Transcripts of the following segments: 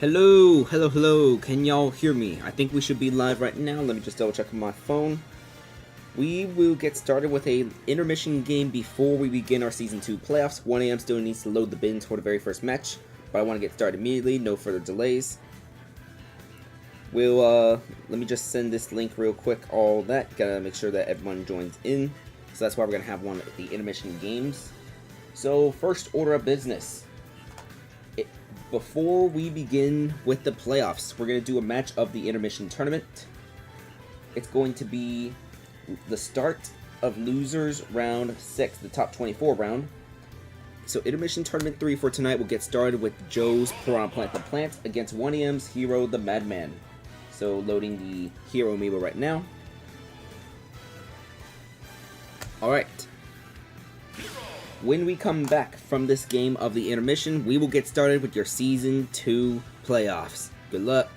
Hello, hello, hello. Can y'all hear me? I think we should be live right now. Let me just double check on my phone. We will get started with a intermission game before we begin our Season 2 playoffs. 1 a.m. still needs to load the bins for the very first match, but I want to get started immediately, no further delays. Let me just send this link real quick, all that. Gotta make sure that everyone joins in. So that's why we're gonna have one of the intermission games. So, first order of business. Before we begin with the playoffs, we're going to do a match of the intermission tournament. It's going to be the start of losers round 6, the top 24 round. So intermission tournament 3 for tonight will get started with Joe's Piranha Plant the Plant against 1AM's Hero the Madman. So loading the Hero Amiibo right now. Alright. When we come back from this game of the intermission, we will get started with your Season 2 playoffs. Good luck.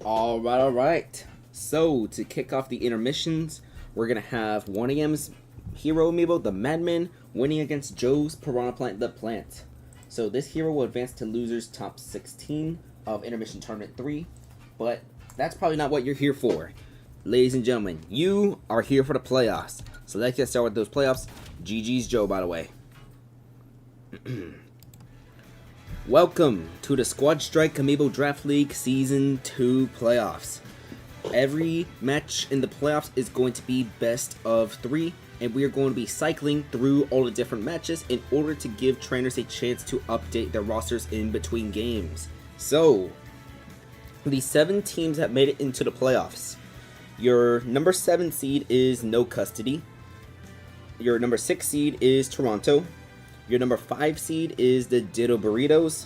Alright. So, to kick off the intermissions, we're going to have 1 a.m.'s hero amiibo, the Madman, winning against Joe's Piranha Plant, the Plant. So, this hero will advance to losers top 16 of Intermission Tournament 3, but that's probably not what you're here for. Ladies and gentlemen, you are here for the playoffs. So, let's get started with those playoffs. GG's Joe, by the way. Welcome to the Squad Strike Amiibo Draft League Season 2 playoffs. Every match in the playoffs is going to be best of 3, and we are going to be cycling through all the different matches in order to give trainers a chance to update their rosters in between games. So, the 7 teams that made it into the playoffs. Your number 7 seed is No Custody. Your number 6 seed is Toronto. Your number 5 seed is the Ditto Burritos.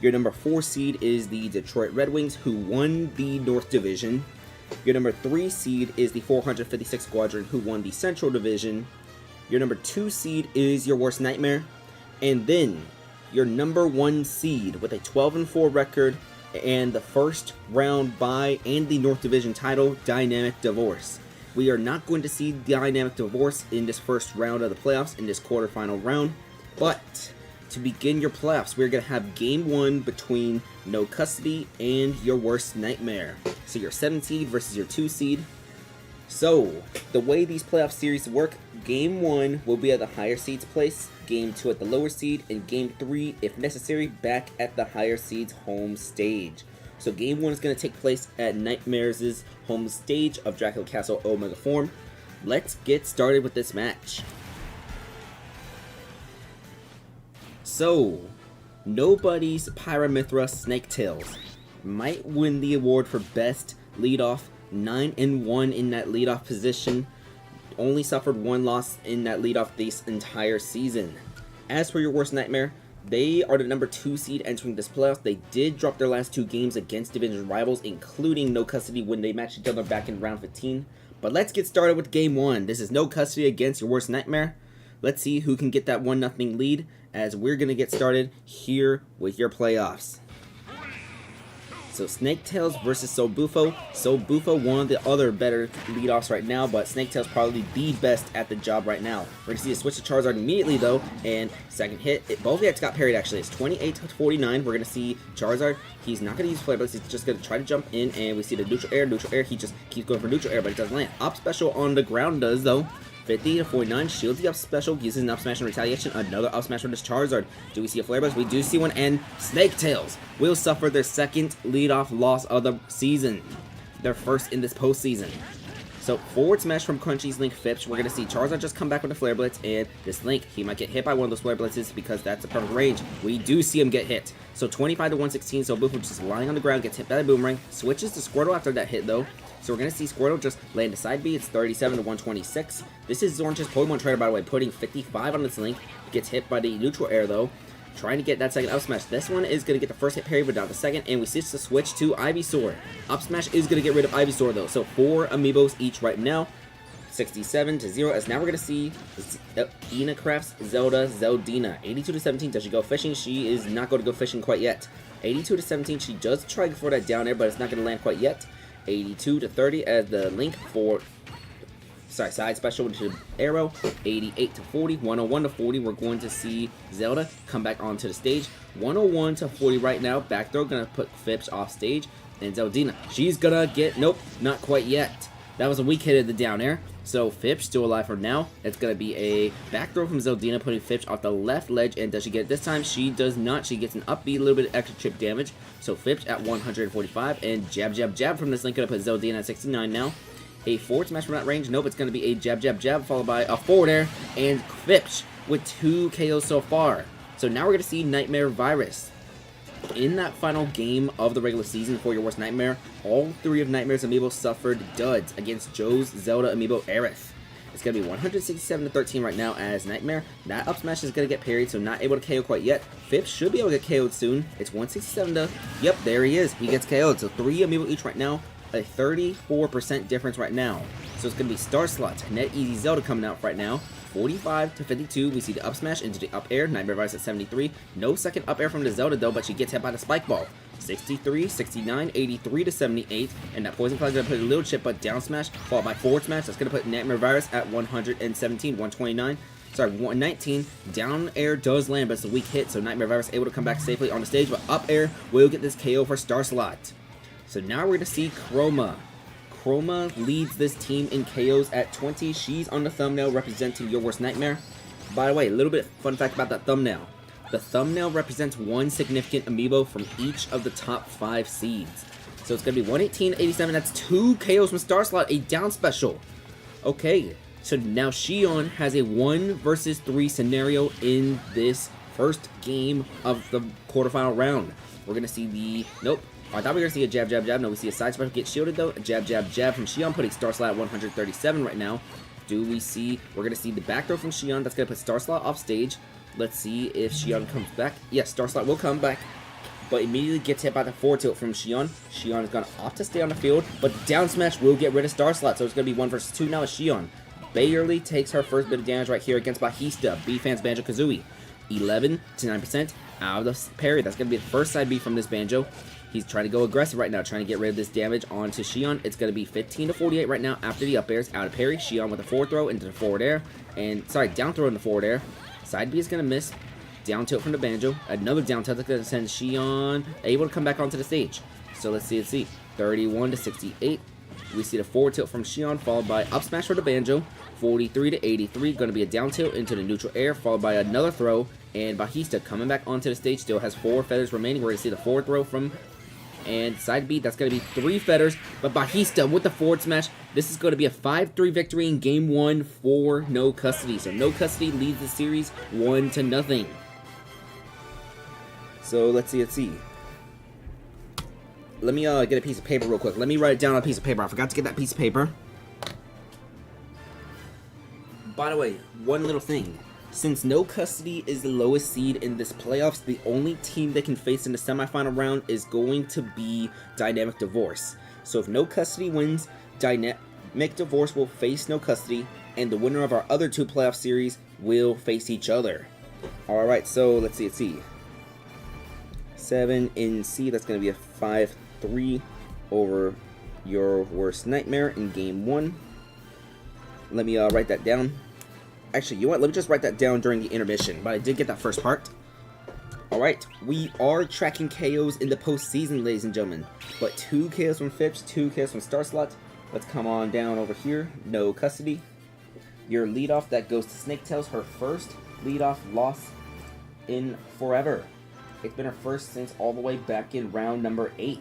Your number 4 seed is the Detroit Red Wings, who won the North Division. Your number 3 seed is the 456 Squadron, who won the Central Division. Your number 2 seed is your Worst Nightmare. And then, your number 1 seed with a 12-4 record and the first round bye and the North Division title, Dynamic Divorce. We are not going to see Dynamic Divorce in this first round of the playoffs, in this quarterfinal round. But to begin your playoffs, we're going to have game 1 between No Custody and your Worst Nightmare. So your 7 seed versus your 2 seed. So, the way these playoff series work, game 1 will be at the higher seed's place, game 2 at the lower seed, and game 3, if necessary, back at the higher seed's home stage. So game 1 is going to take place at Nightmares' home stage of Dracula Castle Omega Form. Let's get started with this match. So, nobody's Pyramithra Snaketails might win the award for best leadoff. 9-1 in that leadoff position. Only suffered 1 loss in that leadoff this entire season. As for your Worst Nightmare, they are the number 2 seed entering this playoffs. They did drop their last 2 games against division rivals, including No Custody when they matched each other back in round 15. But let's get started with game 1. This is No Custody against your Worst Nightmare. Let's see who can get that 1-0 lead, as we're going to get started here with your playoffs. So Snaketails versus Sobufo. Sobufo, one of the other better leadoffs right now, but Snaketails probably the best at the job right now. We're going to see a switch to Charizard immediately though, and second hit. Both hits got parried actually. It's 28-49. We're going to see Charizard. He's not going to use Flare Blitz. He's just going to try to jump in, and we see the neutral air. He just keeps going for neutral air, but it doesn't land. Up special on the ground does though. 50-49, shields the up special, uses an up smash and retaliation, another up smash from this Charizard. Do we see a Flare Blast? We do see one, and Snaketails will suffer their second leadoff loss of the season. Their first in this postseason. So, forward smash from Crunchy's Link Phipps. We're going to see Charizard just come back with a Flare Blitz, and this Link, he might get hit by one of those Flare Blitzes because that's a perfect range. We do see him get hit. So, 25-116, so Boofu just lying on the ground, gets hit by the Boomerang, switches to Squirtle after that hit though. So we're going to see Squirtle just land a side B. It's 37-126. This is Zornch's Pokemon Trainer, by the way, putting 55 on this Link. Gets hit by the neutral air, though. Trying to get that second up smash. This one is going to get the first hit parry, but not the second. And we see it's a switch to Ivysaur. Up smash is going to get rid of Ivysaur, though. So 4 amiibos each right now. 67-0, as now we're going to see Ina Crafts Zelda Zeldina. 82-17, does she go fishing? She is not going to go fishing quite yet. 82-17, she does try for that down air, but it's not going to land quite yet. 82-30 as the Link for side special into arrow. 88-40, 101-40. We're going to see Zelda come back onto the stage. 101-40 right now. Back throw gonna put Phipps off stage, and Zeldina, she's gonna get nope, not quite yet. That was a weak hit at the down air. So Phipps still alive for now. It's going to be a back throw from Zeldina, putting Phipps off the left ledge. And does she get it this time? She does not. She gets an upbeat, a little bit of extra chip damage. So Phipps at 145. And jab from this Link. Going to put Zeldina at 69 now. A forward smash from that range. Nope, it's going to be a jab, followed by a forward air. And Phipps with 2 KOs so far. So now we're going to see Nightmare Virus. In that final game of the regular season for your Worst Nightmare, all 3 of Nightmare's amiibo suffered duds against Joe's Zelda amiibo Aerith. It's going to be 167-13 right now as Nightmare. That up smash is going to get parried, so not able to KO quite yet. Phipps should be able to get KO'd soon. It's 167 to... Yep, there he is. He gets KO'd. So 3 amiibo each right now. A 34% difference right now. So it's going to be Star Slot, Net Easy Zelda coming out right now. 45-52, we see the up smash into the up air. Nightmare Virus at 73. No second up air from the Zelda though, but she gets hit by the Spike Ball. 63, 69, 83 to 78, and that Poison Cloud is going to put a little chip, but down smash, followed by forward smash. That's going to put Nightmare Virus at 117, 129. Sorry, 119. Down air does land, but it's a weak hit, so Nightmare Virus able to come back safely on the stage, but up air will get this KO for Star Slot. So now we're going to see Chroma. Chroma leads this team in KOs at 20. She's on the thumbnail representing Your Worst Nightmare. By the way, a little bit fun fact about that thumbnail. The thumbnail represents one significant amiibo from each of the top 5 seeds. So it's going to be 118, 87. That's 2 KOs from Star Slot, a down special. Okay. So now Xion has a 1 versus 3 scenario in this first game of the quarterfinal round. We're going to see the... Nope. I thought we were going to see a jab, jab, jab. No, we see a side special get shielded, though. A jab, jab, jab from Xion, putting Star Slot at 137 right now. Do we see... We're going to see the back throw from Xion. That's going to put Star Slot off stage. Let's see if Xion comes back. Yes, Star Slot will come back, but immediately gets hit by the forward tilt from Xion. Xion is going to opt to stay on the field, but down smash will get rid of Star Slot. So it's going to be 1 versus 2 now as Xion barely takes her first bit of damage right here against Bajista, B-Fans Banjo-Kazooie. 11 to 9% out of the parry. That's going to be the first side B from this Banjo. He's trying to go aggressive right now, trying to get rid of this damage onto Xion. It's going to be 15 to 48 right now after the up airs. Out of parry, Xion with a forward throw into the forward air. And, sorry, down throw in the forward air. Side B is going to miss. Down tilt from the Banjo. Another down tilt that's going to send Xion able to come back onto the stage. So let's see. 31 to 68. We see the forward tilt from Xion, followed by up smash for the Banjo. 43 to 83, going to be a down tilt into the neutral air, followed by another throw. And Bajista coming back onto the stage, still has 4 feathers remaining. We're going to see the forward throw from... And side B, that's going to be 3 feathers. But Bajista with the forward smash. This is going to be a 5-3 victory in game 1 for No Custody. So No Custody leads the series 1-0. So let's see. Let me get a piece of paper real quick. Let me write it down on a piece of paper. I forgot to get that piece of paper. By the way, one little thing. Since No Custody is the lowest seed in this playoffs, the only team they can face in the semifinal round is going to be Dynamic Divorce. So if No Custody wins, Dynamic Divorce will face No Custody, and the winner of our other 2 playoff series will face each other. Alright, so let's see. 7 in C, that's going to be a 5-3 over Your Worst Nightmare in game 1. Let me write that down. Actually, you know what? Let me just write that down during the intermission, but I did get that first part. Alright, we are tracking KOs in the postseason, ladies and gentlemen. But 2 KOs from Phipps, 2 KOs from Star Slot. Let's come on down over here. No Custody. Your leadoff, that goes to Snaketails, her first leadoff loss in forever. It's been her first since all the way back in round number 8.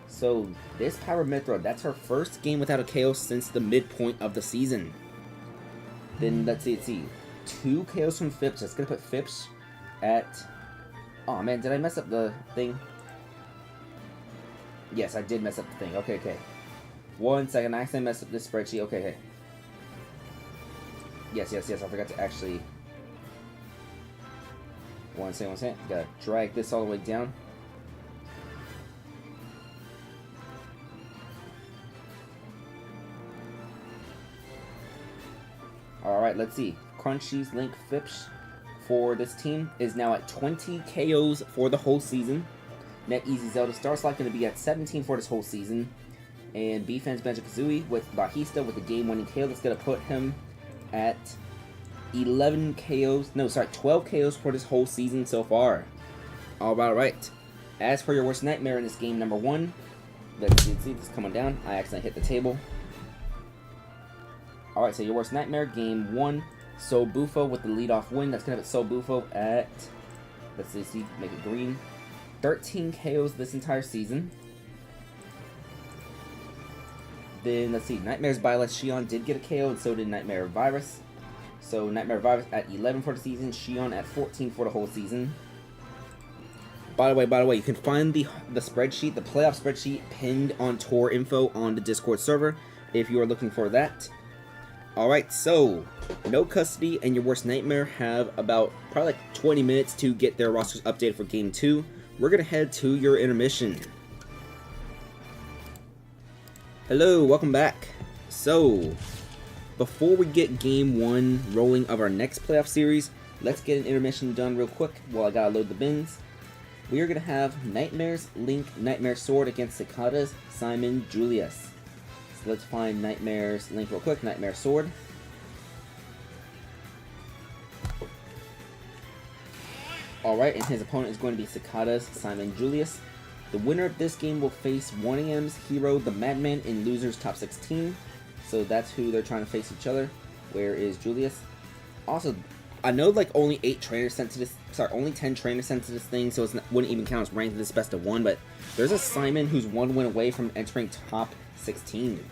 So, this Pyramithra, that's her first game without a KO since the midpoint of the season. Then, let's see. 2 KOs from Phipps. That's going to put Phipps at... Oh, man, did I mess up the thing? Yes, I did mess up the thing. Okay. 1 second. I accidentally messed up this spreadsheet. Okay. Yes. I forgot to actually... One second. Gotta drag this all the way down. Alright, let's see. Crunchy's Link Phipps for this team is now at 20 KOs for the whole season. Net Easy Zelda Star Slot going to be at 17 for this whole season. And B-Fans Banjo-Kazooie with Bajista with the game-winning KO. That's going to put him at 11 KOs. No, sorry, 12 KOs for this whole season so far. Alright. As for Your Worst Nightmare in this game number 1, let's see this coming down. I accidentally hit the table. Alright, so Your Worst Nightmare, game 1. So Bufo with the leadoff win. That's going to put So Bufo at, let's see, make it green. 13 KOs this entire season. Then, let's see, Nightmare's Byleth Xion did get a KO, and so did Nightmare Virus. So Nightmare Virus at 11 for the season, Xion at 14 for the whole season. By the way, you can find the spreadsheet, the playoff spreadsheet, pinned on tour info on the Discord server if you are looking for that. Alright, so No Custody and Your Worst Nightmare have about probably like 20 minutes to get their rosters updated for game 2. We're going to head to your intermission. Hello, welcome back. So, before we get game 1 rolling of our next playoff series, let's get an intermission done real quick while I gotta load the bins. We are going to have Nightmares, Link, Nightmare Sword against Cicadas, Simon, Julius. So let's find Nightmares, Link real quick, Nightmare Sword. Alright, and his opponent is going to be Cicadas, Simon, Julius. The winner of this game will face 1AM's Hero, the Madman, in Losers Top 16. So that's who they're trying to face each other. Where is Julius? Also, I know like only 8 trainers sent to this, only 10 trainers sent to this thing, so it wouldn't even count as ranked this best of 1, but there's a Simon who's 1 win away from entering top 16.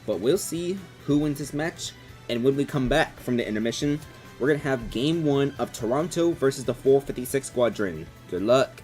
But we'll see who wins this match, and when we come back from the intermission, we're going to have Game 1 of Toronto versus the 456 Squadron. Good luck.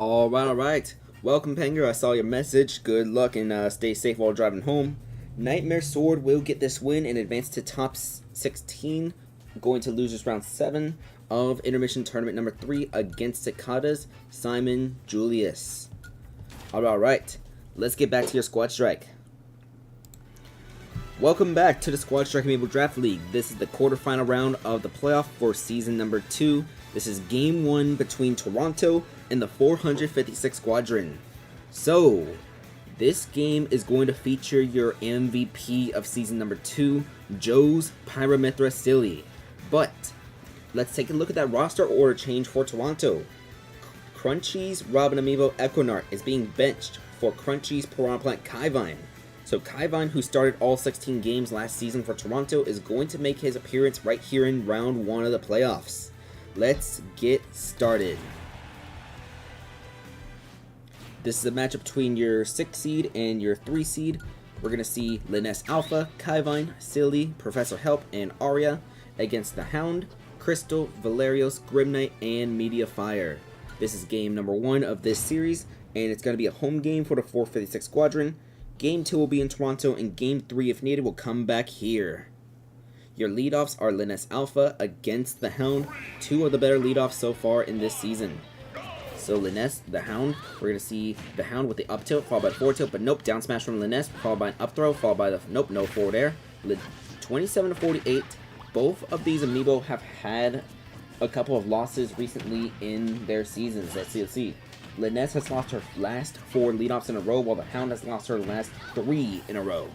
Alright. Welcome, Penger. I saw your message. Good luck and stay safe while driving home. Nightmare Sword will get this win and advance to top 16, going to losers round 7 of intermission tournament number 3 against Cicadas, Simon Julius. Alright, let's get back to your Squad Strike. Welcome back to the Squad Strike Amiibo Draft League. This is the quarterfinal round of the playoff for season number 2. This is game 1 between Toronto and the 456 Squadron. So, this game is going to feature your MVP of season number 2, Joe's Pyramithra Silly. But, let's take a look at that roster order change for Toronto. Crunchy's Robin Amiibo Equinart is being benched for Crunchy's Piranha Plant Kaivine. So Kaivine, who started all 16 games last season for Toronto, is going to make his appearance right here in round 1 of the playoffs. Let's get started. This is a matchup between your 6 seed and your 3 seed. We're going to see Linus Alpha, Kaivine, Silly, Professor Help, and Aria against the Hound, Crystal, Valerios, Grim Knight, and Media Fire. This is game number 1 of this series, and it's going to be a home game for the 456 Squadron. Game 2 will be in Toronto, and Game 3, if needed, will come back here. Your leadoffs are Linus Alpha against the Hound, 2 of the better leadoffs so far in this season. So Linus, the Hound, we're going to see the Hound with the up tilt, followed by the forward tilt, but nope, down smash from Linus, followed by an up throw, followed by the, nope, no forward air. 27 to 48, both of these Amiibo have had a couple of losses recently in their seasons. Let's see. Linus has lost her last 4 leadoffs in a row, while the Hound has lost her last 3 in a row.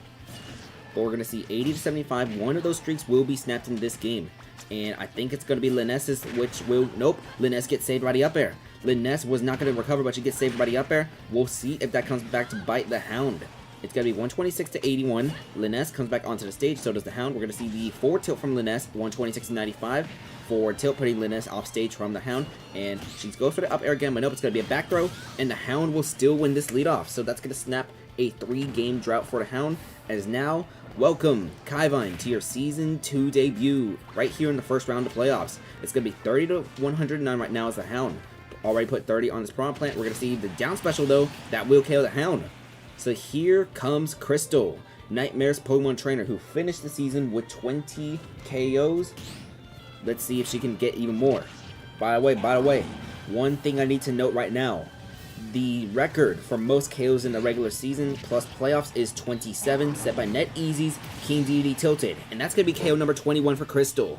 But we're going to see 80 to 75. One of those streaks will be snapped in this game. And I think it's going to be Linus's, which will... Nope. Linus gets saved by the up air. Linus was not going to recover, but she gets saved by the up air. We'll see if that comes back to bite the Hound. It's going to be 126 to 81. Linus comes back onto the stage. So does the Hound. We're going to see the forward tilt from Linus. 126 to 95. Forward tilt, putting Linus off stage from the Hound. And she goes for the up air again, but nope, it's going to be a back throw. And the Hound will still win this leadoff. So that's going to snap a 3-game drought for the Hound. As now... Welcome, Kaivine, to your Season 2 debut, right here in the first round of playoffs. It's going to be 30 to 109 right now as the Hound. Already put 30 on his Piranha Plant. We're going to see the down special, though, that will KO the Hound. So here comes Crystal, Nightmare's Pokemon trainer, who finished the season with 20 KOs. Let's see if she can get even more. By the way, one thing I need to note right now. The record for most KOs in the regular season plus playoffs is 27, set by NetEasy's King Deity Tilted, and that's going to be KO number 21 for Crystal.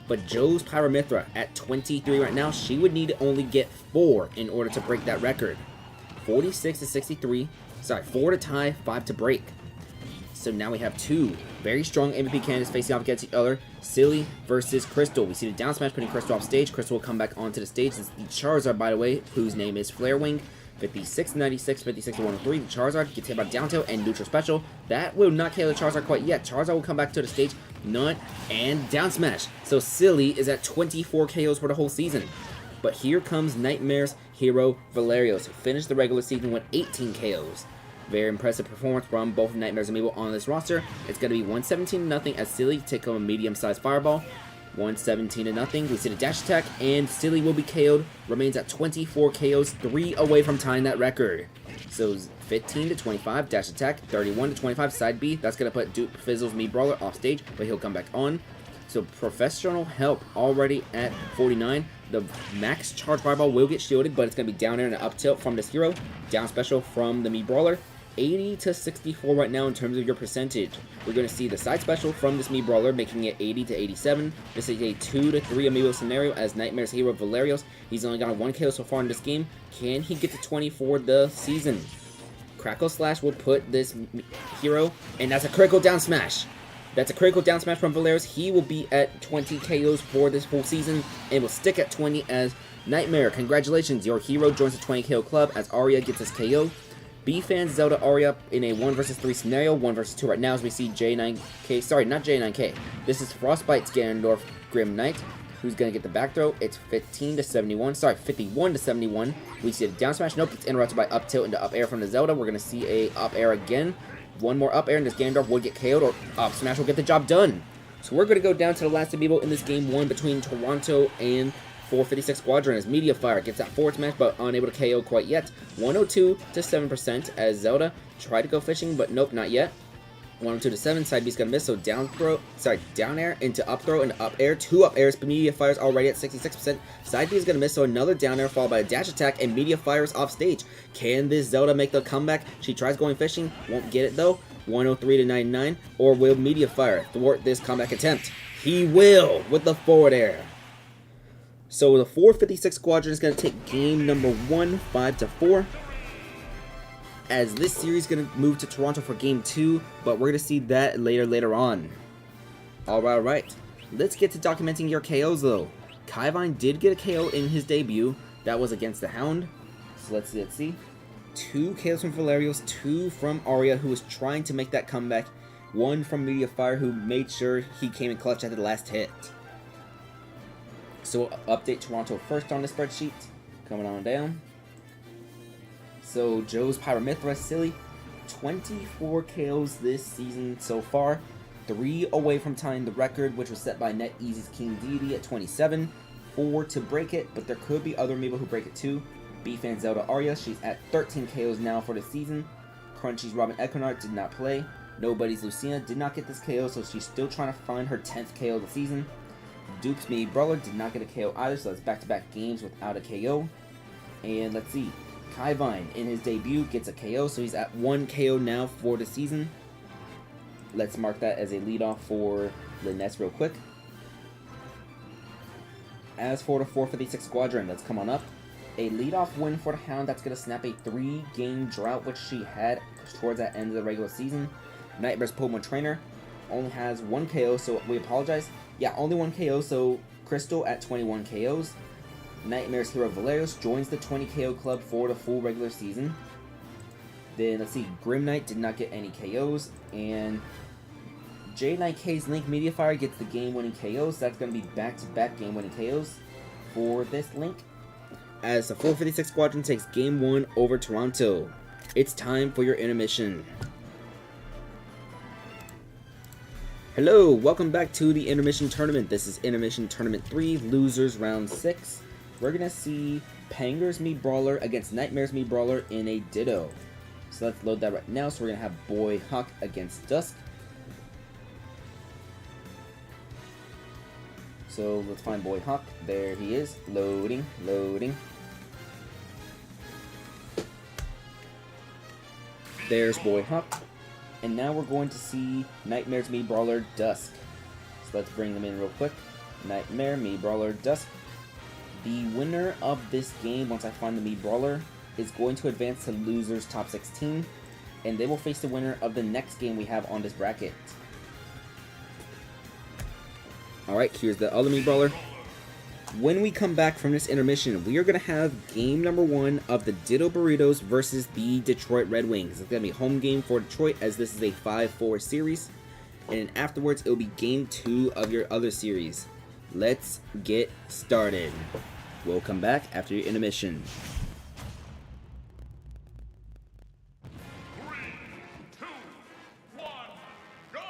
But Joe's Pyramithra at 23 right now, she would need to only get 4 in order to break that record. 46 to 63, 4 to tie, 5 to break. So now we have 2 very strong MVP candidates facing off against each other. Silly versus Crystal. We see the down smash putting Crystal off stage. Crystal will come back onto the stage. It's the Charizard, by the way, whose name is Flarewing. 56 to 96, 56 to 103. The Charizard gets hit by down tilt and neutral special. That will not KO the Charizard quite yet. Charizard will come back to the stage. Nut and down smash. So Silly is at 24 KOs for the whole season. But here comes Nightmare's hero Valerios, who finished the regular season with 18 KOs. Very impressive performance from both Nightmare's Amiibo on this roster. It's going to be 117-0 as Silly take home a medium-sized fireball. 117-0. We see the dash attack, and Silly will be KO'd. Remains at 24 KOs, 3 away from tying that record. So 15 to 25 dash attack, 31 to 25 side B. That's going to put Duke Fizzle's Mii Brawler off stage, but he'll come back on. So Professional Help already at 49. The max charge fireball will get shielded, but it's going to be down air and an up tilt from this hero. Down special from the Mii Brawler. 80 to 64 right now in terms of your percentage. We're going to see the side special from this Mii Brawler, making it 80 to 87. This is a 2 to 3 Amiibo scenario as Nightmare's hero Valerios. He's only got 1 KO so far in this game. Can he get to 20 for the season? Crackle Slash will put this hero, and that's a critical down smash. That's a critical down smash from Valerios. He will be at 20 KOs for this whole season and will stick at 20 as Nightmare. Congratulations, your hero joins the 20 KO club as Aria gets his KO. B-Fans Zelda Aria in a 1 vs 3 scenario, 1 vs 2 right now as we see J9K, sorry, not J9K. This is Frostbite's Ganondorf Grim Knight, who's going to get the back throw. It's 15 to 71, sorry, 51 to 71. We see the down smash, nope, it's interrupted by up tilt into up air from the Zelda. We're going to see a up air again. One more up air and this Ganondorf will get KO'd, or up smash will get the job done. So we're going to go down to the last Amiibo in this game 1 between Toronto and 456 Squadron as Media Fire gets that forward smash, but unable to KO quite yet. 102 to 7% as Zelda tried to go fishing, but nope, not yet. 102 to 7, side B's gonna miss, so down air into up throw into up air, 2 up airs, but Media Fire's already at 66%. Side B is gonna miss, so another down air followed by a dash attack, and Media Fire's off stage. Can this Zelda make the comeback? She tries going fishing, won't get it though. 103 to 99, or will Media Fire thwart this comeback attempt? He will with the forward air. So the 456 Squadron is gonna take game number 1, 5-4. As this series is going to move to Toronto for Game 2, but we're going to see that later on. Alright. Let's get to documenting your KOs though. Kaivine did get a KO in his debut. That was against the Hound. So let's see. 2 KOs from Valerios, 2 from Arya, who was trying to make that comeback. 1 from Media Fire, who made sure he came in clutch at the last hit. So update Toronto first on the spreadsheet. Coming on down. So Joe's Pyramithra Silly, 24 KOs this season so far, 3 away from tying the record, which was set by NetEasy's King Deity at 27, 4 to break it, but there could be other Amiibo who break it too. B-Fan Zelda Arya, she's at 13 KOs now for the season. Crunchy's Robin Equinart did not play. Nobody's Lucina did not get this KO, so she's still trying to find her 10th KO of the season. Duke's Mini Brawler did not get a KO either, so that's back-to-back games without a KO. And let's see. Kaivine, in his debut, gets a KO, so he's at 1 KO now for the season. Let's mark that as a leadoff for Linnes real quick. As for the 456 Squadron, let's come on up. A leadoff win for the Hound that's going to snap a 3-game drought, which she had towards that end of the regular season. Nightmare's Pokemon Trainer only has 1 KO, so we apologize. Yeah, only 1 KO, so Crystal at 21 KOs. Nightmare's Hero Valerios joins the 20 KO club for the full regular season. Then let's see, Grim Knight did not get any KOs, and J9K's Link Media Fire gets the game-winning KOs. So that's going to be back-to-back game-winning KOs for this Link. As the 456 Squadron takes Game 1 over Toronto, it's time for your intermission. Hello, welcome back to the Intermission Tournament. This is Intermission Tournament 3, Losers Round 6. We're going to see Panger's Mii Brawler against Nightmare's Mii Brawler in a Ditto. So let's load that right now. So we're going to have Boy Hawk against Dusk. So let's find Boy Hawk. There he is. Loading, loading. There's Boy Hawk. And now we're going to see Nightmare's Mii Brawler Dusk. So let's bring them in real quick. Nightmare, Mii Brawler, Dusk. The winner of this game, once I find the Mii Brawler, is going to advance to Losers Top 16, and they will face the winner of the next game we have on this bracket. Alright, here's the other Mii Brawler. When we come back from this intermission, we are going to have game number 1 of the Ditto Burritos versus the Detroit Red Wings. It's going to be a home game for Detroit, as this is a 5-4 series, and then afterwards it will be game 2 of your other series. Let's get started. We'll come back after your intermission. 3, 2, 1, go!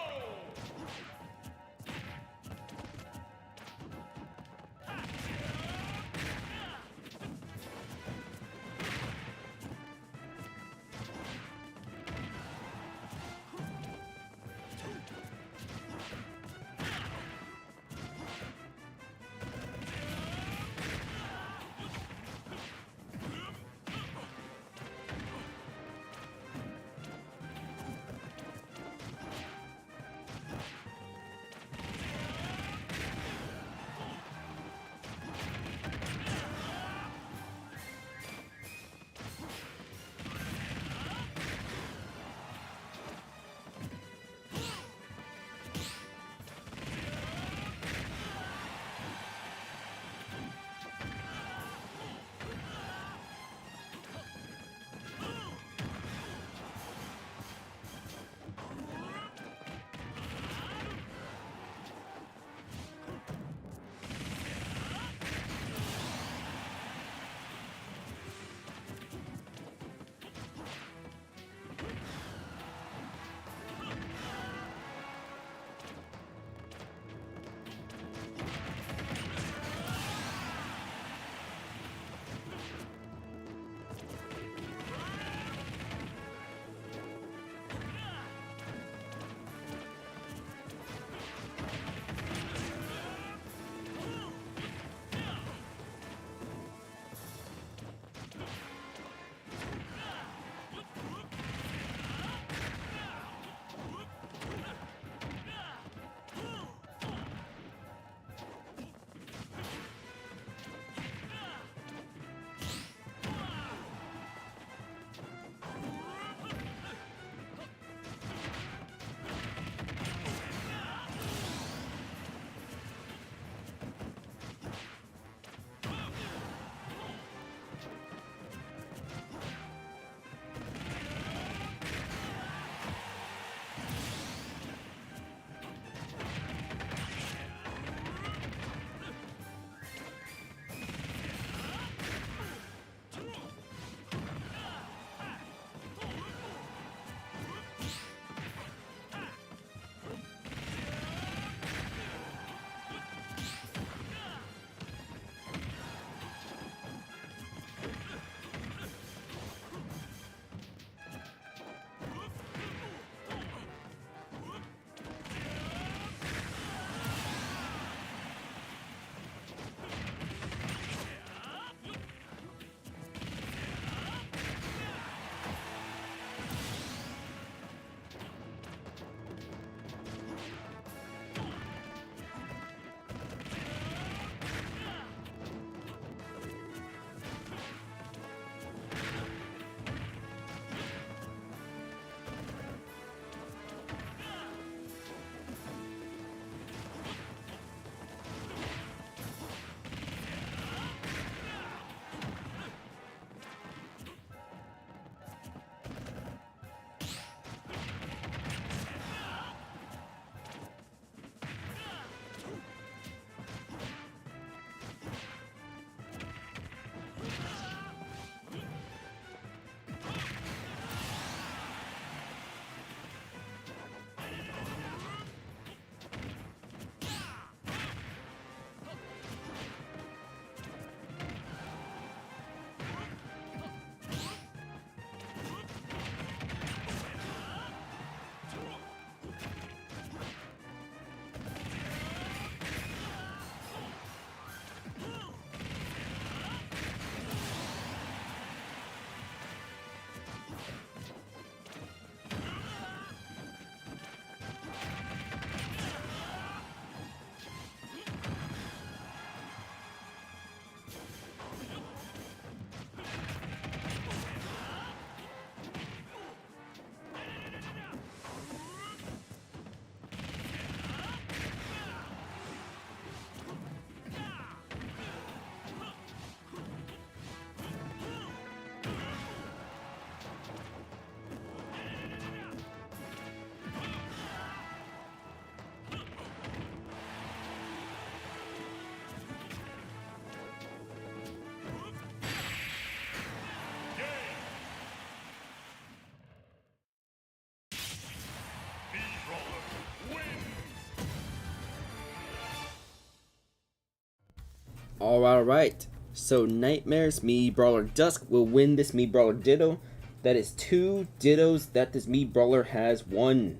Alright. So Nightmares Mii Brawler Dusk will win this Mii Brawler Ditto. That is 2 Dittos that this Mii Brawler has won.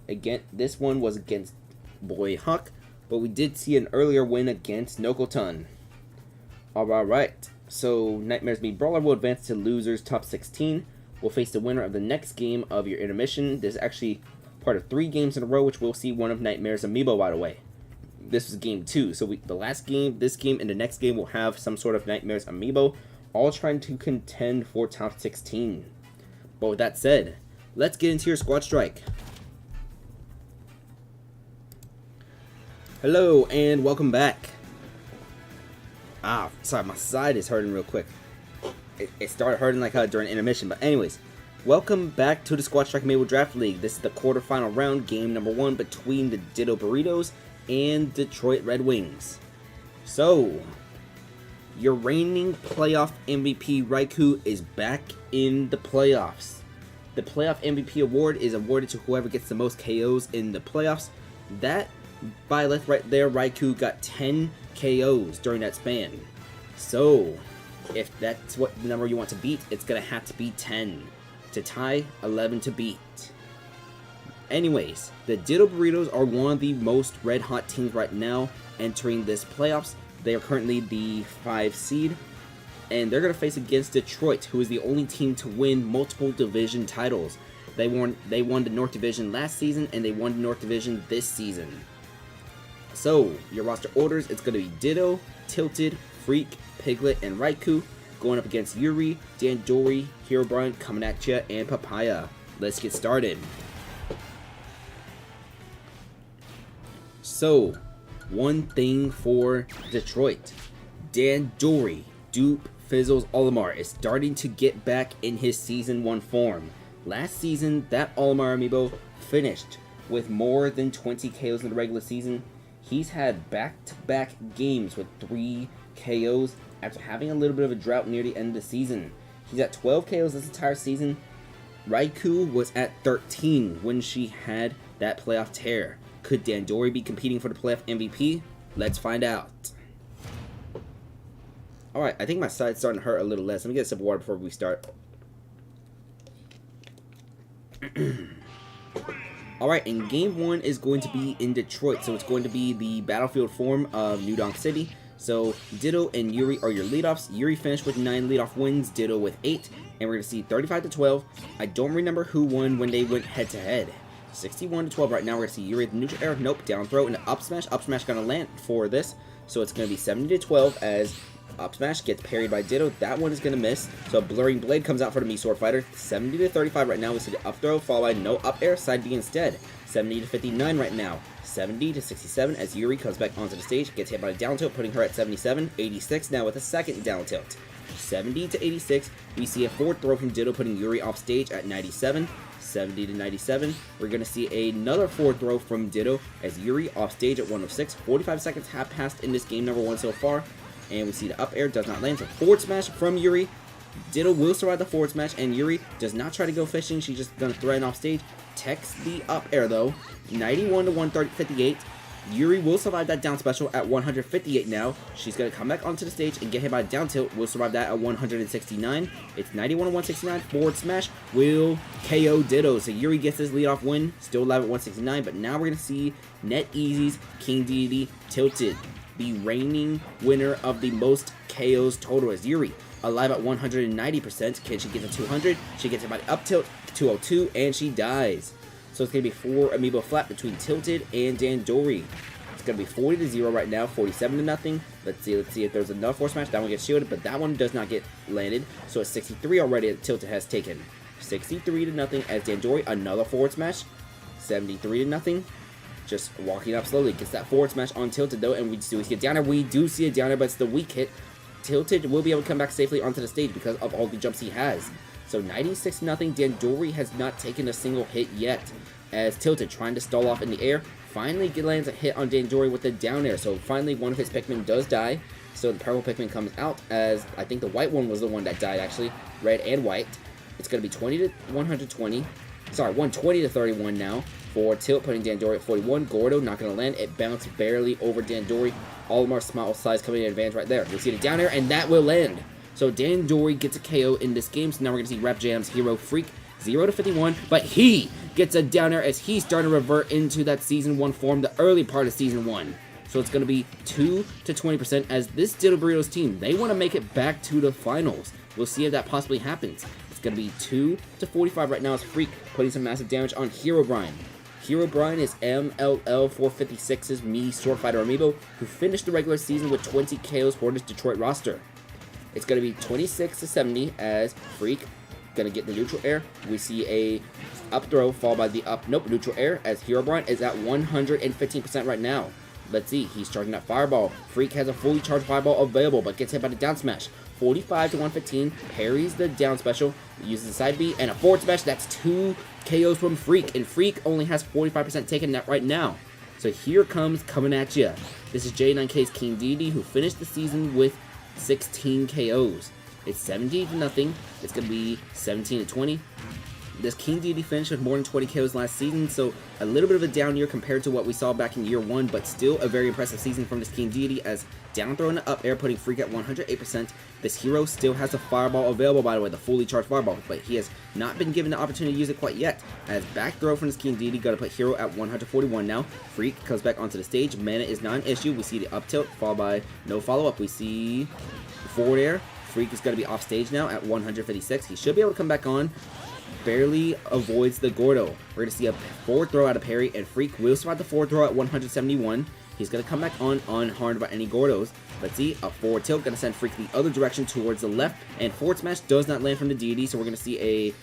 Again, this one was against Boy Huck, but we did see an earlier win against Nokoton. Alright. So Nightmares Mii Brawler will advance to losers top 16. We'll face the winner of the next game of your intermission. This is actually part of 3 games in a row, which we'll see one of Nightmares Amiibo right away. This was game 2, so the last game, this game, and the next game will have some sort of Nightmares Amiibo, all trying to contend for top 16. But with that said, let's get into your squad strike. Hello, and welcome back. Sorry, my side is hurting real quick. It started hurting like during intermission, but anyways. Welcome back to the Squad Strike Amiibo Draft League. This is the quarterfinal round, game number 1 between the Ditto Burritos and Detroit Red Wings. So, your reigning playoff MVP Raikou is back in the playoffs. The playoff MVP award is awarded to whoever gets the most KOs in the playoffs. That, by left right there, Raikou got 10 KOs during that span. So, if that's what the number you want to beat, it's going to have to be 10. To tie, 11 to beat. Anyways, the Ditto Burritos are one of the most red-hot teams right now entering this playoffs. They are currently the 5 seed, and they're going to face against Detroit, who is the only team to win multiple division titles. They won the North Division last season, and they won the North Division this season. So, your roster orders, it's going to be Ditto, Tilted, Freak, Piglet, and Raikou, going up against Yuri, Dandori, Herobrine, coming at ya, and Papaya. Let's get started. So, one thing for Detroit. Dandori, Dupe, Fizzles, Olimar is starting to get back in his Season 1 form. Last season, that Olimar amiibo finished with more than 20 KOs in the regular season. He's had back-to-back games with 3 KOs after having a little bit of a drought near the end of the season. He's at 12 KOs this entire season. Raikou was at 13 when she had that playoff tear. Could Dandori be competing for the playoff MVP? Let's find out. Alright, I think my side's starting to hurt a little less. Let me get a sip of water before we start. Alright, and game 1 is going to be in Detroit. So it's going to be the battlefield form of New Donk City. So, Ditto and Yuri are your leadoffs. Yuri finished with 9 leadoff wins, Ditto with 8. And we're going to see 35-12. I don't remember who won when they went head-to-head. 61-12 right now. We're going to see Yuri at the neutral air. Nope, down throw and up smash. Up smash going to land for this. So, it's going to be 70-12 as up smash gets parried by Ditto. That one is going to miss. So, a blurring blade comes out for the Mii Sword Fighter. 70-35 right now. We see the up throw followed by no up air. Side B instead. 70-59 right now. 70-67 as Yuri comes back onto the stage, gets hit by a down tilt, putting her at 77. 86 now with a second down tilt. 70-86, we see a forward throw from Ditto, putting Yuri off stage at 97. 70-97, we're going to see another forward throw from Ditto as Yuri off stage at 106. 45 seconds have passed in this game number 1 so far, and we see the up air does not land. So forward smash from Yuri. Ditto will survive the forward smash, and Yuri does not try to go fishing. She's just going to threaten off stage. Techs the up air though. 91-158. Yuri will survive that down special at 158 now. She's going to come back onto the stage and get hit by a down tilt. Will survive that at 169. It's 91-169. Forward smash will KO Ditto. So Yuri gets his leadoff win. Still alive at 169. But now we're going to see NetEasy's King Deity Tilted, the reigning winner of the most KOs total as Yuri. Alive at 190%. Can she get to 200? She gets hit by the up tilt, 202, and she dies. So it's going to be 4 amiibo flat between Tilted and Dandori. It's going to be 40-0 right now, 47-0. Let's see if there's another force smash. That one gets shielded, but that one does not get landed. So it's 63 already that Tilted has taken. 63-0 as Dandori, another forward smash. 73-0. Just walking up slowly. Gets that forward smash on Tilted though, and we do see a downer. We do see a downer, but it's the weak hit. Tilted will be able to come back safely onto the stage because of all the jumps he has. So 96-0, Dandori has not taken a single hit yet, as Tilted trying to stall off in the air, finally lands a hit on Dandori with the down air. So finally one of his Pikmin does die, so the purple Pikmin comes out, as I think the white one was the one that died actually, red and white. It's going to be 20-120, Sorry, 120 to 31 now for Tilt, putting Dandori at 41. Gordo not going to land. It bounced barely over Dandori. All of our small size coming in advantage right there. You'll see the down air, and that will land. So Dandori gets a KO in this game. So now we're going to see Rap Jam's Hero Freak 0 to 51. But he gets a down air as he's starting to revert into that Season 1 form, the early part of Season 1. So it's going to be 2 to 20% as this Ditto Burritos team, they want to make it back to the finals. We'll see if that possibly happens. It's going to be 2 to 45 right now as Freak putting some massive damage on Hero Brian. Hero Brian is MLL456's Mii Sword Fighter Amiibo, who finished the regular season with 20 KOs for this Detroit roster. It's going to be 26 to 70 as Freak going to get the neutral air. We see a up throw followed by the neutral air as Hero Brian is at 115% right now. Let's see, he's charging that fireball. Freak has a fully charged fireball available, but gets hit by the down smash. 45 to 115, parries the down special, uses the side B, and a forward smash. That's 2 KOs from Freak, and Freak only has 45% taken that right now. So here comes coming at ya. This is J9K's King Dedede, who finished the season with 16 KOs. It's 17 to nothing. It's going to be 17 to 20. This King Dedede finished with more than 20 KOs last season, so a little bit of a down year compared to what we saw back in year 1, but still a very impressive season from this King Dedede as down throw and up air putting Freak at 108%. This hero still has a fireball available, by the way, the fully charged fireball, but he has not been given the opportunity to use it quite yet. As back throw from this King Dedede, got to put Hero at 141 now. Freak comes back onto the stage. Mana is not an issue. We see the up tilt followed by no follow-up. We see forward air. Freak is going to be off stage now at 156. He should be able to come back on. Barely avoids the Gordo. We're going to see a forward throw out of parry, and Freak will survive the forward throw at 171. He's going to come back on unharmed by any Gordos. Let's see, a forward tilt, going to send Freak the other direction towards the left, and forward smash does not land from the Dedede, so we're going to see a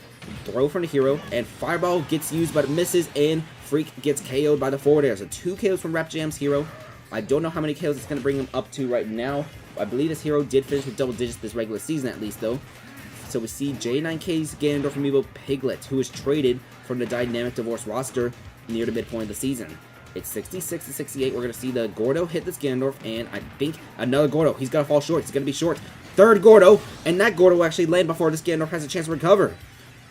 throw from the hero, and fireball gets used but it misses, and Freak gets KO'd by the forward air. So 2 KOs from Rap Jam's hero. I don't know how many KOs it's going to bring him up to right now. I believe this hero did finish with double digits this regular season at least, though. So we see J9K's Ganondorf Amiibo Piglet, who was traded from the Dynamic Divorce roster near the midpoint of the season. It's 66 to 68. We're going to see the Gordo hit this Ganondorf, and I think another Gordo. He's going to fall short. He's going to be short. Third Gordo, and that Gordo will actually land before this Ganondorf has a chance to recover.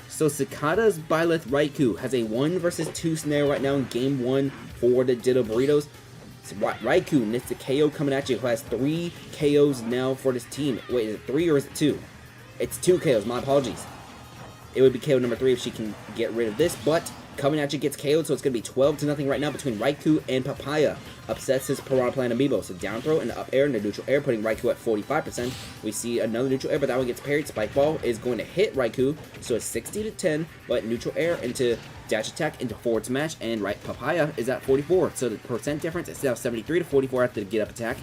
So Cicada's Byleth Raikou has a 1 versus 2 scenario right now in Game 1 for the Ditto Burritos. So Raikou, and it's the KO coming at you, who has 3 KOs now for this team. Wait, is it 3 or is it 2? It's 2 KOs, my apologies. It would be KO number 3 if she can get rid of this, but coming at you gets KO'd, so it's going to be 12 to nothing right now between Raikou and Papaya. Upsets his Piranha Plant Amiibo, so down throw and up air and the neutral air, putting Raikou at 45%. We see another neutral air, but that one gets parried. Spike Ball is going to hit Raikou, so it's 60 to 10, but neutral air into dash attack into forward smash, and Papaya is at 44, so the percent difference is now 73 to 44 after the get up attack.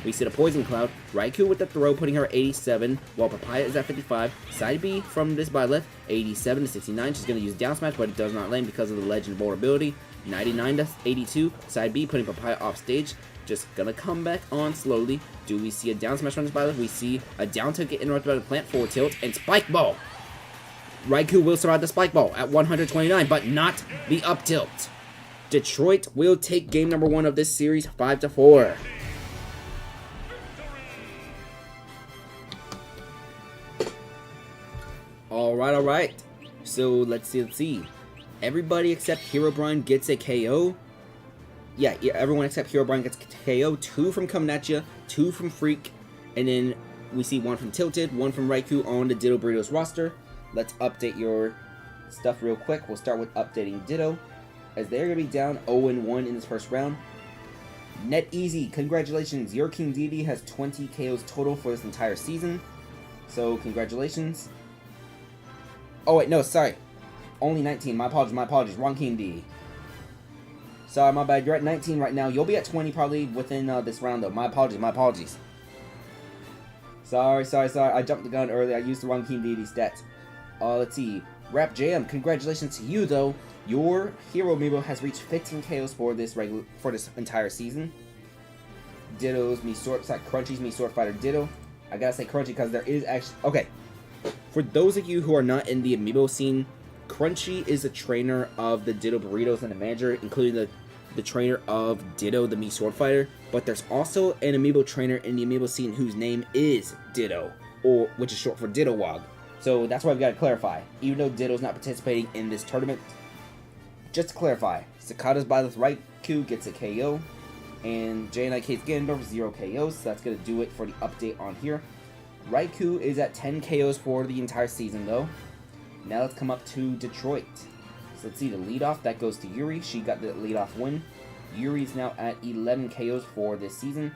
We see the Poison Cloud, Raikou with the throw putting her at 87, while Papaya is at 55. Side B from this Byleth, 87 to 69. She's going to use down smash, but it does not land because of the Legend vulnerability. 99 to 82. Side B putting Papaya off stage. Just going to come back on slowly. Do we see a down smash from this Byleth? We see a down tilt get interrupted by the plant, forward tilt, and Spike Ball. Raikou will survive the Spike Ball at 129, but not the up tilt. Detroit will take game number 1 of this series 5 to 4. Alright. So let's see. Everybody except Hero Brian gets a KO. Yeah, everyone except Hero Brian gets KO. 2 from Coming At Ya, 2 from Freak, and then we see 1 from Tilted, 1 from Raikou on the Ditto Burritos roster. Let's update your stuff real quick. We'll start with updating Ditto, as they're going to be down 0-1 in this first round. Net Easy, congratulations. Your King Dedede has 20 KOs total for this entire season. So, congratulations. Oh, wait, no, sorry. Only 19. My apologies. Wrong King Dedede. Sorry, my bad. You're at 19 right now. You'll be at 20 probably within this round, though. My apologies. Sorry. I jumped the gun early. I used the wrong King Dedede stats. Let's see. Rap Jam, congratulations to you, though. Your Hero Amiibo has reached 15 KOs for this entire season. Ditto's Crunchy's Mii Sword Fighter Ditto. I gotta say Crunchy because there is actually... Okay. For those of you who are not in the Amiibo scene, Crunchy is a trainer of the Ditto Burritos and a manager, including the trainer of Ditto, the Mii Sword Fighter. But there's also an Amiibo trainer in the Amiibo scene whose name is Ditto, which is short for Ditto Wog. So that's why I've got to clarify. Even though Ditto's not participating in this tournament, just to clarify, Sakata's Byleth Raikou gets a KO, and J9K's Ganondorf 0 KOs, so that's going to do it for the update on here. Raikou is at 10 KOs for the entire season though. Now let's come up to Detroit. So let's see, the leadoff, that goes to Yuri. She got the leadoff win. Yuri's now at 11 KOs for this season.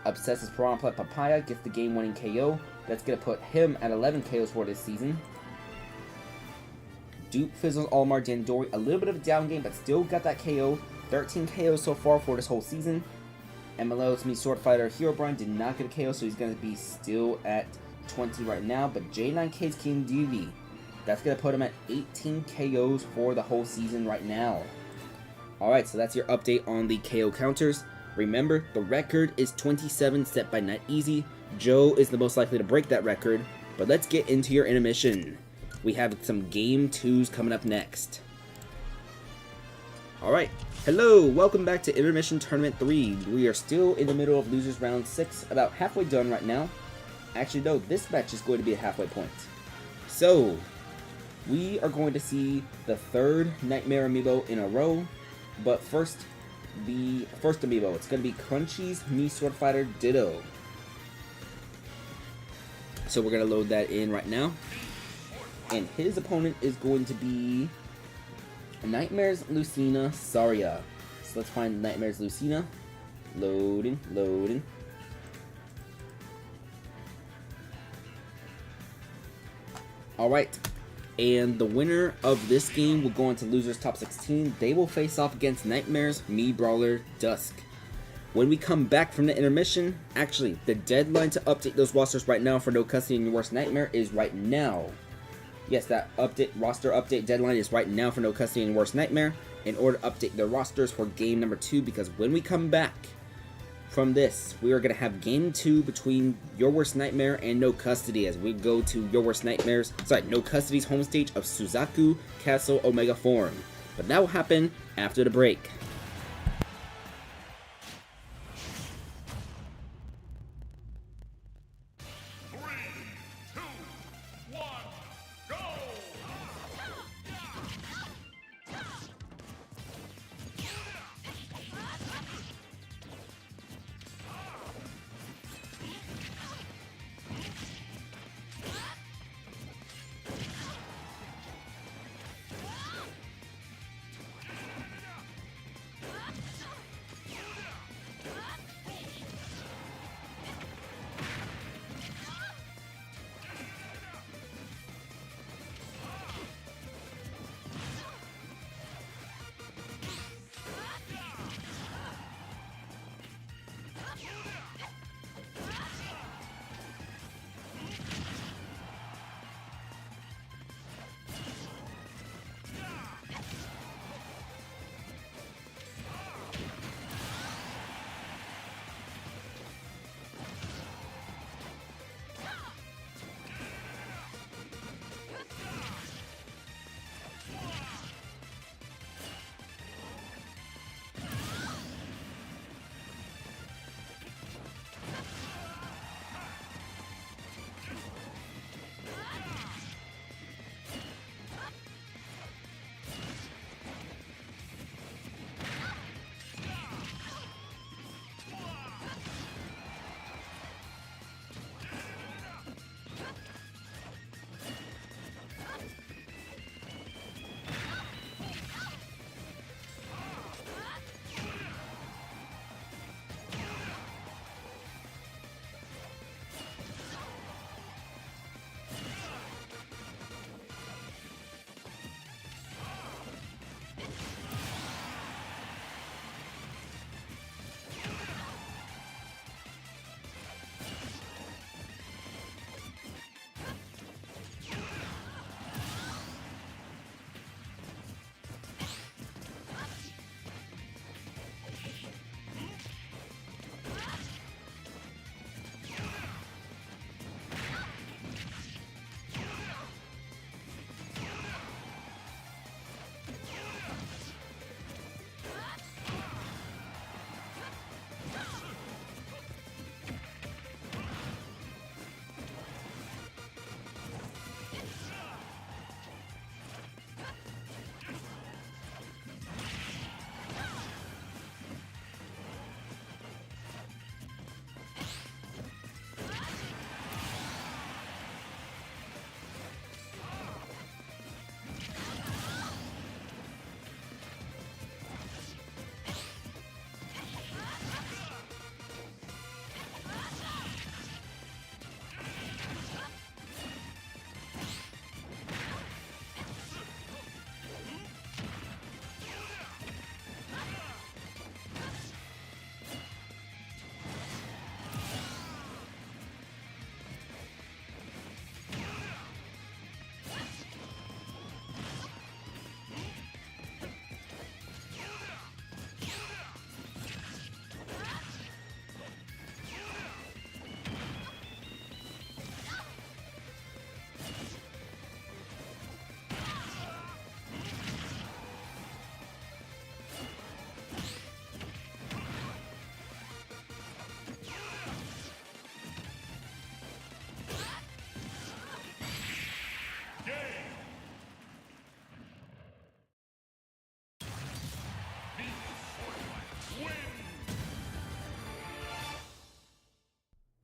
Obsesses Piranha Papaya gets the game-winning KO. That's going to put him at 11 KOs for this season. Dupe fizzles Olimar Dandori. A little bit of a down game, but still got that KO. 13 KOs so far for this whole season. MLO's Me Sword Fighter Herobrine did not get a KO, so he's going to be still at 20 right now. But J9K's King Devi, that's going to put him at 18 KOs for the whole season right now. Alright, so that's your update on the KO counters. Remember, the record is 27 set by Night Easy. Joe is the most likely to break that record. But let's get into your intermission. We have some Game 2s coming up next. Alright, hello, welcome back to Intermission Tournament 3. We are still in the middle of Losers Round 6, about halfway done right now. Actually, no, this match is going to be a halfway point. So, we are going to see the third Nightmare Amiibo in a row. But first, the first Amiibo, it's going to be Crunchy's Me Sword Fighter Ditto. So we're going to load that in right now. And his opponent is going to be Nightmare's Lucina Saria. So let's find Nightmare's Lucina. Loading, loading. Alright. And the winner of this game will go into Losers Top 16. They will face off against Nightmare's Mii Brawler Dusk. When we come back from the intermission, actually, the deadline to update those rosters right now for No Custody in Your Worst Nightmare is right now. Yes, that roster update deadline is right now for No Custody in Your Worst Nightmare in order to update the rosters for game number 2, because when we come back from this, we are going to have game 2 between Your Worst Nightmare and No Custody as we go to No Custody's home stage of Suzaku Castle Omega Form. But that will happen after the break.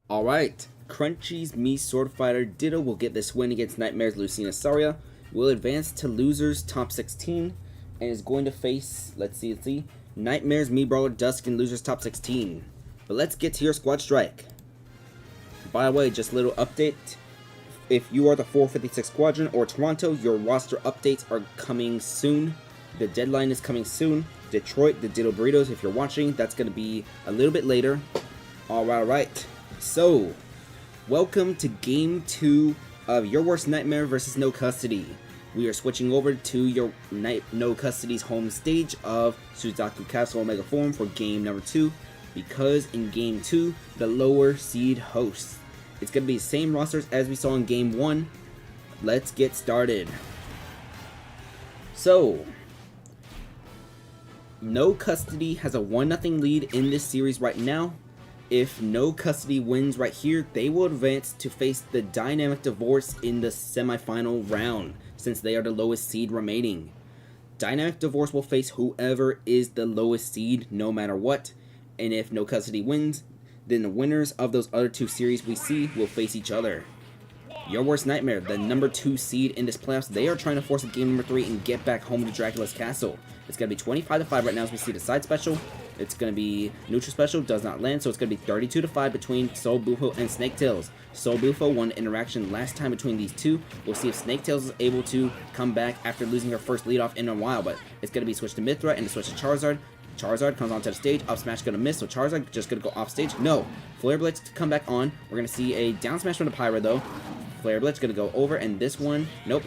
Alright, Crunchy's Me Sword Fighter Ditto will get this win against Nightmare's Lucina Saria, will advance to losers top 16, and is going to face, let's see, Nightmare's Me Brawler Dusk in losers top 16. But let's get to your squad strike. By the way, just a little update. If you are the 456 Squadron or Toronto, your roster updates are coming soon. The deadline is coming soon. Detroit, the Ditto Burritos, if you're watching, that's going to be a little bit later. Alright. So, welcome to Game 2 of Your Worst Nightmare versus No Custody. We are switching over to your No Custody's home stage of Suzaku Castle Omega Forum for Game number 2, because in Game 2, the lower seed hosts. It's going to be the same rosters as we saw in Game 1. Let's get started. So, No Custody has a 1-0 lead in this series right now. If No Custody wins right here, they will advance to face the Dynamic Divorce in the semifinal round, since they are the lowest seed remaining. Dynamic Divorce will face whoever is the lowest seed, no matter what, and if No Custody wins, then the winners of those other two series we see will face each other. Your Worst Nightmare, the number 2 seed in this playoffs, they are trying to force a game number 3 and get back home to Dracula's Castle. It's going to be 25-5 right now as we see the side special. It's going to be neutral special, does not land, so it's going to be 32-5 between Soul Bufo and Snaketails. Soul Bufo won interaction last time between these two. We'll see if Snaketails is able to come back after losing her first leadoff in a while, but it's going to be switched to Mithra and to switch to Charizard. Charizard comes onto the stage, up smash gonna miss, so Charizard just gonna go off stage. No, Flare Blitz to come back on. We're gonna see a down smash from the Pyra though. Flare Blitz gonna go over, and this one, nope.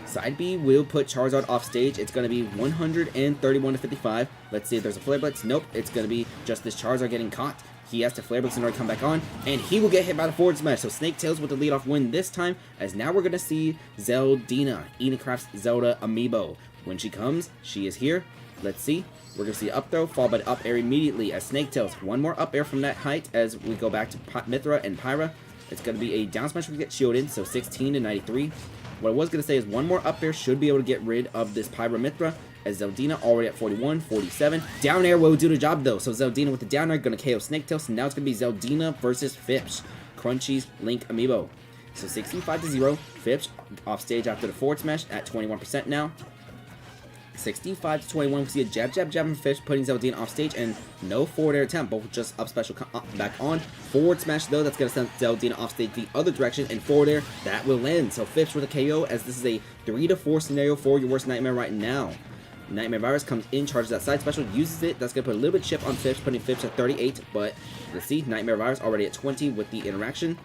Side B will put Charizard off stage. It's gonna be 131-55. Let's see if there's a Flare Blitz. Nope, it's gonna be just this Charizard getting caught. He has to Flare Blitz in order to come back on, and he will get hit by the forward smash. So Snaketails with the leadoff win this time, as now we're gonna see Zeldina, Edenkraft's Zelda Amiibo. When she comes, she is here. Let's see. We're going to see up throw, followed by the up air immediately as Snaketails. One more up air from that height as we go back to Mithra and Pyra. It's going to be a down smash we get shielded, so 16-93. What I was going to say is one more up air should be able to get rid of this Pyra Mithra, as Zeldina already at 41, 47. Down air will do the job though, so Zeldina with the down air going to KO Snaketails, so now it's going to be Zeldina versus Fips, Crunchy's Link Amiibo. So 65-0, Fips off stage after the forward smash at 21% now. 65-21, we see a jab from Fish, putting Zeldina off stage, and no forward air attempt, both just up special back on. Forward smash though, that's going to send Zeldina off stage the other direction, and forward air, that will land. So Fish with a KO, as this is a 3-4 scenario for Your Worst Nightmare right now. Nightmare Virus comes in, charges that side special, uses it, that's going to put a little bit of chip on Fish, putting Fish at 38, but let's see, Nightmare Virus already at 20 with the interaction.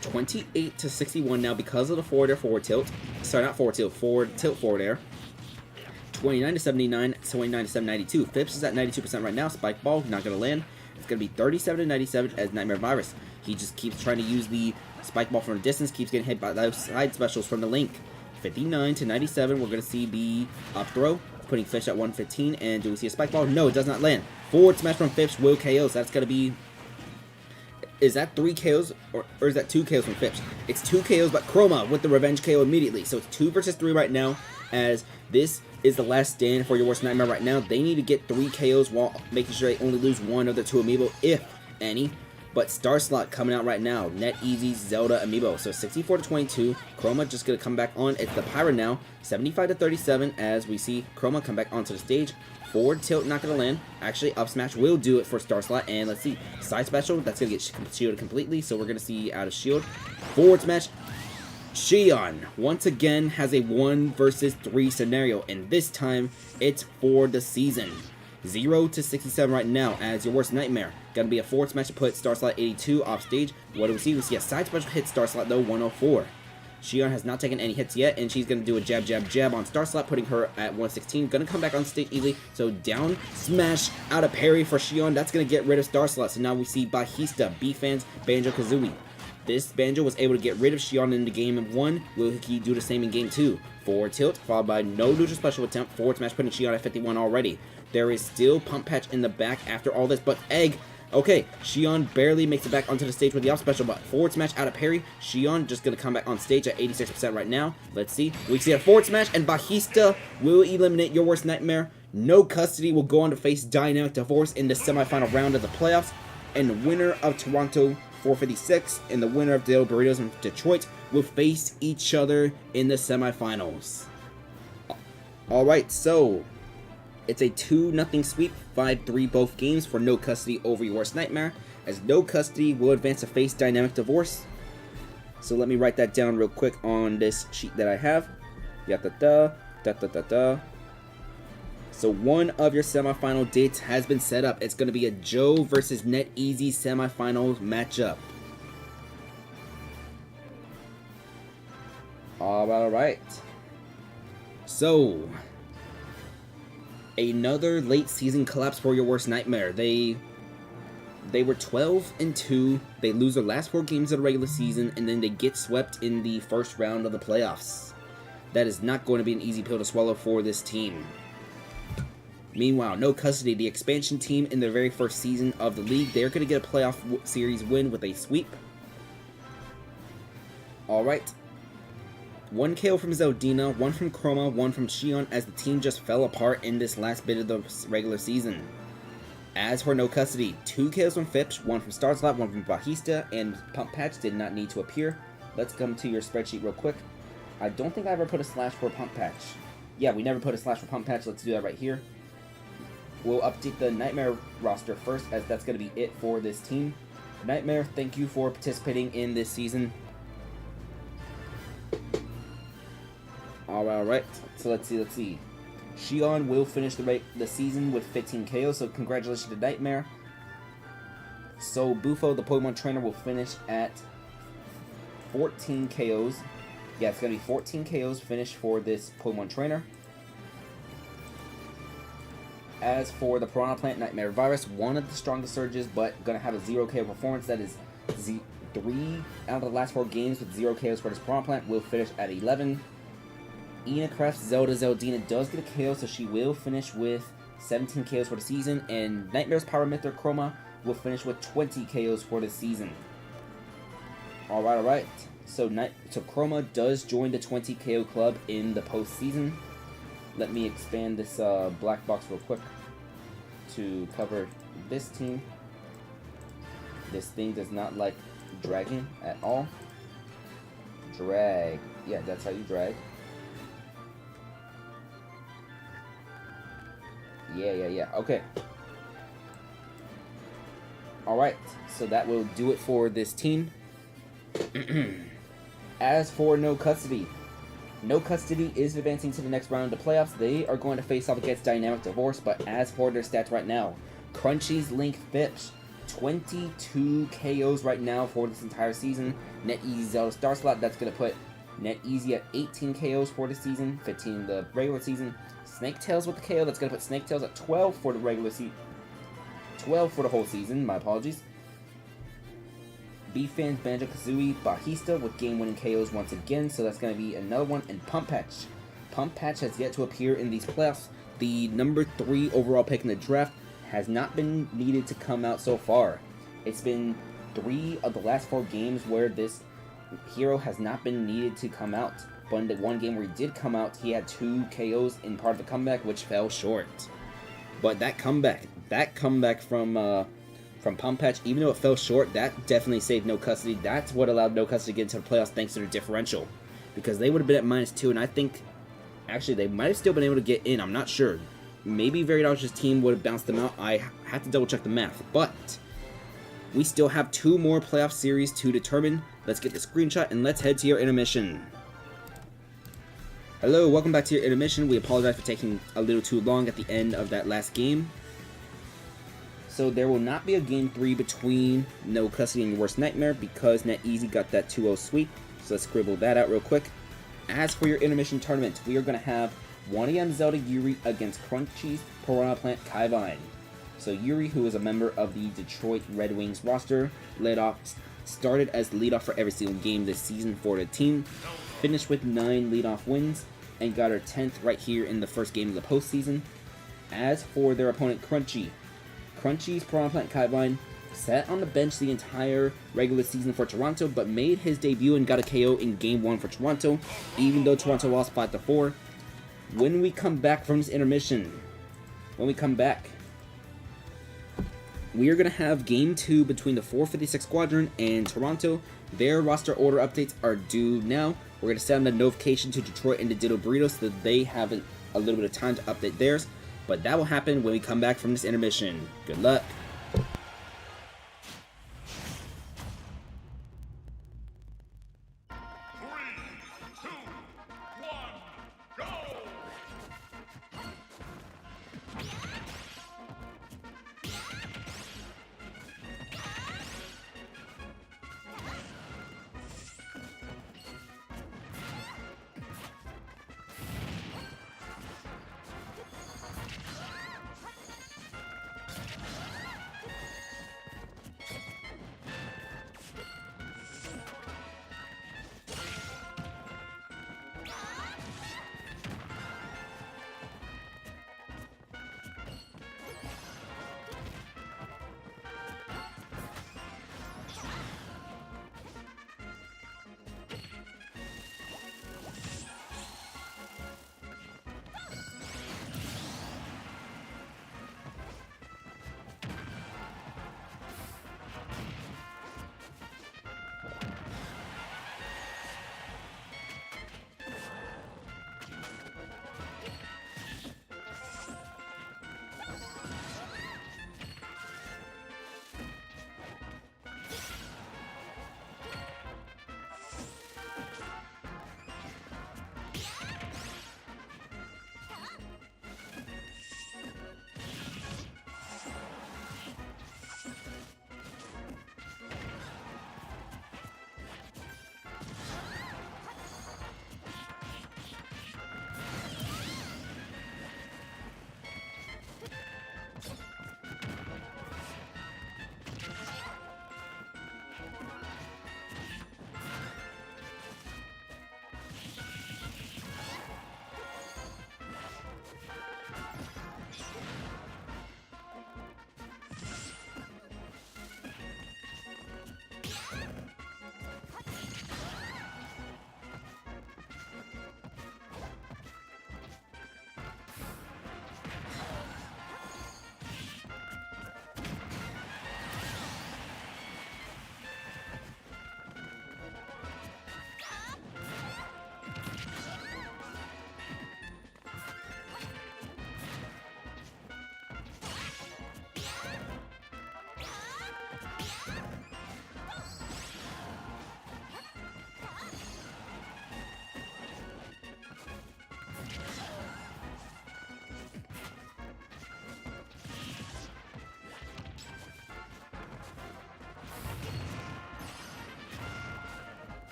28-61 now because of the forward air forward tilt. Sorry, not forward tilt, forward tilt forward air. 29-79, 29-792. Fips is at 92% right now. Spike Ball, not going to land. It's going to be 37-97 as Nightmare Virus. He just keeps trying to use the Spike Ball from a distance, keeps getting hit by those side specials from the Link. 59-97, we're going to see the up throw, putting Fish at 115, and do we see a Spike Ball? No, it does not land. Forward smash from Fish will KO, so that's going to be... Is that 3 KOs, or is that 2 KOs from Fips? It's 2 KOs, but Chroma with the revenge KO immediately. So it's 2 versus 3 right now, as this is the last stand for Your Worst Nightmare right now. They need to get 3 KOs while making sure they only lose 1 of the 2 Amiibo, if any. But Star Slot coming out right now. Net Easy Zelda Amiibo. So 64-22. Chroma just going to come back on. It's the Pyra now. 75-37 as we see Chroma come back onto the stage. Forward tilt not going to land. Actually, up smash will do it for Star Slot. And let's see. Side special. That's going to get shielded completely. So we're going to see out of shield. Forward smash. Xion once again has a 1 versus 3 scenario, and this time it's for the season. 0-67 right now as Your Worst Nightmare. Gonna be a forward smash to put Star Slot 82 off stage. What do we see? We see a side special hit Star Slot though, 104. Xion has not taken any hits yet, and she's gonna do a jab on Star Slot, putting her at 116. Gonna come back on stage easily, so down smash out of parry for Xion. That's gonna get rid of Star Slot. So now we see Bajista, B-Fans, Banjo-Kazooie. This Banjo was able to get rid of Xion in the game 1. Will he do the same in game 2? Forward tilt, followed by no neutral special attempt. Forward smash, putting Xion at 51 already. There is still Pump Patch in the back after all this, but Egg. Okay, Xion barely makes it back onto the stage with the up special, but forward smash out of parry. Xion just going to come back on stage at 86% right now. Let's see. We see a forward smash, and Bajista will eliminate Your Worst Nightmare. No Custody will go on to face Dynamic Divorce in the semifinal round of the playoffs. And the winner of Toronto 456 and the winner of Dale Burritos in Detroit will face each other in the semifinals. Alright, so it's a 2-0 sweep, 5-3 both games for No Custody over your worst nightmare, as No Custody will advance to face Dynamic Divorce. So let me write that down real quick on this sheet that I have. So one of your semifinal dates has been set up. It's going to be a Joe versus NetEasy semifinal matchup. Alright. So, another late season collapse for your worst nightmare. They were 12-2. They lose their last 4 games of the regular season, and then they get swept in the first round of the playoffs. That is not going to be an easy pill to swallow for this team. Meanwhile, No Custody, the expansion team in their very first season of the league, they're going to get a playoff series win with a sweep. Alright. 1 KO from Zeldina, 1 from Chroma, 1 from Shion, as the team just fell apart in this last bit of the regular season. As for No Custody, 2 KOs from Phipps, 1 from Starslot, 1 from Bajista, and Pump Patch did not need to appear. Let's come to your spreadsheet real quick. I don't think I ever put a slash for Pump Patch. Yeah, we never put a slash for Pump Patch. Let's do that right here. We'll update the Nightmare roster first, as that's going to be it for this team. Nightmare, thank you for participating in this season. Alright, so let's see. Shion will finish the season with 15 KOs, so congratulations to Nightmare. So Bufo, the Pokemon trainer, will finish at 14 KOs. Yeah, it's going to be 14 KOs finished for this Pokemon trainer. As for the Piranha Plant Nightmare Virus, one of the strongest surges, but going to have a 0 KO performance. That is 3 out of the last 4 games with 0 KOs for this Piranha Plant will finish at 11. Ina Craft's Zeldina does get a KO, so she will finish with 17 KOs for the season, and Nightmare's Power Myther Chroma will finish with 20 KOs for the season. Alright. So Chroma does join the 20 KO club in the postseason. Let me expand this black box real quick to cover this team. This thing does not like dragging at all. Drag. Yeah, that's how you drag. Yeah. Okay. Alright, so that will do it for this team. As for No Custody, No Custody is advancing to the next round of the playoffs. They are going to face off against Dynamic Divorce, but as for their stats right now, Crunchy's Link Phipps, 22 KOs right now for this entire season. NetEasy Zelda Star Slot, that's going to put NetEasy at 18 KOs for the season, 15 in the regular season. Snaketails with the KO, that's going to put Snaketails at 12 for the regular season. 12 for the whole season, my apologies. B-Fans, Banjo-Kazooie, Bajista with game-winning KOs once again, so that's going to be another one. And Pump Patch. Pump Patch has yet to appear in these playoffs. The number 3 overall pick in the draft has not been needed to come out so far. It's been 3 of the last 4 games where this hero has not been needed to come out. But in the one game where he did come out, he had 2 KOs in part of the comeback, which fell short. But that comeback from Pump Patch, even though it fell short, that definitely saved No Custody. That's what allowed No Custody to get into the playoffs thanks to their differential. Because they would have been at -2, and I think, actually, they might have still been able to get in. I'm not sure. Maybe Veridolish's team would have bounced them out. I have to double check the math. But we still have 2 more playoff series to determine. Let's get the screenshot, and let's head to your intermission. Hello, welcome back to your intermission. We apologize for taking a little too long at the end of that last game. So there will not be a Game 3 between No Custody and Your Worst Nightmare because NetEasy got that 2-0 sweep. So let's scribble that out real quick. As for your intermission tournament, we are going to have 1AM Zelda Yuri against Crunchy's Piranha Plant Kaivine. So Yuri, who is a member of the Detroit Red Wings roster, started as leadoff for every single game this season for the team, finished with 9 leadoff wins, and got her 10th right here in the first game of the postseason. As for their opponent Crunchy's Piranha Plant Kaivine sat on the bench the entire regular season for Toronto, but made his debut and got a KO in Game 1 for Toronto, even though Toronto lost 5-4. When we come back from this intermission, we are going to have Game 2 between the 456 Squadron and Toronto. Their roster order updates are due now. We're going to send the notification to Detroit and the Ditto Burrito so that they have a little bit of time to update theirs. But that will happen when we come back from this intermission. Good luck.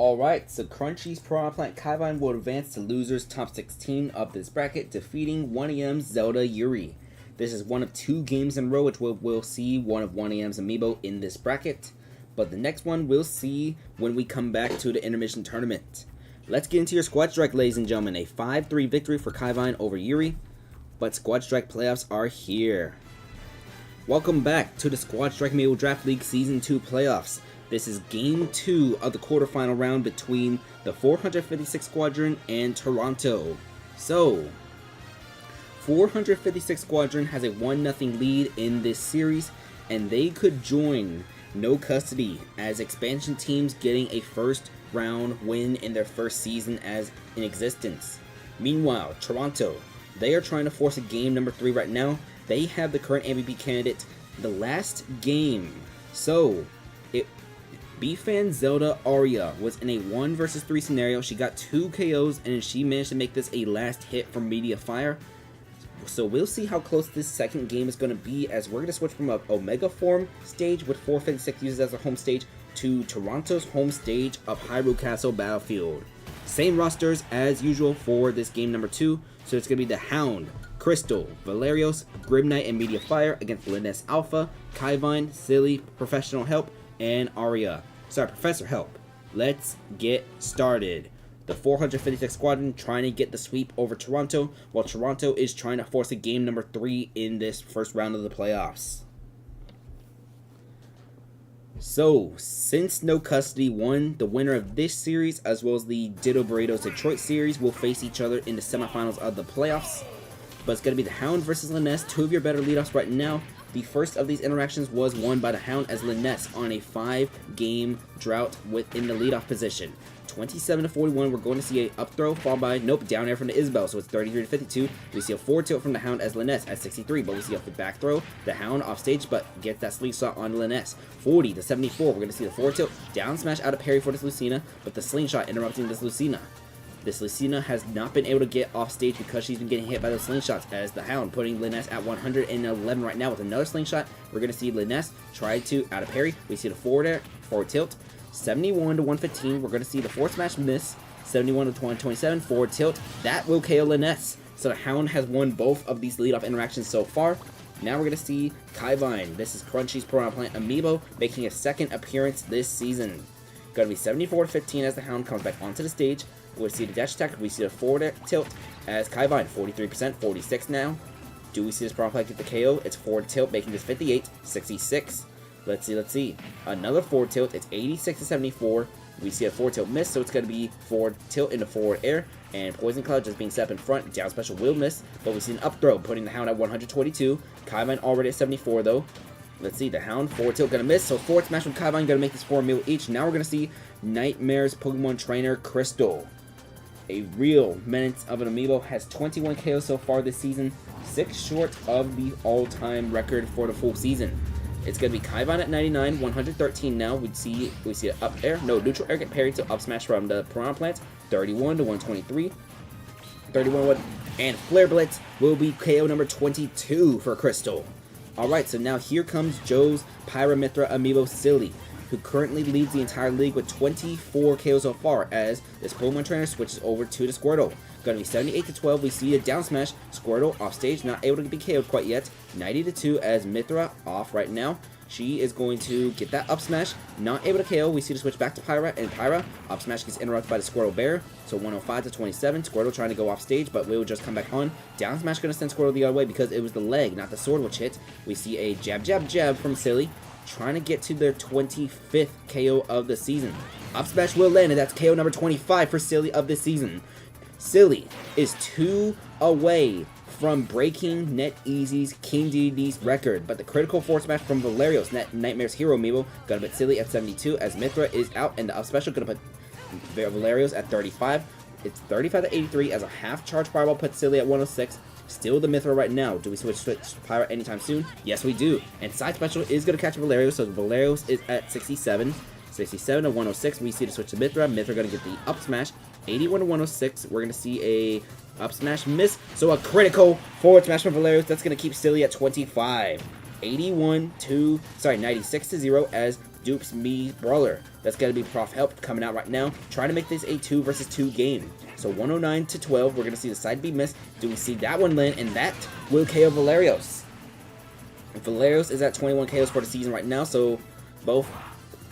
Alright, so Crunchy's Piranha Plant Kaivine will advance to losers top 16 of this bracket, defeating 1AM's Zelda Yuri. This is one of 2 games in a row which we'll see one of 1AM's amiibo in this bracket. But the next one we'll see when we come back to the intermission tournament. Let's get into your Squad Strike, ladies and gentlemen. A 5-3 victory for Kaivine over Yuri. But Squad Strike playoffs are here. Welcome back to the Squad Strike Amiibo Draft League Season 2 playoffs. This is Game 2 of the quarterfinal round between the 456 Squadron and Toronto. So, 456 Squadron has a 1-0 lead in this series, and they could join No Custody as expansion teams getting a first round win in their first season as in existence. Meanwhile, Toronto, they are trying to force a game number 3 right now. They have the current MVP candidate, the last game. So, B-Fan Zelda Aria was in a 1 vs 3 scenario. She got 2 KOs and she managed to make this a last hit from Media Fire. So we'll see how close this second game is going to be, as we're going to switch from a Omega Form stage with 456 users as a home stage to Toronto's home stage of Hyrule Castle Battlefield. Same rosters as usual for this game number 2. So it's going to be the Hound, Crystal, Valerios, Grim Knight, and Media Fire against Linus Alpha, Kaivine, Silly, Professional Help, and Aria. Sorry, Professor Help. Let's get started. The 456 Squadron trying to get the sweep over Toronto, while Toronto is trying to force a game number 3 in this first round of the playoffs. So, since No Custody won, the winner of this series, as well as the Ditto Burritos Detroit series, will face each other in the semifinals of the playoffs. But it's going to be the Hound versus Linus, 2 of your better leadoffs right now. The first of these interactions was won by the Hound as Linus on a 5-game drought within the leadoff position. 27-41, we're going to see a up throw followed by, nope, down air from the Isabel, so it's 33-52. We see a forward tilt from the Hound as Linus at 63, but we see a back throw, the Hound off stage, but get that slingshot on Linus. 40-74, we're going to see the forward tilt, down smash out of parry for this Lucina, but the slingshot interrupting this Lucina. This Lucina has not been able to get off stage because she's been getting hit by those slingshots, as the Hound putting Linus at 111 right now with another slingshot. We're going to see Linus try to out of parry. We see the forward air, forward tilt, 71-115. We're going to see the forward smash miss, 71-127, forward tilt. That will KO Linus. So the Hound has won both of these leadoff interactions so far. Now we're going to see Kaivine. This is Crunchy's Piranha Plant Amiibo making a second appearance this season. Going to be 74-15 as the Hound comes back onto the stage. We see the dash attack, we see the forward tilt as Kaivine, 43%, 46 now. Do we see this Piranha Plant get the KO? It's forward tilt, making this 58, 66. Let's see. Another forward tilt, it's 86-74. We see a forward tilt miss, so it's going to be forward tilt into forward air. And Poison Cloud just being set up in front, down special will miss. But we see an up throw, putting the Hound at 122. Kaivine already at 74 though. Let's see, the Hound, forward tilt gonna miss, so forward smash from Kaivine gonna make this 4 mil each. Now we're gonna see Nightmare's Pokemon Trainer Crystal. A real menace of an amiibo, has 21 KOs so far this season, 6 short of the all-time record for the full season. It's gonna be Kaivine at 99, 113 now. We see an up air, no, neutral air get parried to up smash from the Piranha Plant, 31-123, 31-1, and Flare Blitz will be KO number 22 for Crystal. Alright, so now here comes Joe's Pyramithra amiibo Silly, who currently leads the entire league with 24 KOs so far, as this Pokemon Trainer switches over to the Squirtle. Gonna be 78-12, we see a down smash, Squirtle off stage, not able to be KO'd quite yet. 90-2 as Mithra off right now. She is going to get that up smash, not able to KO. We see the switch back to Pyra, and Pyra up smash gets interrupted by the Squirtle Bear. So 105-27, Squirtle trying to go off stage, but will just come back on. Down smash gonna send Squirtle the other way because it was the leg, not the sword which hit. We see a jab, jab, jab from Silly, trying to get to their 25th KO of the season. Up smash will land, and that's KO number 25 for Silly of this season. Silly is 2 away from breaking NetEasy's King DDD's record, but the critical force smash from Valerios, Nightmare's Hero Amiibo, gonna put Silly at 72 as Mithra is out, and the up special gonna put Valerios at 35. It's 35-83 as a half charge fireball puts Silly at 106. Still the Mithra right now. Do we switch Pyra anytime soon? Yes, we do. And side special is gonna catch Valerios, so Valerios is at 67. 67-106. We see the switch to Mithra. Mithra gonna get the up smash. 81-106. We're gonna see a up smash miss. So a critical forward smash from Valerios. That's gonna keep Silly at 25. 96-0 as Dupe's Me Brawler. That's going to be Prof Help coming out right now, trying to make this a 2 versus 2 game. So 109 to 12, we're going to see the side B miss. Do we see that one land? And that will KO Valerios. Valerios is at 21 KOs for the season right now, so both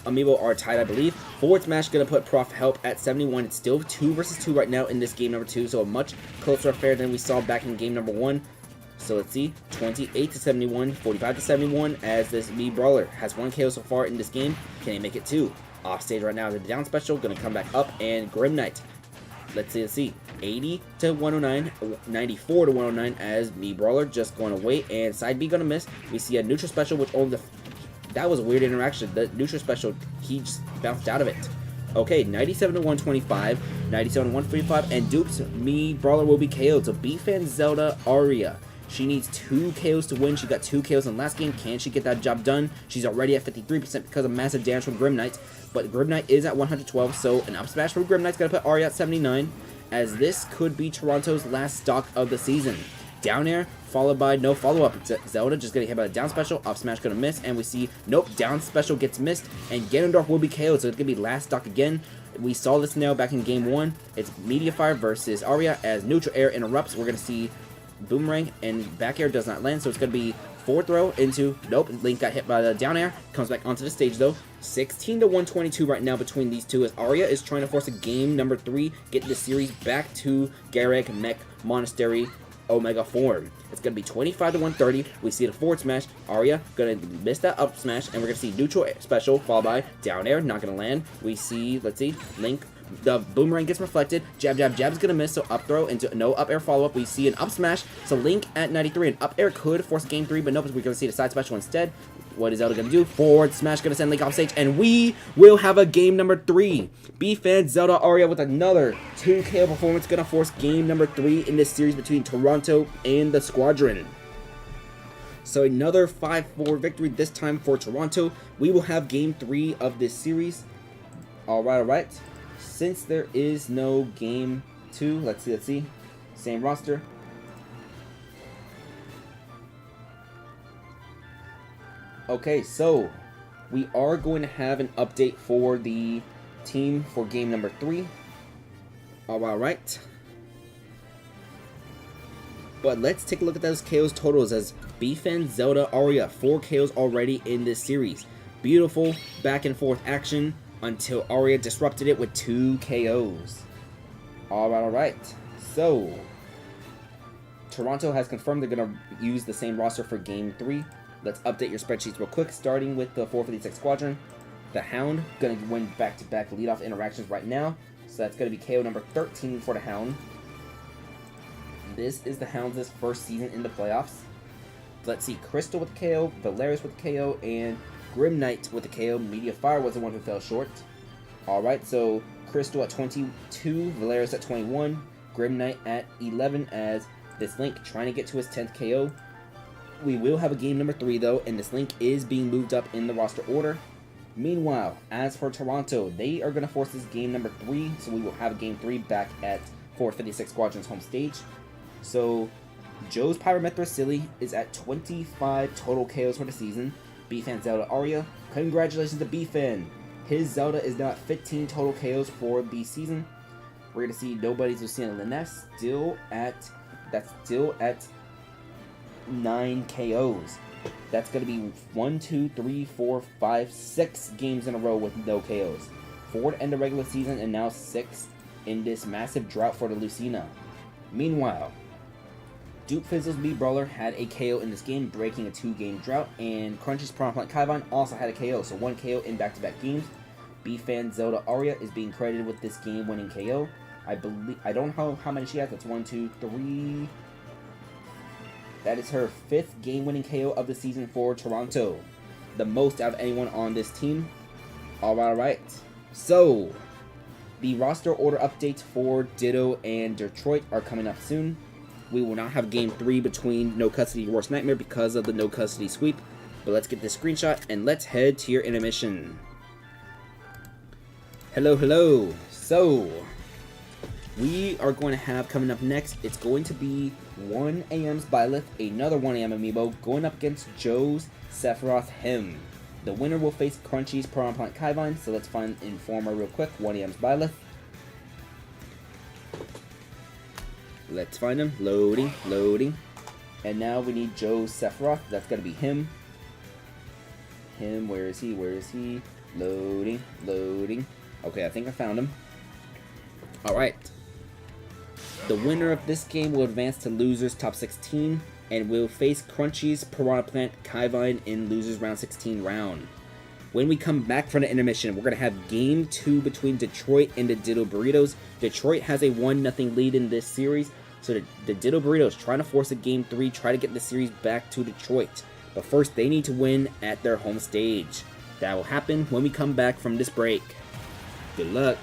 Amiibo are tied, I believe. Forward smash going to put Prof Help at 71. It's still 2 versus 2 right now in this game number 2, so a much closer affair than we saw back in game number 1. So let's see, 28 to 71, 45 to 71, as this Me Brawler has 1 KO so far in this game. Can he make it 2? Off stage right now, the down special, going to come back up, and Grim Knight. Let's see, 80 to 109, 94 to 109, as Me Brawler just going away, and side B going to miss. We see a neutral special, which only that was a weird interaction. The neutral special, he just bounced out of it. Okay, 97 to 125, 97 to 145, and Dupe's Me Brawler will be KO'd. So B-Fan Zelda Aria. She needs 2 KOs to win. She got 2 KOs in the last game. Can she get that job done? She's already at 53% because of massive damage from Grim Knight. But Grim Knight is at 112, so an up smash from Grim Knight's going to put Aria at 79, as this could be Toronto's last stock of the season. Down air, followed by no follow-up. Zelda just getting hit by a down special. Up smash going to miss, and we see, nope, down special gets missed, and Ganondorf will be KO'd, so it's going to be last stock again. We saw this now back in game 1. It's Media Fire versus Aria, as neutral air interrupts. We're going to see Boomerang, and back air does not land, so it's going to be forward throw into, nope, Link got hit by the down air, comes back onto the stage though. 16 to 122 right now between these two, as Aria is trying to force a game number 3, get the series back to Gareg Mech Monastery Omega form. It's going to be 25 to 130. We see the forward smash. Aria going to miss that up smash, and we're going to see neutral special followed by down air, not going to land. We see, let's see, Link, the boomerang gets reflected. Jab, jab, jab is going to miss, so up throw into no up air follow-up. We see an up smash, so Link at 93, and up air could force game 3, but nope, we're going to see the side special instead. What is Zelda going to do? Forward smash going to send Link off stage, and we will have a game number 3. B-Fan Zelda Aria with another 2 KO performance, going to force game number 3 in this series between Toronto and the Squadron. So another 5-4 victory, this time for Toronto. We will have game 3 of this series. Alright. Since there is no game 2, let's see. Same roster. Okay, so we are going to have an update for the team for game number 3. Alright. But let's take a look at those KOs totals, as B-Fan Zelda Aria, 4 KOs already in this series. Beautiful back and forth action until Aria disrupted it with 2 KOs. Alright. So Toronto has confirmed they're going to use the same roster for game 3. Let's update your spreadsheets real quick, starting with the 456 Squadron. The Hound going to win back-to-back leadoff interactions right now. So that's going to be KO number 13 for the Hound. This is the Hound's first season in the playoffs. Let's see, Crystal with the KO, Valerius with the KO, and Grim Knight with the KO. Media Fire was the one who fell short. Alright, so Crystal at 22, Valerius at 21, Grim Knight at 11, as this Link trying to get to his 10th KO. We will have a game number 3 though, and this Link is being moved up in the roster order. Meanwhile, as for Toronto, they are going to force this game number 3, so we will have game 3 back at 456 Squadron's home stage. So Joe's Pyrometra Silly is at 25 total KOs for the season. B-Fan Zelda Aria, congratulations to B-Fan. His Zelda is now at 15 total KOs for the season. We're going to see Nobody's Luciana Liness still at 9 KOs. That's going to be 1, 2, 3, 4, 5, 6 games in a row with no KOs. 4 to end the regular season, and now 6 in this massive drought for the Lucina. Meanwhile, Duke Fizzle's Me Brawler had a KO in this game, breaking a 2-game drought, and Crunchy's Plant Kaivon also had a KO, so 1 KO in back-to-back games. B-Fan Zelda Aria is being credited with this game-winning KO. I don't know how many she has. That's 1, 2, 3. That is her 5th game-winning KO of the season for Toronto. The most out of anyone on this team. Alright. So, the roster order updates for Ditto and Detroit are coming up soon. We will not have game 3 between No Custody and Worst Nightmare because of the No Custody sweep. But let's get this screenshot and let's head to your intermission. Hello. So, we are going to have coming up next, it's going to be 1 AM's Byleth, another 1 AM Amiibo, going up against Joe's Sephiroth Him. The winner will face Crunchy's Piranha Plant Kaivine, so let's find Informer real quick. 1EM's Byleth. Let's find him. Loading, loading. And now we need Joe Sephiroth. That's gotta be him. Him, where is he? Where is he? Loading, loading. Okay, I think I found him. Alright. The winner of this game will advance to Losers Top 16 and will face Crunchy's Piranha Plant Kaivine in Losers Round 16 round. When we come back from the intermission, we're going to have Game 2 between Detroit and the Ditto Burritos. Detroit has a 1-0 lead in this series, so the Ditto Burritos trying to force a Game 3, try to get the series back to Detroit. But first, they need to win at their home stage. That will happen when we come back from this break. Good luck.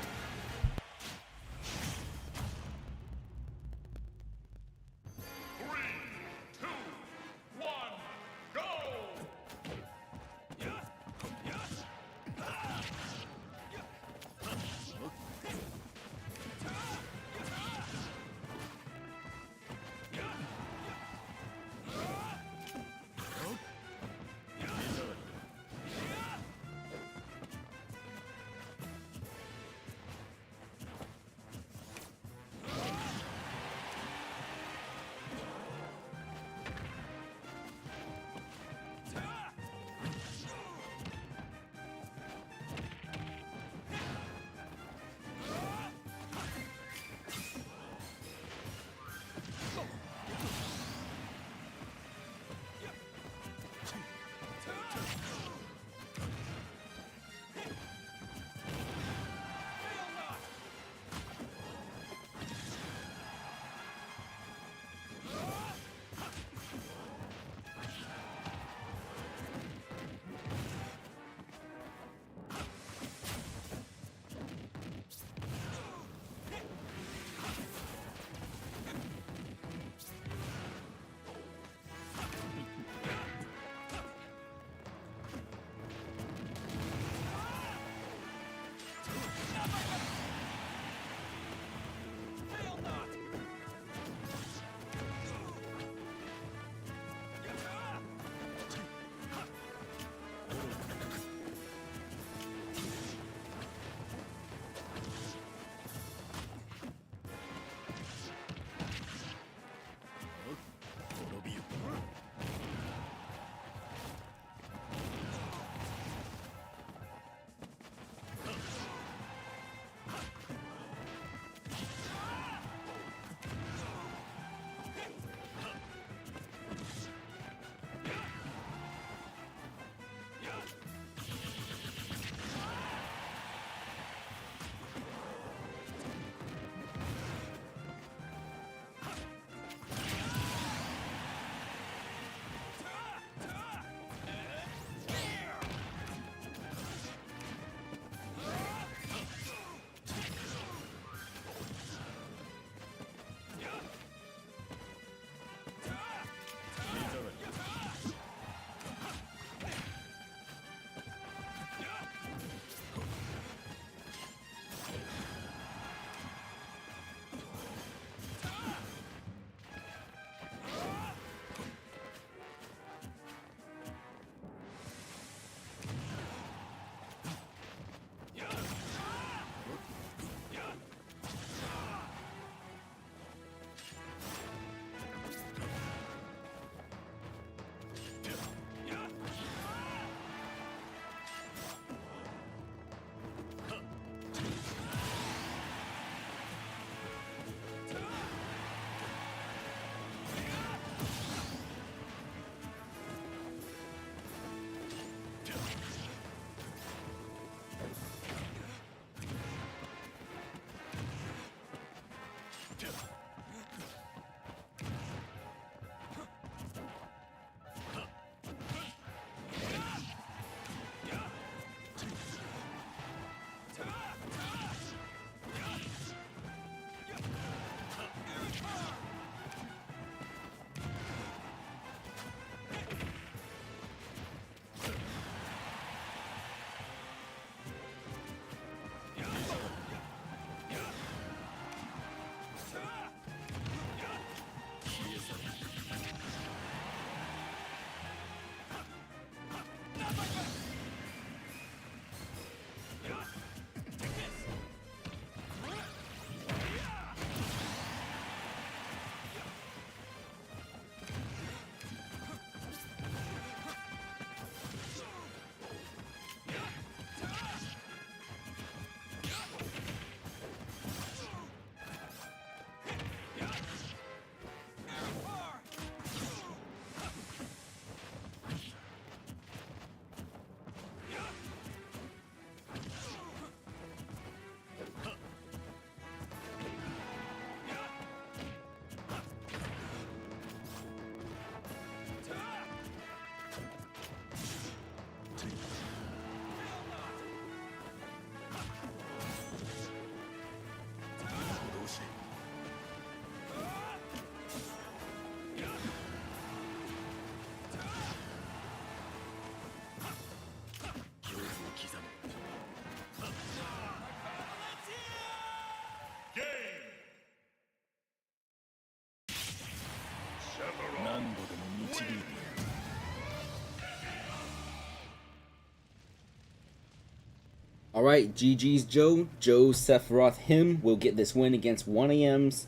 right, GG's Joe. Joe Sephiroth him will get this win against 1AM's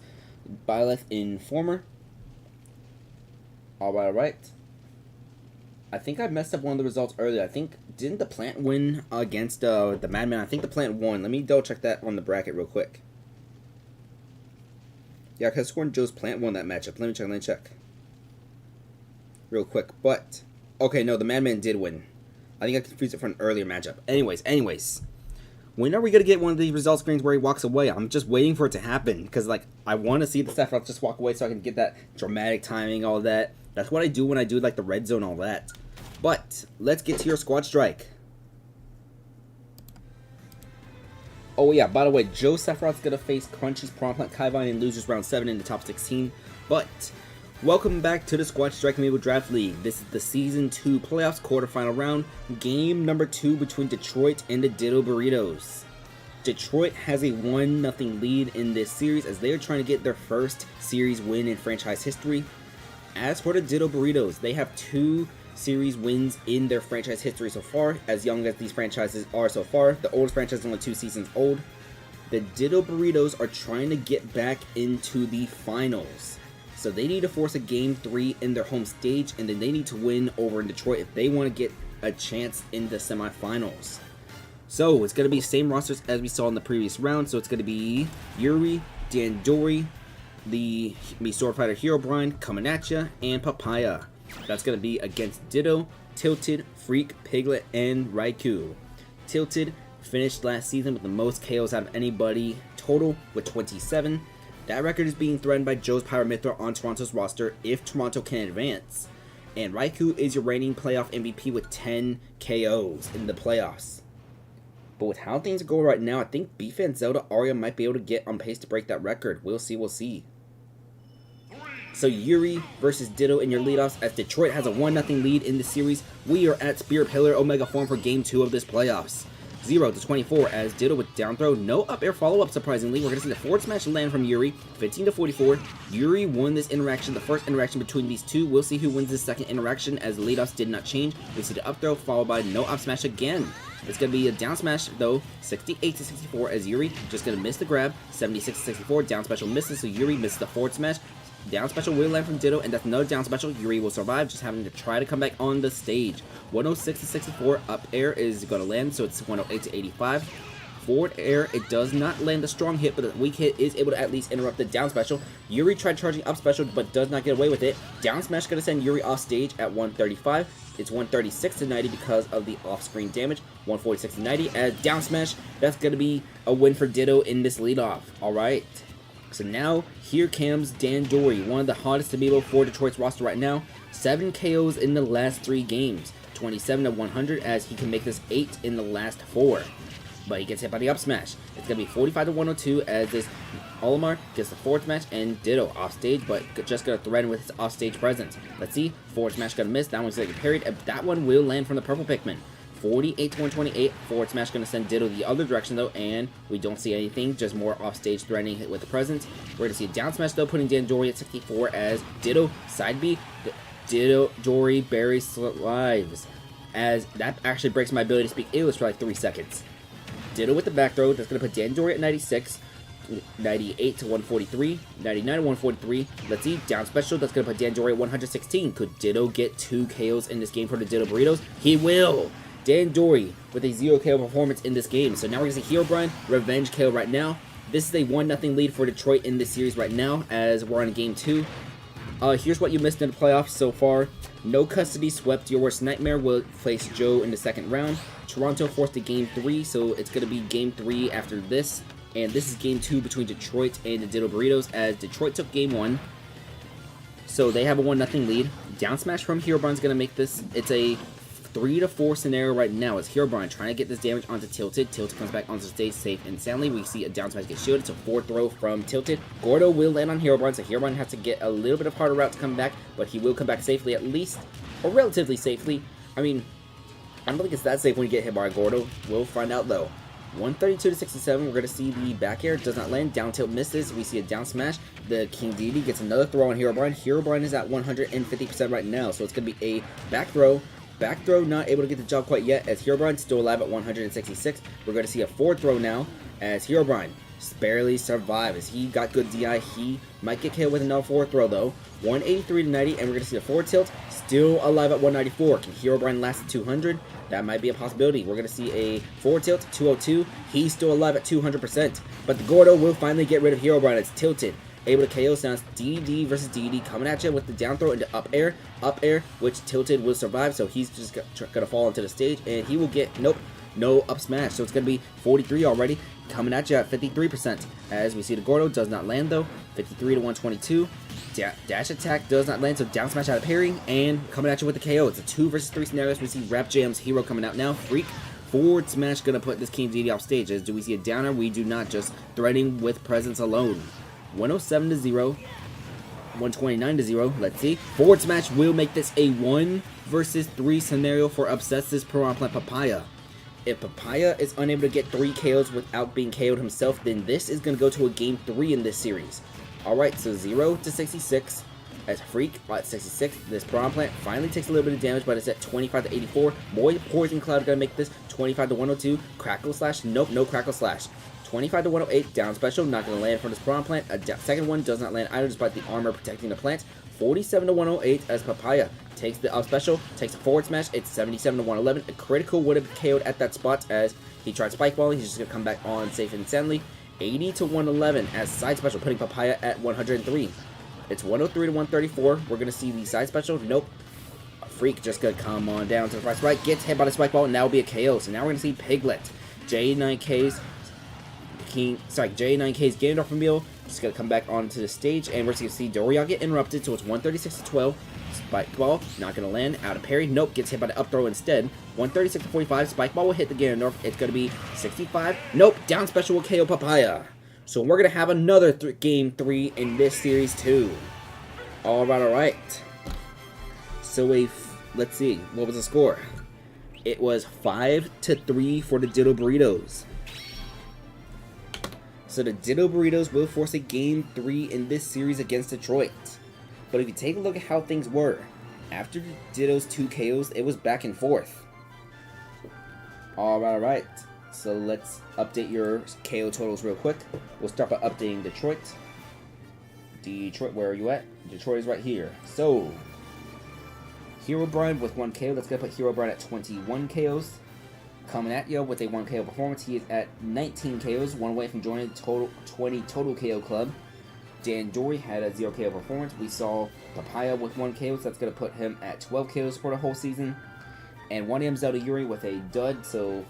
Byleth Informer. Alright. I think I messed up one of the results earlier. I think, didn't the plant win against the Madman? I think the plant won. Let me double check that on the bracket real quick. Yeah, because scoring Joe's plant won that matchup. Let me check. Real quick. But, okay, no, the Madman did win. I think I confused it for an earlier matchup. Anyways. When are we going to get one of these result screens where he walks away? I'm just waiting for it to happen. Because, like, I want to see the Sephiroth just walk away so I can get that dramatic timing, all that. That's what I do when I do, like, the red zone, all that. But, let's get to your squad strike. Oh, yeah, by the way, Joe Sephiroth's going to face Crunchy's Plant Kaivine in losers round 7 in the top 16. But, welcome back to the Squad Strike Amiibo Draft League. This is the Season 2 Playoffs quarterfinal round. Game number 2 between Detroit and the Ditto Burritos. Detroit has a 1-0 lead in this series as they are trying to get their first series win in franchise history. As for the Ditto Burritos, they have 2 series wins in their franchise history so far, as young as these franchises are so far. The oldest franchise is only 2 seasons old. The Ditto Burritos are trying to get back into the finals. So they need to force a Game 3 in their home stage, and then they need to win over in Detroit if they want to get a chance in the semifinals. So it's going to be the same rosters as we saw in the previous round. So it's going to be Yuri, Dandori, the Sword Fighter Herobrine coming at ya, and Papaya. That's going to be against Ditto, Tilted, Freak, Piglet, and Raikou. Tilted finished last season with the most KOs out of anybody total with 27. That record is being threatened by Joe's Pyramithra on Toronto's roster if Toronto can advance. And Raikou is your reigning playoff MVP with 10 KOs in the playoffs. But with how things are going right now, I think Beef and Zelda Aria might be able to get on pace to break that record. We'll see. So Yuri versus Ditto in your leadoffs as Detroit has a 1-0 lead in the series. We are at Spirit Pillar Omega form for Game 2 of this playoffs. 0-24 as Ditto with down throw, no up air follow-up surprisingly. We're going to see the forward smash land from Yuri, 15-44. Yuri won this interaction, the first interaction between these two. We'll see who wins this second interaction as the leadoffs did not change. We see the up throw followed by no up smash again. It's going to be a down smash though, 68-64 as Yuri just going to miss the grab, 76-64, down special misses, so Yuri misses the forward smash. Down special will land from Ditto, and that's another down special. Yuri will survive, just having to try to come back on the stage. 106-64, up air is going to land, so it's 108-85. Forward air, it does not land a strong hit, but the weak hit is able to at least interrupt the down special. Yuri tried charging up special, but does not get away with it. Down smash going to send Yuri off stage at 135. It's 136-90 because of the off-screen damage. 146-90 as down smash. That's going to be a win for Ditto in this leadoff. All right. So now, here comes Dandori, one of the hottest amiibo for Detroit's roster right now. 7 KOs in the last 3 games. 27-100 as he can make this 8 in the last 4. But he gets hit by the up smash. It's going to be 45-102 as this Olimar gets the forward smash and Ditto off stage, but just going to threaten with his off stage presence. Let's see, forward smash going to miss. That one's going to get parried, and that one will land from the purple Pikmin. 48-128, forward smash going to send Ditto the other direction though, and we don't see anything, just more offstage threatening hit with the presence. We're going to see a down smash though, putting Dandori at 64 as Ditto side B. Ditto Dory buries lives, as that actually breaks my ability to speak English for like 3 seconds. Ditto with the back throw, that's going to put Dandori at 96. 98-143, 99-143. Let's see, down special, that's going to put Dandori at 116. Could Ditto get 2 KOs in this game for the Ditto Burritos? He will! Dandori with a 0 KO performance in this game. So now we're going to see Herobrine, revenge KO right now. This is a 1-0 lead for Detroit in this series right now as we're on Game 2. Here's what you missed in the playoffs so far. No custody swept. Your worst nightmare will face Joe in the second round. Toronto forced to Game 3, so it's going to be Game 3 after this. And this is Game 2 between Detroit and the Ditto Burritos as Detroit took Game 1. So they have a 1-0 lead. Down smash from Herobrine is going to make this. It's a 3-4 scenario right now as Herobrine trying to get this damage onto Tilted. Tilted comes back onto the stage safe and soundly. We see a down smash get shielded. It's a 4 throw from Tilted. Gordo will land on Herobrine, so Herobrine has to get a little bit of harder route to come back, but he will come back safely at least, or relatively safely. I mean, I don't think it's that safe when you get hit by a Gordo. We'll find out though. 132-67, we're going to see the back air, does not land, down tilt misses, we see a down smash, the King Deity gets another throw on Herobrine. Herobrine is at 150% right now, so it's going to be a back throw Back throw not able to get the job quite yet, as Herobrine still alive at 166. We're going to see a forward throw now, as Herobrine barely survived, as he got good DI. He might get killed with another forward throw though. 183 to 90, and we're going to see a forward tilt, still alive at 194. Can Herobrine last at 200? That might be a possibility. We're going to see a forward tilt, 202. He's still alive at 200%. But the Gordo will finally get rid of Herobrine. It's tilted. Able to KO. Sounds DD versus DD coming at you with the down throw into up air, which tilted will survive. So he's just going to fall onto the stage, and he will get, nope, no up smash. So it's going to be 43 already, coming at you at 53%. As we see the Gordo does not land though, 53 to 122. Dash attack does not land, so down smash out of parrying, and coming at you with the KO. It's a 2 versus 3 scenarios. We see Rap Jam's hero coming out now. Freak. Forward smash gonna put this King DD off stage. As do we see a downer? We do not, just threatening with presence alone. 107 to 0. 129 to 0. Let's see. Forward smash will make this a 1 versus 3 scenario for Obsess's Piranha Plant Papaya. If Papaya is unable to get 3 KOs without being KO'd himself, then this is gonna go to a game 3 in this series. Alright, so 0 to 66. As Freak at 66, this Piranha Plant finally takes a little bit of damage, but it's at 25 to 84. Boy, Poison Cloud gonna make this 25 to 102. Crackle Slash, nope, no Crackle Slash. 25 to 108, down special, not gonna land from this Piranha Plant. A second one does not land either, despite the armor protecting the plant. 47 to 108 as Papaya takes the up special, takes a forward smash. It's 77 to 111. A critical would have KO'd at that spot as he tried spike balling. He's just gonna come back on safe and soundly. 80 to 111 as side special, putting Papaya at 103. It's 103 to 134. We're gonna see the side special. Nope. Freak just gonna come on down to the right spike, gets hit by the spike ball, and now will be a KO. So now we're gonna see Piglet, J9K's Ganondorf Amiibo just gonna come back onto the stage, and we're just gonna see Dorian get interrupted. So it's 136 to 12. Spike ball not gonna land. Out of parry. Nope. Gets hit by the up throw instead. 136 to 45. Spike ball will hit the Ganondorf. It's gonna be 65. Nope. Down special will KO Papaya. So we're gonna have another game 3 in this series too. Alright. So let's see. What was the score? It was 5 to 3 for the Ditto Burritos. So the Ditto Burritos will force a game 3 in this series against Detroit. But if you take a look at how things were, after Ditto's 2 KOs, it was back and forth. Alright. So let's update your KO totals real quick. We'll start by updating Detroit. Detroit, where are you at? Detroit is right here. So, Herobrine with 1 KO. Let's go put Herobrine at 21 KOs. Coming at you with a 1 KO performance. He is at 19 KOs, 1 away from joining the 20 total KO club. Dan Dory had a 0 KO performance. We saw Papaya with 1 KO, so that's going to put him at 12 KOs for the whole season. And 1M Zelda Yuri with a dud, so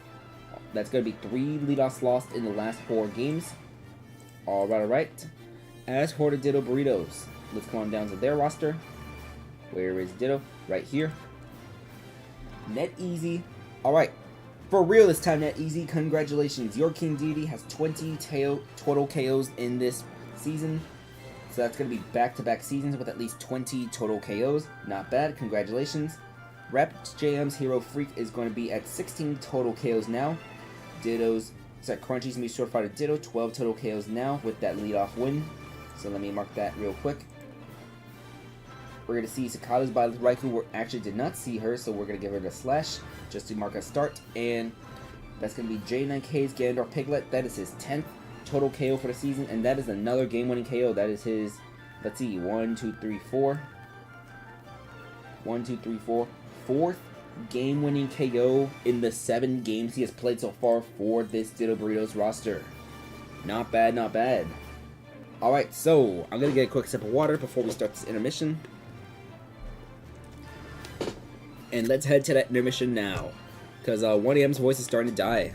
that's going to be 3 leadoffs lost in the last 4 games. Alright. As for the Ditto Burritos, let's come on down to their roster. Where is Ditto? Right here. Net Easy. Alright. For real this time, Net Easy. Congratulations. Your King DD has 20 total KOs in this season. So that's going to be back-to-back seasons with at least 20 total KOs. Not bad. Congratulations. Rap JM's Hero Freak is going to be at 16 total KOs now. Ditto's, Crunchy's going to be certified to Ditto, 12 total KOs now with that leadoff win. So let me mark that real quick. We're going to see Sakata's by Raikou. We actually did not see her, so we're going to give her the slash just to mark a start. And that's going to be J9K's Ganondorf Piglet. That is his 10th total KO for the season, and that is another game-winning KO. That is his, let's see, 1, 2, 3, 4. 1, 2, 3, 4. 4th game-winning KO in the 7 games he has played so far for this Ditto Burritos roster. Not bad, not bad. Alright, so I'm going to get a quick sip of water before we start this intermission. And let's head to that intermission now, because 1AM's voice is starting to die.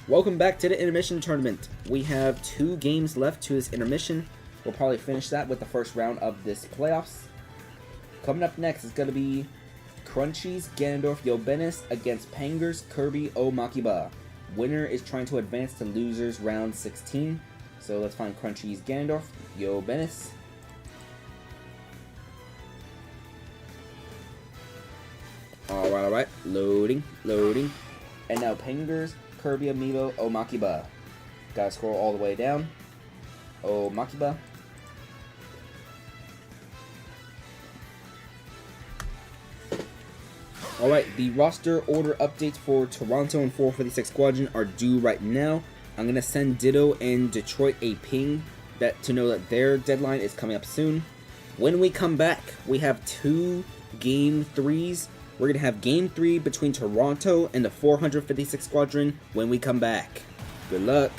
Welcome back to the intermission tournament. We have 2 games left to this intermission. We'll probably finish that with the first round of this playoffs. Coming up next is going to be Crunchy's Ganondorf Yobenis against Panger's Kirby O Makiba. Winner is trying to advance to losers round 16. So let's find Crunchy's Ganondorf Yobenis. Alright. Loading. And now Panger's Kirby Amiibo O Makiba. Gotta scroll all the way down. O Makiba. Alright, the roster order updates for Toronto and 456 Squadron are due right now. I'm going to send Ditto and Detroit a ping to know that their deadline is coming up soon. When we come back, we have 2 Game 3s. We're going to have Game 3 between Toronto and the 456 Squadron when we come back. Good luck.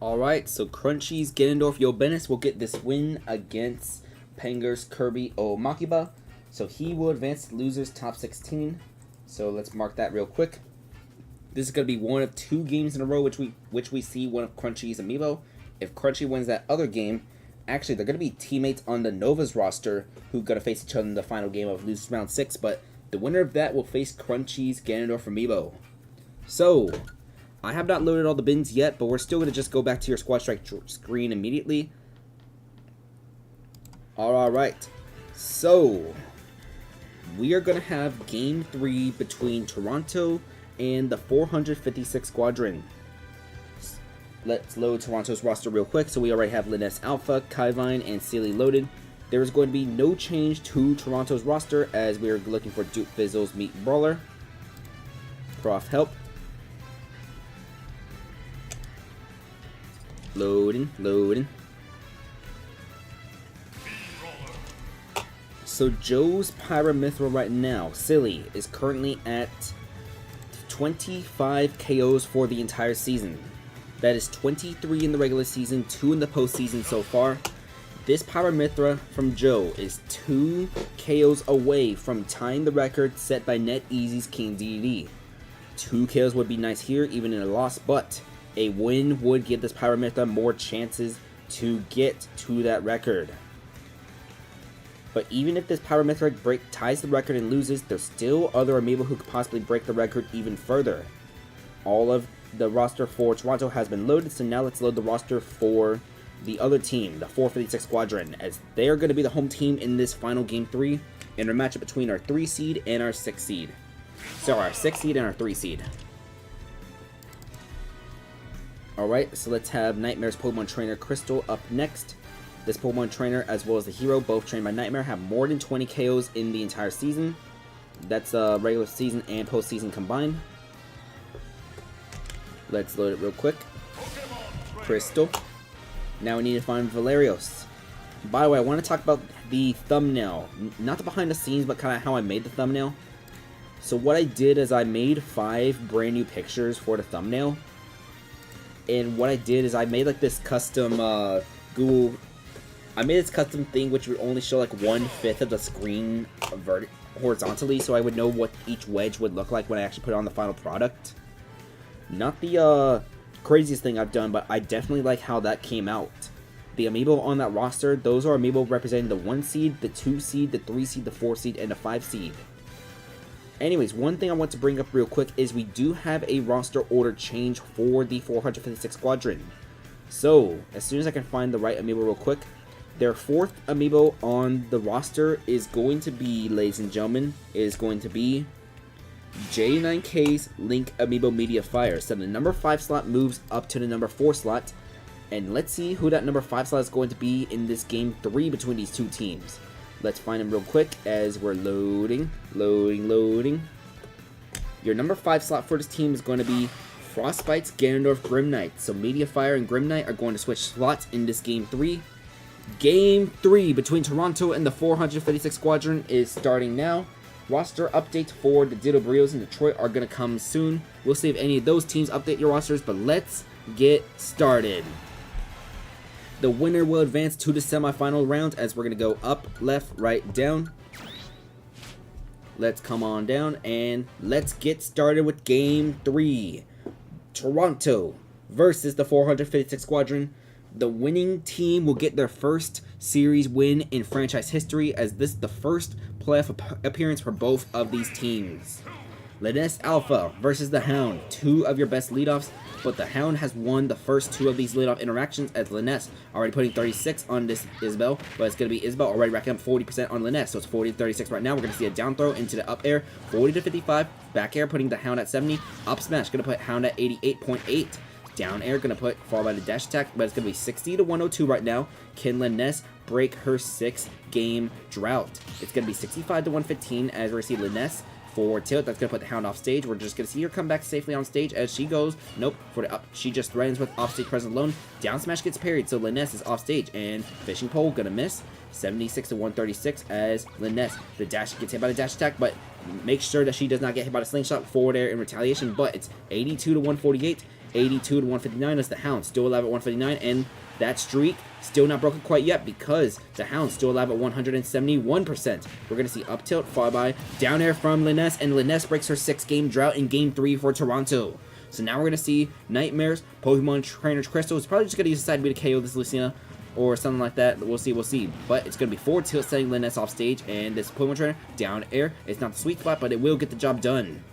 Alright, so Crunchy's Ganondorf Yobenis will get this win against Penger's Kirby Omakiba. So he will advance to losers top 16. So let's mark that real quick. This is going to be one of 2 games in a row which we see one of Crunchy's amiibo. If Crunchy wins that other game, actually they're going to be teammates on the Nova's roster who are going to face each other in the final game of losers round 6. But the winner of that will face Crunchy's Ganondorf amiibo. So I have not loaded all the bins yet, but we're still going to just go back to your Squad Strike screen immediately. Alright, so we are going to have Game 3 between Toronto and the 456 Squadron. Let's load Toronto's roster real quick. So we already have Linus Alpha, Kaivine, and Sealy loaded. There is going to be no change to Toronto's roster as we are looking for Duke Fizzle's Meat Brawler. Prof help. Loading, loading. So Joe's Pyramithra right now, Silly, is currently at 25 KOs for the entire season. That is 23 in the regular season, 2 in the postseason so far. This Pyramithra from Joe is 2 KOs away from tying the record set by NetEasy's King DD. 2 KOs would be nice here, even in a loss, but a win would give this Pyramithra more chances to get to that record. But even if this Pyramithra ties the record and loses, there's still other Amiibo who could possibly break the record even further. All of the roster for Toronto has been loaded, so now let's load the roster for the other team, the 456 Squadron, as they're going to be the home team in this final Game 3 in a matchup between our 3 seed and our 6 seed. So our 6 seed and our 3 seed. Alright, so let's have Nightmare's Pokemon Trainer Crystal up next. This Pokemon Trainer, as well as the Hero, both trained by Nightmare, have more than 20 KOs in the entire season. That's regular season and postseason combined. Let's load it real quick. Crystal. Now we need to find Valerios. By the way, I want to talk about the thumbnail. Not the behind the scenes, but kind of how I made the thumbnail. So what I did is I made 5 brand new pictures for the thumbnail. And what I did is I made like this custom Google... I made this custom thing which would only show like 1/5 of the screen horizontally, so I would know what each wedge would look like when I actually put it on the final product. Not the craziest thing I've done, but I definitely like how that came out. The Amiibo on that roster, those are Amiibo representing the 1 seed, the 2 seed, the 3 seed, the 4 seed, and the 5 seed. Anyways, one thing I want to bring up real quick is we do have a roster order change for the 456 Squadron. So, as soon as I can find the right Amiibo real quick, their 4th Amiibo on the roster is going to be, ladies and gentlemen, is going to be J9K's Link Amiibo Media Fire. So the number 5 slot moves up to the number 4 slot. And let's see who that number 5 slot is going to be in this Game 3 between these two teams. Let's find him real quick as we're loading. Your number 5 slot for this team is going to be Frostbite's Ganondorf Grimknight. So Media Fire and Grimknight are going to switch slots in this Game 3. Game 3 between Toronto and the 456 Squadron is starting now. Roster updates for the Ditto Brios in Detroit are going to come soon. We'll see if any of those teams update your rosters, but let's get started. The winner will advance to the semifinal round as we're going to go up, left, right, down. Let's come on down and let's get started with Game 3. Toronto versus the 456 Squadron. The winning team will get their first series win in franchise history, as this is the first playoff appearance for both of these teams. Linus Alpha versus the Hound, 2 of your best leadoffs, but the Hound has won the first 2 of these leadoff interactions, as Linus already putting 36 on this Isabel, but it's going to be Isabel already racking up 40% on Linus, so it's 40 to 36 right now. We're going to see a down throw into the up air, 40 to 55, back air putting the Hound at 70, up smash going to put Hound at 88.8. Down air, going to put followed by the dash attack, but it's going to be 60 to 102 right now. Can Linus break her 6-game drought? It's going to be 65 to 115 as we see Linus for tilt. That's going to put the Hound off stage. We're just going to see her come back safely on stage as she goes. Nope, for the up, she just threatens with off stage presence alone. Down smash gets parried, so Linus is off stage, and fishing pole going to miss. 76 to 136 as Linus, the dash gets hit by the dash attack, but make sure that she does not get hit by the slingshot forward air in retaliation. But it's 82 to 148. 82 to 159 as the Hound still alive at 159, and that streak still not broken quite yet because the Hound still alive at 171%. We're going to see up tilt followed by down air from Linus, and Linus breaks her 6-game drought in Game 3 for Toronto. So now we're going to see Nightmare's Pokemon Trainer Crystal is probably just going to use the side B to KO this Lucina or something like that. We'll see. But it's going to be forward tilt setting Linus off stage, and this Pokemon Trainer down air. It's not the sweet spot, but it will get the job done.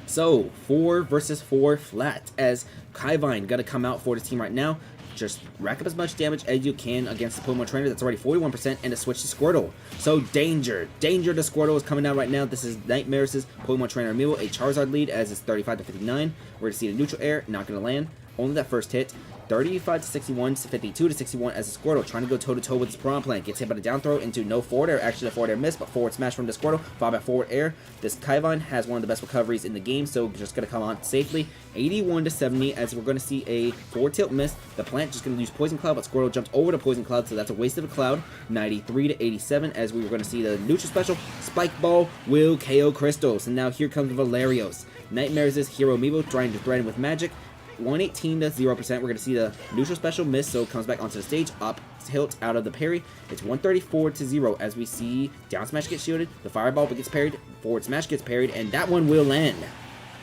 So, 4 versus 4 flat, as Kaivine gonna come out for this team right now. Just rack up as much damage as you can against the Pokemon Trainer. That's already 41%, and a switch to Squirtle. So, Danger to Squirtle is coming out right now. This is Nightmare's Pokemon Trainer Amiibo, a Charizard lead, as it's 35 to 59. We're gonna see the neutral air, not gonna land. Only that first hit. 35 to 61, 52 to 61 as the Squirtle trying to go toe-to-toe with his Piranha Plant. Gets hit by the down throw into no forward air. Actually, the forward air missed, but forward smash from the Squirtle, followed by forward air. This Kaivon has one of the best recoveries in the game, so just going to come on safely. 81 to 70 as we're going to see a forward tilt miss. The plant just going to use Poison Cloud, but Squirtle jumps over the Poison Cloud, so that's a waste of a cloud. 93 to 87 as we were going to see the neutral special. Spike Ball will KO Crystals. And now here comes Valerios. Nightmares' Hero Amiibo trying to threaten with magic. 118 to 0%. We're going to see the neutral special miss, so it comes back onto the stage. Up tilt out of the parry. It's 134 to 0 as we see down smash gets shielded. The fireball gets parried. Forward smash gets parried, and that one will land.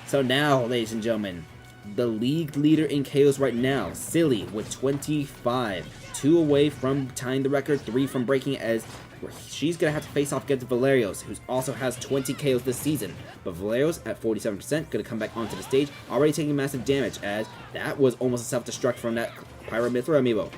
So now, ladies and gentlemen, the league leader in KOs right now, Silly with 25. 2 away from tying the record, 3 from breaking, as she's going to have to face off against Valerios, who also has 20 KOs this season. But Valerios at 47%, going to come back onto the stage, already taking massive damage, as that was almost a self-destruct from that Pyro Mythra Amiibo.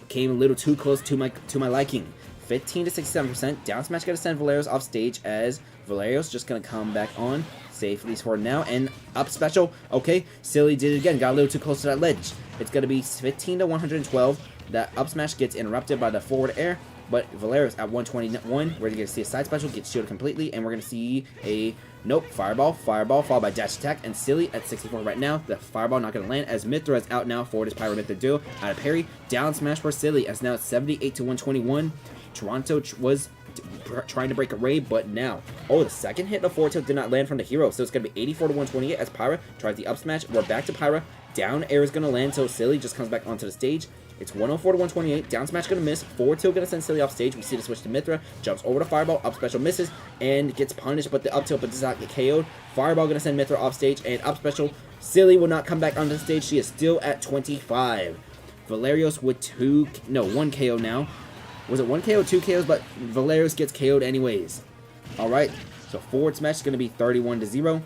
Came a little too close to my liking. 15 to 67%, down smash going to send Valerios off stage, as Valerios just going to come back on safely for now, and up special. Okay, Silly did it again, got a little too close to that ledge. It's going to be 15 to 112. That up smash gets interrupted by the forward air. But Valerios at 121, we're going to see a side special, get shielded completely, and we're going to see a, nope, Fireball, followed by Dash Attack, and Silly at 64 right now. The Fireball not going to land, as Mythra is out now, forward is Pyro Mythra Duo, out of parry, down smash for Silly, as now it's 78 to 121. Toronto was trying to break a raid, but now, oh, the second hit of forward tilt did not land from the hero, so it's going to be 84 to 128 as Pyra tries the up smash. We're back to Pyra, down air is going to land, so Silly just comes back onto the stage. It's 104 to 128. Down smash going to miss. Forward tilt going to send Silly off stage. We see the switch to Mythra. Jumps over to Fireball. Up special misses and gets punished, but the up tilt does not get KO'd. Fireball going to send Mythra off stage, and up special. Silly will not come back onto the stage. She is still at 25. Valerios with 1 KO now. Was it 1 KO, 2 KOs? But Valerios gets KO'd anyways. Alright, so forward smash is going to be 31 to 0.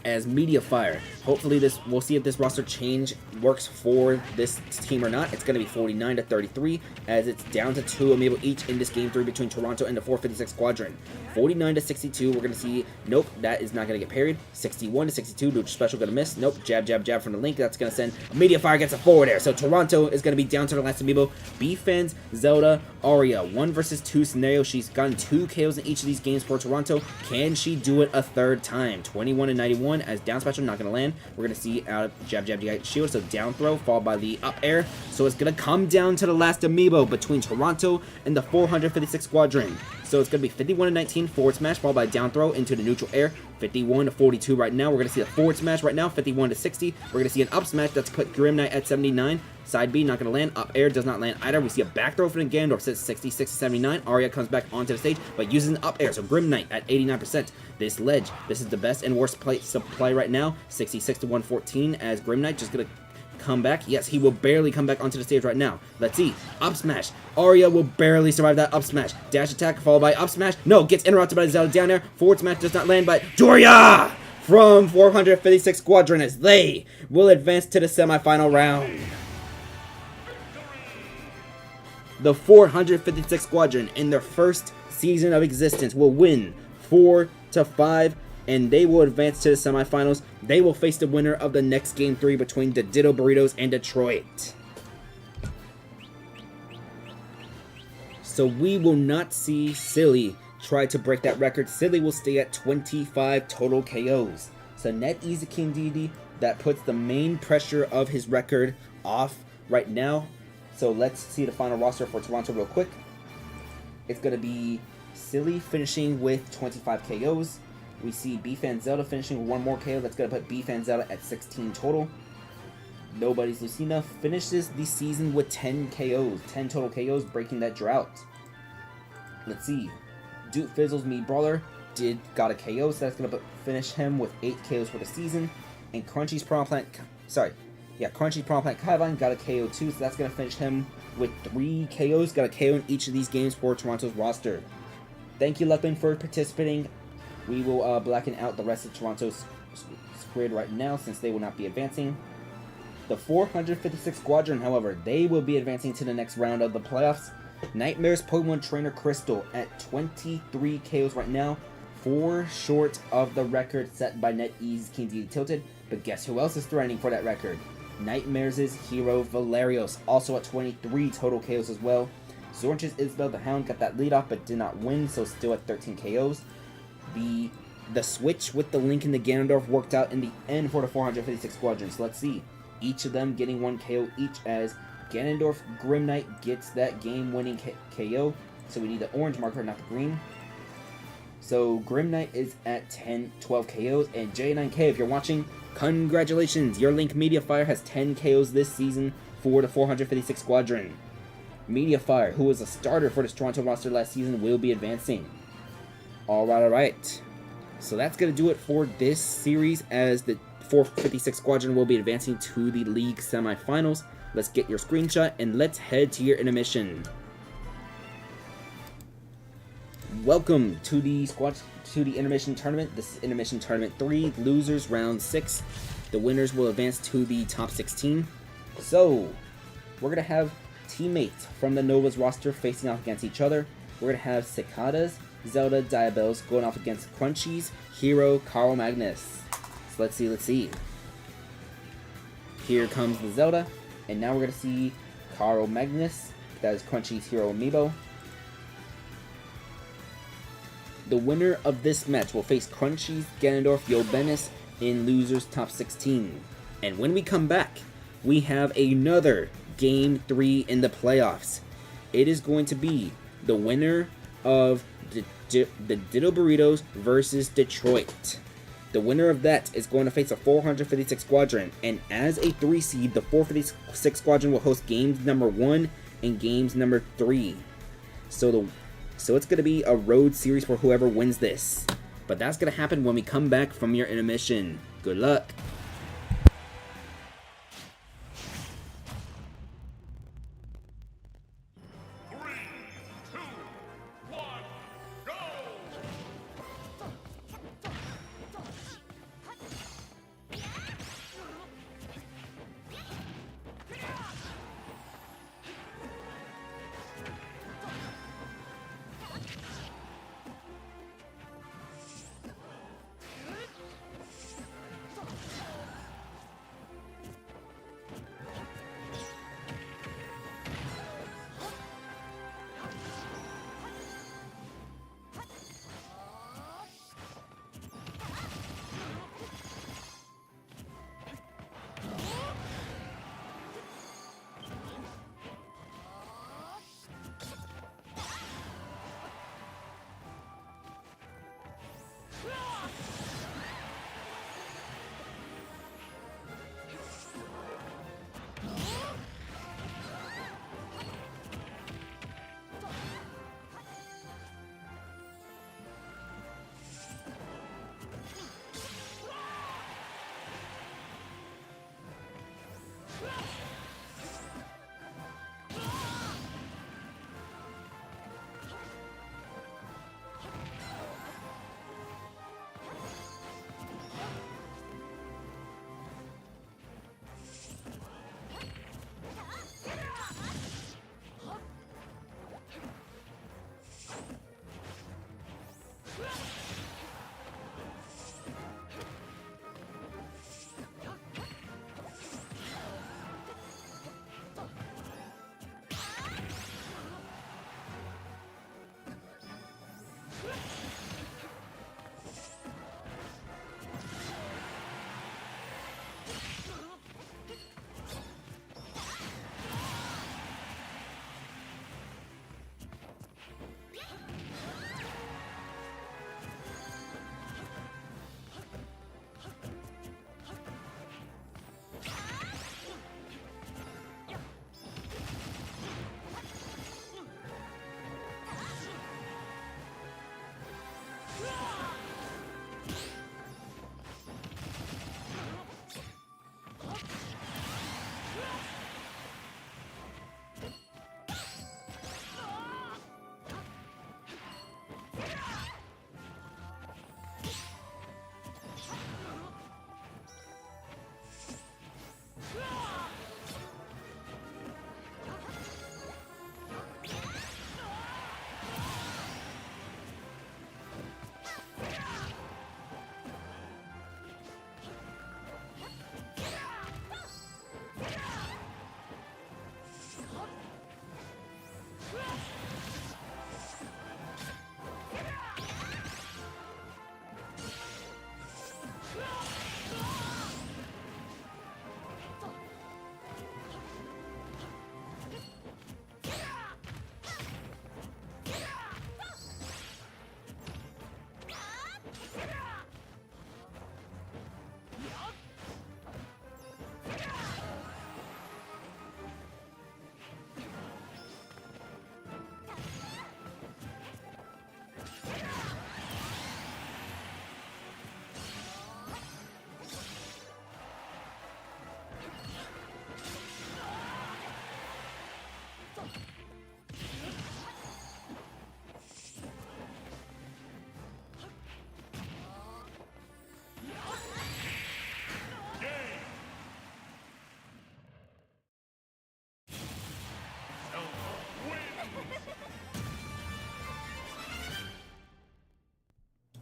As Media Fire. Hopefully we'll see if this roster change works for this team or not. It's going to be 49 to 33, as it's down to 2 Amiibo each in this game 3 between Toronto and the 456 Squadron. 49 to 62, we're going to see, nope, that is not going to get parried. 61 to 62, neutral special going to miss. Nope, jab, jab, jab from the link. That's going to send a Media Fire against a forward air. So Toronto is going to be down to the last Amiibo. B-Fans, Zelda, Aria. 1 versus 2 scenario. She's gotten 2 KOs in each of these games for Toronto. Can she do it a third time? 21 to 91, as down special not going to land. We're going to see out of jab, jab, jab, shield. So down throw, followed by the up air. So it's going to come down to the last Amiibo between Toronto and the 456 Squadron. So it's going to be 51 to 19, forward smash, followed by down throw into the neutral air. 51 to 42 right now. We're going to see a forward smash right now. 51 to 60. We're going to see an up smash that's put Grim Knight at 79. Side B not going to land. Up air does not land either. We see a back throw from the Ganondorf, sits 66 to 79. Aria comes back onto the stage, but uses an up air. So Grim Knight at 89%. This ledge, this is the best and worst supply right now. 66 to 114 as Grim Knight just going to come back. Yes, he will barely come back onto the stage right now. Let's see. Up smash. Aria will barely survive that up smash. Dash attack followed by up smash. No, gets interrupted by the Zelda down there. Forward smash does not land, but Doria from 456 Squadron as they will advance to the semifinal round. The 456 Squadron in their first season of existence will win 4-5, and they will advance to the semifinals. They will face the winner of the next Game 3 between the Ditto Burritos and Detroit. So we will not see Silly try to break that record. Silly will stay at 25 total KOs. So NetEase King Dedede, that puts the main pressure of his record off right now. So let's see the final roster for Toronto real quick. It's going to be Silly finishing with 25 KOs. We see B-Fan Zelda finishing with 1 more KO. That's going to put B-Fan Zelda at 16 total. Nobody's Lucina finishes the season with 10 KOs. 10 total KOs, breaking that drought. Let's see. Duke Fizzle's Me Brawler got a KO, so that's going to finish him with 8 KOs for the season. And Crunchy's Piranha Plant Kaivon got a KO too, so that's going to finish him with 3 KOs. Got a KO in each of these games for Toronto's roster. Thank you, Luckman, for participating. We will blacken out the rest of Toronto's squad right now, since they will not be advancing. The 456 Squadron, however, they will be advancing to the next round of the playoffs. Nightmares Pokemon Trainer Crystal at 23 KOs right now, 4 short of the record set by NetEase King Dedede Tilted. But guess who else is threatening for that record? Nightmares' hero Valerios, also at 23 total KOs as well. Zornch's Isabel the Hound got that lead off but did not win, so still at 13 KOs. The switch with the Link and the Ganondorf worked out in the end for the 456 Squadron. So let's see. Each of them getting 1 KO each as Ganondorf Grim Knight gets that game-winning KO. So we need the orange marker, not the green. So Grim Knight is at 12 KOs. And J9K, if you're watching, congratulations! Your Link Mediafire has 10 KOs this season for the 456 Squadron. Mediafire, who was a starter for the Toronto roster last season, will be advancing. Alright. So that's going to do it for this series, as the 456 Squadron will be advancing to the league semifinals. Let's get your screenshot and let's head to your intermission. Welcome to the intermission tournament. This is intermission tournament 3, losers round 6. The winners will advance to the top 16. So we're going to have teammates from the Nova's roster facing off against each other. We're going to have Cicadas, Zelda, Diabels going off against Crunchy's hero, Carl Magnus. So let's see. Here comes the Zelda, and now we're going to see Carl Magnus. That is Crunchy's hero Amiibo. The winner of this match will face Crunchy's Ganondorf Yobenis in losers top 16. And when we come back, we have another Game 3 in the playoffs. It is going to be the winner of the Ditto Burritos versus Detroit. The winner of that is going to face a 456 Squadron, and as a 3 seed, the 456 Squadron will host games number 1 and games number 3. So it's going to be a road series for whoever wins this. But that's going to happen when we come back from your intermission. Good luck.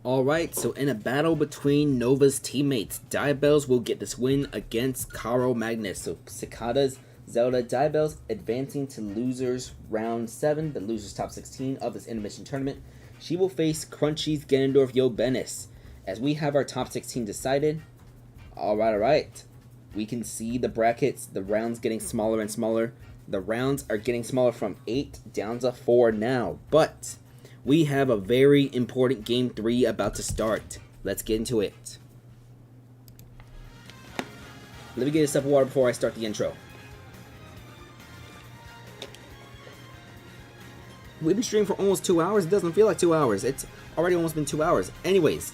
Alright, so in a battle between Nova's teammates, Diabells will get this win against Caro Magnus. So Cicadas, Zelda, Diabells advancing to losers round 7, the losers top 16 of this intermission tournament. She will face Crunchy's Ganondorf Yobenis. As we have our top 16 decided, alright. We can see the brackets, the rounds getting smaller and smaller. The rounds are getting smaller from 8 down to 4 now, but we have a very important Game 3 about to start. Let's get into it. Let me get a sip of water before I start the intro. We've been streaming for almost 2 hours. It doesn't feel like 2 hours. It's already almost been 2 hours. Anyways,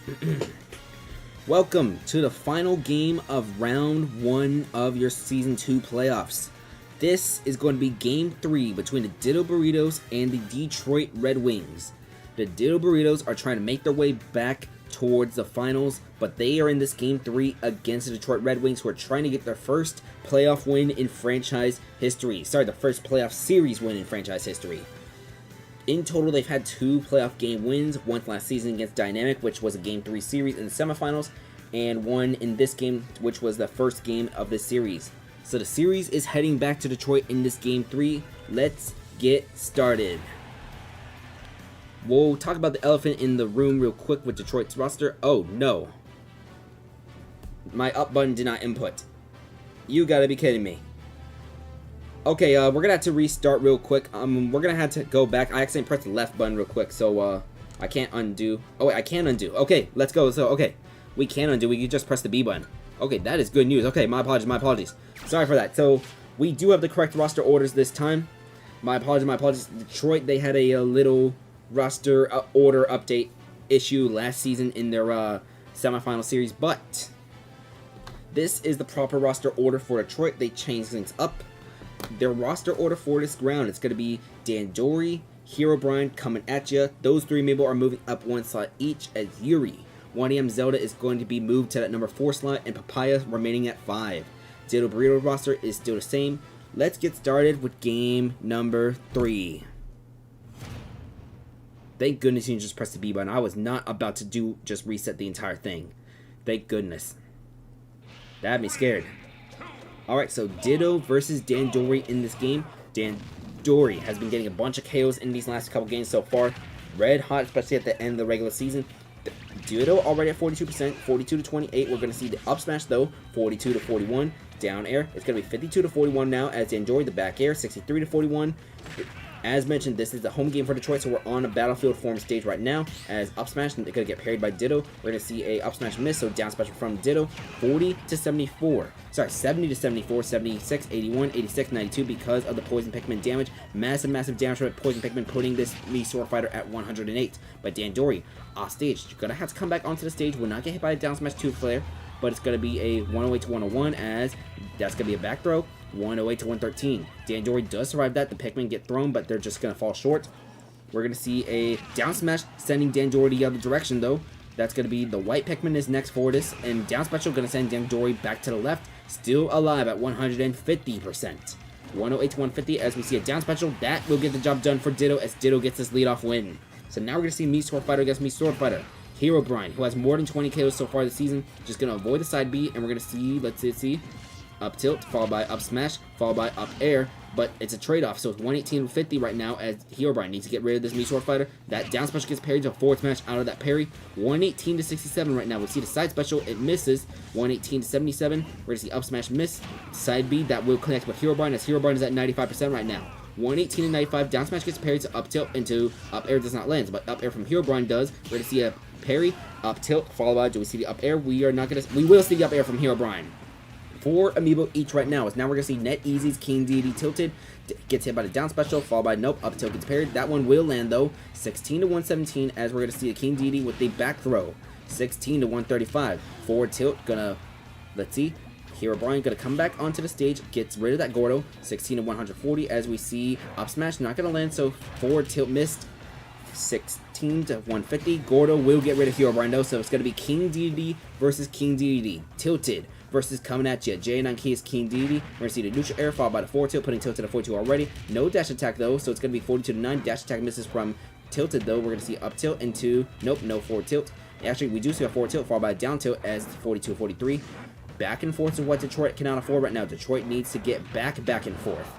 welcome to the final game of round 1 of your Season 2 playoffs. This is going to be Game 3 between the Ditto Burritos and the Detroit Red Wings. The Ditto Burritos are trying to make their way back towards the finals, but they are in this Game 3 against the Detroit Red Wings, who are trying to get their first playoff win in franchise history. Sorry, the first playoff series win in franchise history. In total, they've had 2 playoff game wins, one last season against Dynamic, which was a Game 3 series in the semifinals, and one in this game, which was the first game of this series. So the series is heading back to Detroit in this Game 3. Let's get started. We'll talk about the elephant in the room real quick with Detroit's roster. Oh, no. My up button did not input. You gotta be kidding me. Okay, we're gonna have to restart real quick. We're gonna have to go back. I accidentally pressed the left button real quick, so, I can't undo. Oh, wait, I can undo. Okay, let's go. So, okay. We can undo. We can just press the B button. Okay, that is good news. Okay, my apologies. Sorry for that. So, we do have the correct roster orders this time. My apologies. Detroit, they had a little roster order update issue last season in their semifinal series, but this is the proper roster order for Detroit. They changed things up. Their roster order for this round, it's going to be Dandori, Herobrine coming at ya. Those 3 Amiibo are moving up 1 slot each, as Yuri, 1AM Zelda is going to be moved to that number 4 slot, and Papaya remaining at 5. Ditto Burrito roster is still the same. Let's get started with game number 3. Thank goodness you just pressed the B button. I was not about to just reset the entire thing. Thank goodness. That had me scared. Alright, so Ditto versus Dandori in this game. Dandori has been getting a bunch of KOs in these last couple games so far. Red hot, especially at the end of the regular season. Ditto already at 42%, 42 to 28. We're going to see the up smash though, 42 to 41. Down air, it's going to be 52 to 41 now as Dandori, the back air, 63 to 41. As mentioned, this is the home game for Detroit, so we're on a battlefield form stage right now. As up smash, they're going to get parried by Ditto. We're going to see a up smash miss, so down special from Ditto. 40 to 74. Sorry, 70 to 74, 76, 81, 86, 92 because of the Poison Pikmin damage. Massive damage from Poison Pikmin, putting this Mii Sword Fighter at 108. But Dandori, off stage. You're going to have to come back onto the stage. Will not get hit by a down smash 2 flare, but it's going to be a 108 to 101 as that's going to be a back throw. 108 to 113. Dandori does survive that. The Pikmin get thrown, but they're just going to fall short. We're going to see a down smash sending Dandori the other direction, though. That's going to be the white Pikmin is next for this, and down special going to send Dandori back to the left. Still alive at 150%. 108 to 150 as we see a down special. That will get the job done for Ditto as Ditto gets this leadoff win. So now we're going to see Mii Sword Fighter against Mii Sword Fighter. Herobrine, who has more than 20 KOs so far this season, just going to avoid the side B, and we're going to see, let's see, up tilt, followed by up smash, followed by up air, but it's a trade-off, so it's 118 to 50 right now as Herobrine needs to get rid of this Mii Sword Fighter. That down special gets parried to a forward smash out of that parry. 118 to 67 right now. We see the side special, it misses. 118 to 77, we're going to see up smash miss. Side B, that will connect with Herobrine as Herobrine is at 95% right now. 118 to 95, down smash gets parried to up tilt into up air does not land, but up air from Herobrine does. We're going to see a parry, up tilt, followed by, do we see the up air? We will see the up air from Herobrine. 4 Amiibo each right now. As now we're going to see Net Easy's King Deity tilted. Gets hit by the down special, followed by nope, up tilt gets parried. That one will land though. 16 to 117 as we're going to see a King Deity with the back throw. 16 to 135. Forward tilt, gonna, let's see. Herobrine gonna come back onto the stage, gets rid of that Gordo. 16 to 140 as we see up smash, not gonna land, so forward tilt missed. 16 to 150. Gordo will get rid of Herobrine though, so it's gonna be King Deity versus King Deity. Tilted versus coming at you. J9 Key is King Deity. We're going to see the neutral air followed by the forward tilt, putting Tilted at 42 already. No dash attack though, so it's going to be 42 to 9. Dash attack misses from Tilted though. We're going to see up tilt into, nope, no forward tilt. Actually, we do see a forward tilt followed by a down tilt as 42-43. Back and forth is what Detroit cannot afford right now. Detroit needs to get back and forth.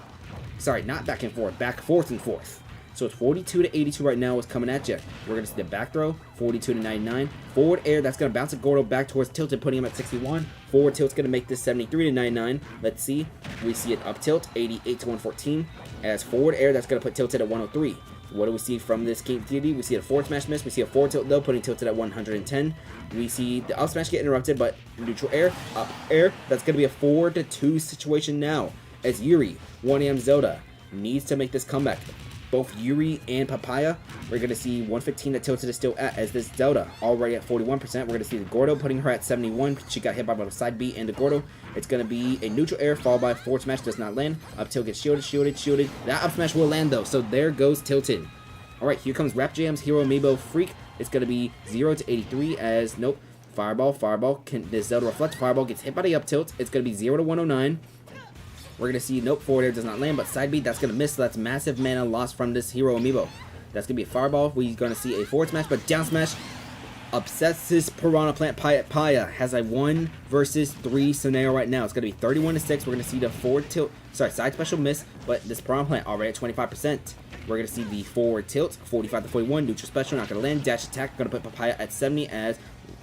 Sorry, not back and forth, back forth and forth. So it's 42-82 right now is coming at you. We're going to see the back throw, 42-99. Forward air, that's going to bounce Gordo back towards tilted, putting him at 61. Forward tilt's going to make this 73-99. Let's see. We see an up tilt, 88-114. As forward air, that's going to put tilted at 103. What do we see from this King Deity? We see a forward smash miss. We see a forward tilt though, putting tilted at 110. We see the up smash get interrupted, but neutral air, up air. That's going to be a 4-2 situation now. As Yuri, 1AM Zelda, needs to make this comeback. Both Yuri and Papaya, we're going to see 115 that tilted is still at, as this Zelda already at 41%. We're going to see the Gordo putting her at 71. She got hit by both a side B and the Gordo. It's going to be a neutral air followed by forward smash, does not land. Up tilt gets shielded. That up smash will land though, so there goes tilted. Alright, here comes Rap Jam's Hero Amiibo Freak. It's going to be 0-83 as, nope, Fireball. This Zelda Reflect Fireball gets hit by the up tilt. It's going to be 0-109. We're going to see, nope, forward air does not land, but side B, that's going to miss, so that's massive mana loss from this Hero Amiibo. That's going to be a Fireball. We're going to see a forward smash, but down smash upsets this Piranha Plant. Paya has a 1 versus 3 scenario right now. It's going to be 31-6. We're going to see the forward tilt, sorry, side special miss, but this Piranha Plant already at 25%. We're going to see the forward tilt, 45-41, neutral special, not going to land, dash attack, going to put Papaya at 70 as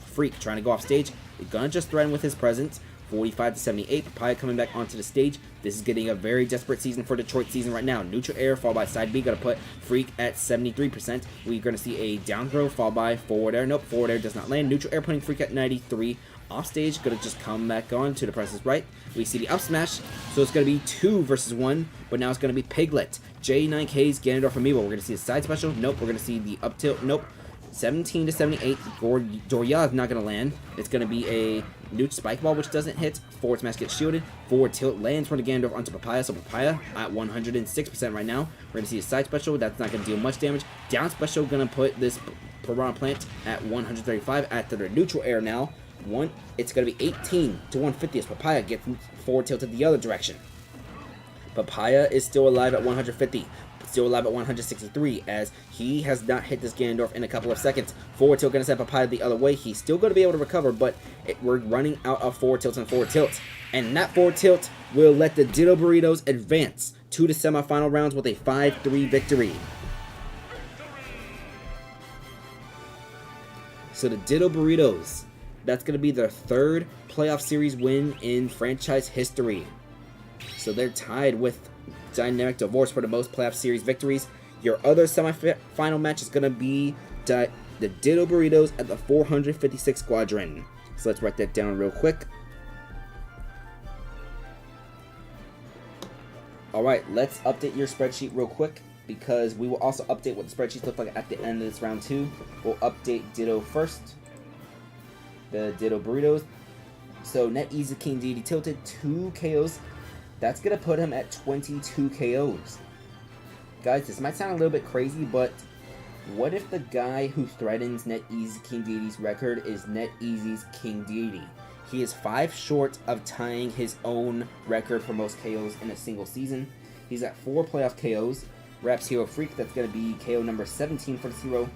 Freak trying to go off stage. He's going to just threaten with his presence. 45-78, Papaya coming back onto the stage. This is getting a very desperate season for Detroit season right now. Neutral air followed by side B, gonna put Freak at 73%. We're gonna see a down throw followed by forward air. Nope, forward air does not land. Neutral air putting Freak at 93. Off stage, gonna just come back on to the presence right. We see the up smash, so it's gonna be 2 versus 1, but now it's gonna be Piglet. J9K's Ganondorf Amiibo. We're gonna see the side special. Nope, we're gonna see the up tilt. Nope. 17-78. Doria is not going to land. It's going to be a Newt Spike Ball, which doesn't hit. Forward smash gets shielded. Forward tilt lands from the Ganondorf onto Papaya. So Papaya at 106% right now. We're going to see a side special. That's not going to deal much damage. Down special going to put this Piranha Plant at 135 after the neutral air now. It's going to be 18-150 as Papaya gets forward tilted the other direction. Papaya is still alive at 150. Still alive at 163 as he has not hit this Ganondorf in a couple of seconds. Forward tilt going to set Papaya the other way. He's still going to be able to recover, but we're running out of forward tilts and forward tilts. And that forward tilt will let the Ditto Burritos advance to the semifinal rounds with a 5-3 victory. So the Ditto Burritos, that's going to be their 3rd playoff series win in franchise history. So they're tied with Dynamic Divorce for the most playoff series victories. Your other semifinal match is going to be the Ditto Burritos at the 456 Squadron. So let's write that down real quick. Alright, let's update your spreadsheet real quick, because we will also update what the spreadsheets look like at the end of this round 2. We'll update Ditto first. The Ditto Burritos. So NetEase King Deity tilted 2 KOs. That's going to put him at 22 KOs. Guys, this might sound a little bit crazy, but what if the guy who threatens NetEase King Deity's record is NetEase's King Deity? He is 5 short of tying his own record for most KOs in a single season. He's at 4 playoff KOs. Rap's Hero Freak, that's going to be KO number 17 for this hero.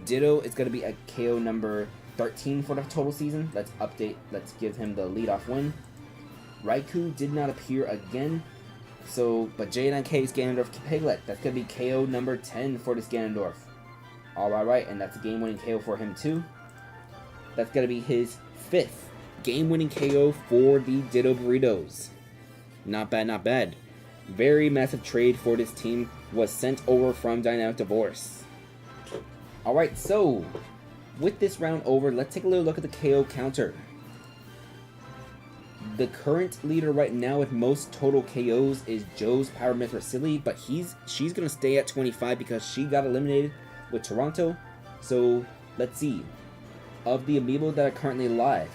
Ditto is going to be at KO number 13 for the total season. Let's give him the leadoff win. Raikou did not appear again, but J9K's Ganondorf Piglet, that's going to be KO number 10 for this Ganondorf. Alright, and that's a game-winning KO for him too. That's going to be his 5th game-winning KO for the Ditto Burritos. Not bad, not bad. Very massive trade for this team was sent over from Dynamic Divorce. Alright, so with this round over, let's take a little look at the KO counter. The current leader right now with most total KOs is Joe's Power Myth Rasili, but she's going to stay at 25 because she got eliminated with Toronto. So let's see. Of the Amiibo that are currently live,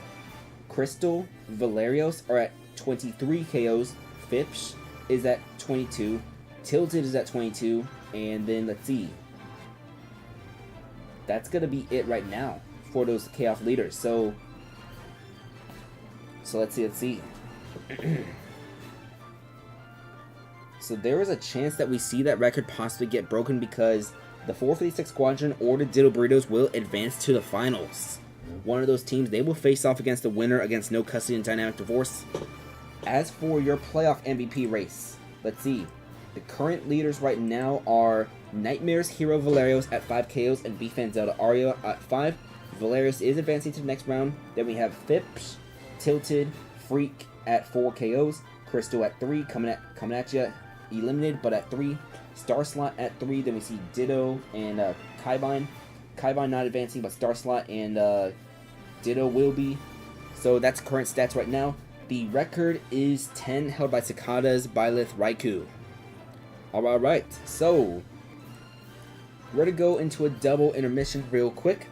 Crystal, Valerios are at 23 KOs, Fipsh is at 22, Tilted is at 22, and then let's see. That's going to be it right now for those Chaos leaders. So let's see. So there is a chance that we see that record possibly get broken because the 456 Squadron or the Ditto Burritos will advance to the finals. one of those teams. They will face off against the winner against No Custody and Dynamic Divorce. As for your playoff MVP race, let's see. The current leaders right now are Nightmares Hero Valerios at 5 KOs and B-Fan Zelda Aria at 5. Valerius is advancing to the next round. Then we have Fips, Tilted, Freak at 4 KOs. Crystal at 3, coming at you, eliminated, but at 3. Starslot at 3. Then we see Ditto and Kaibine. Kaibine not advancing, but Starslot and Ditto will be. So that's current stats right now. The record is 10, held by Cicadas, Byleth, Raikou. Alright, so we're going to go into a double intermission real quick.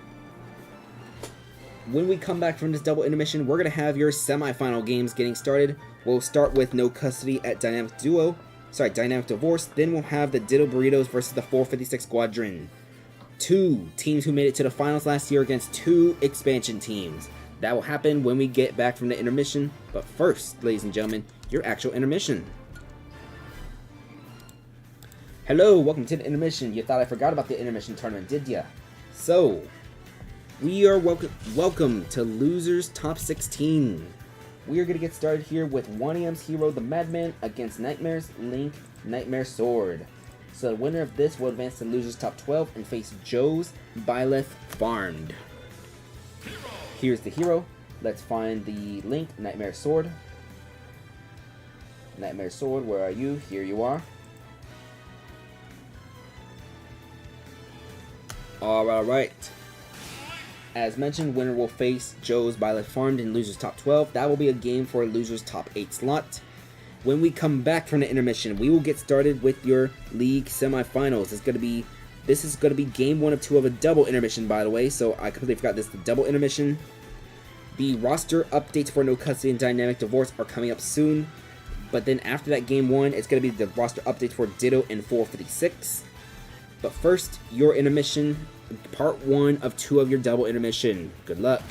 When we come back from this double intermission, we're going to have your semifinal games getting started. We'll start with No Custody at Dynamic Divorce. Then we'll have the Ditto Burritos versus the 456 Squadron. 2 teams who made it to the finals last year against 2 expansion teams. That will happen when we get back from the intermission. But first, ladies and gentlemen, your actual intermission. Hello, welcome to the intermission. You thought I forgot about the intermission tournament, did ya? So, we are welcome to Losers Top 16. We are going to get started here with 1AM's hero, the Madman, against Nightmare's Link, Nightmare Sword. So the winner of this will advance to Losers Top 12 and face Joe's Byleth Farmed. Here's the hero. Let's find the Link, Nightmare Sword. Nightmare Sword, where are you? Here you are. Alright. As mentioned, winner will face Joe's Byleth Farmed in Losers Top 12. That will be a game for a Losers Top 8 slot. When we come back from the intermission, we will get started with your league semifinals. This is gonna be game 1 of 2 of a double intermission, by the way. So I completely forgot this, the double intermission. The roster updates for No Custody and Dynamic Divorce are coming up soon. But then after that game 1, it's gonna be the roster updates for Ditto and 456. But first, your intermission, part 1 of 2 of your double intermission. Good luck.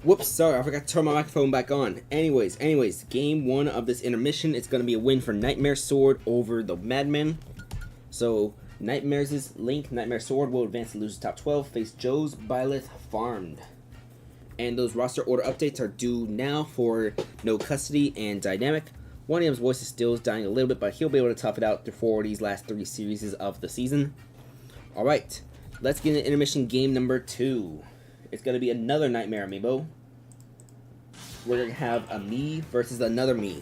Whoops, sorry, I forgot to turn my microphone back on. Anyways, game 1 of this intermission, it's going to be a win for Nightmare Sword over the Madman. So, Nightmares' Link, Nightmare Sword will advance to losers top 12, face Joe's Byleth Farmed. And those roster order updates are due now for No Custody and Dynamic. 1AM's voice is still dying a little bit, but he'll be able to tough it out through these last 3 series of the season. Alright, let's get into intermission game number 2. It's going to be another Nightmare Amiibo. We're going to have a me versus another me.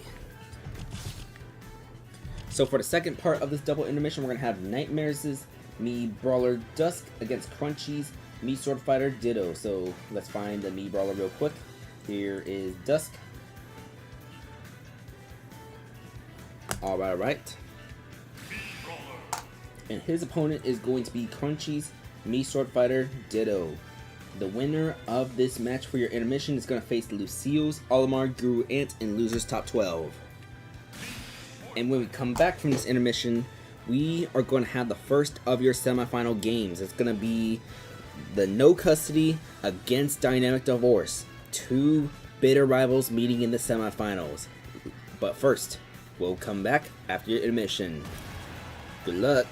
So for the second part of this double intermission, we're going to have Nightmares' me Brawler Dusk against Crunchy's me Sword Fighter Ditto. So let's find the me Brawler real quick. Here is Dusk. Alright. And his opponent is going to be Crunchy's me Sword Fighter Ditto. The winner of this match for your intermission is going to face Lucille's Olimar Guru Ant in losers top 12. And when we come back from this intermission, we are going to have the first of your semifinal games. It's going to be the No Custody against Dynamic Divorce. 2 bitter rivals meeting in the semifinals. But first, we'll come back after your intermission. Good luck.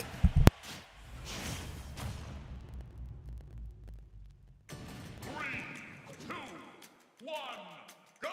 1, go!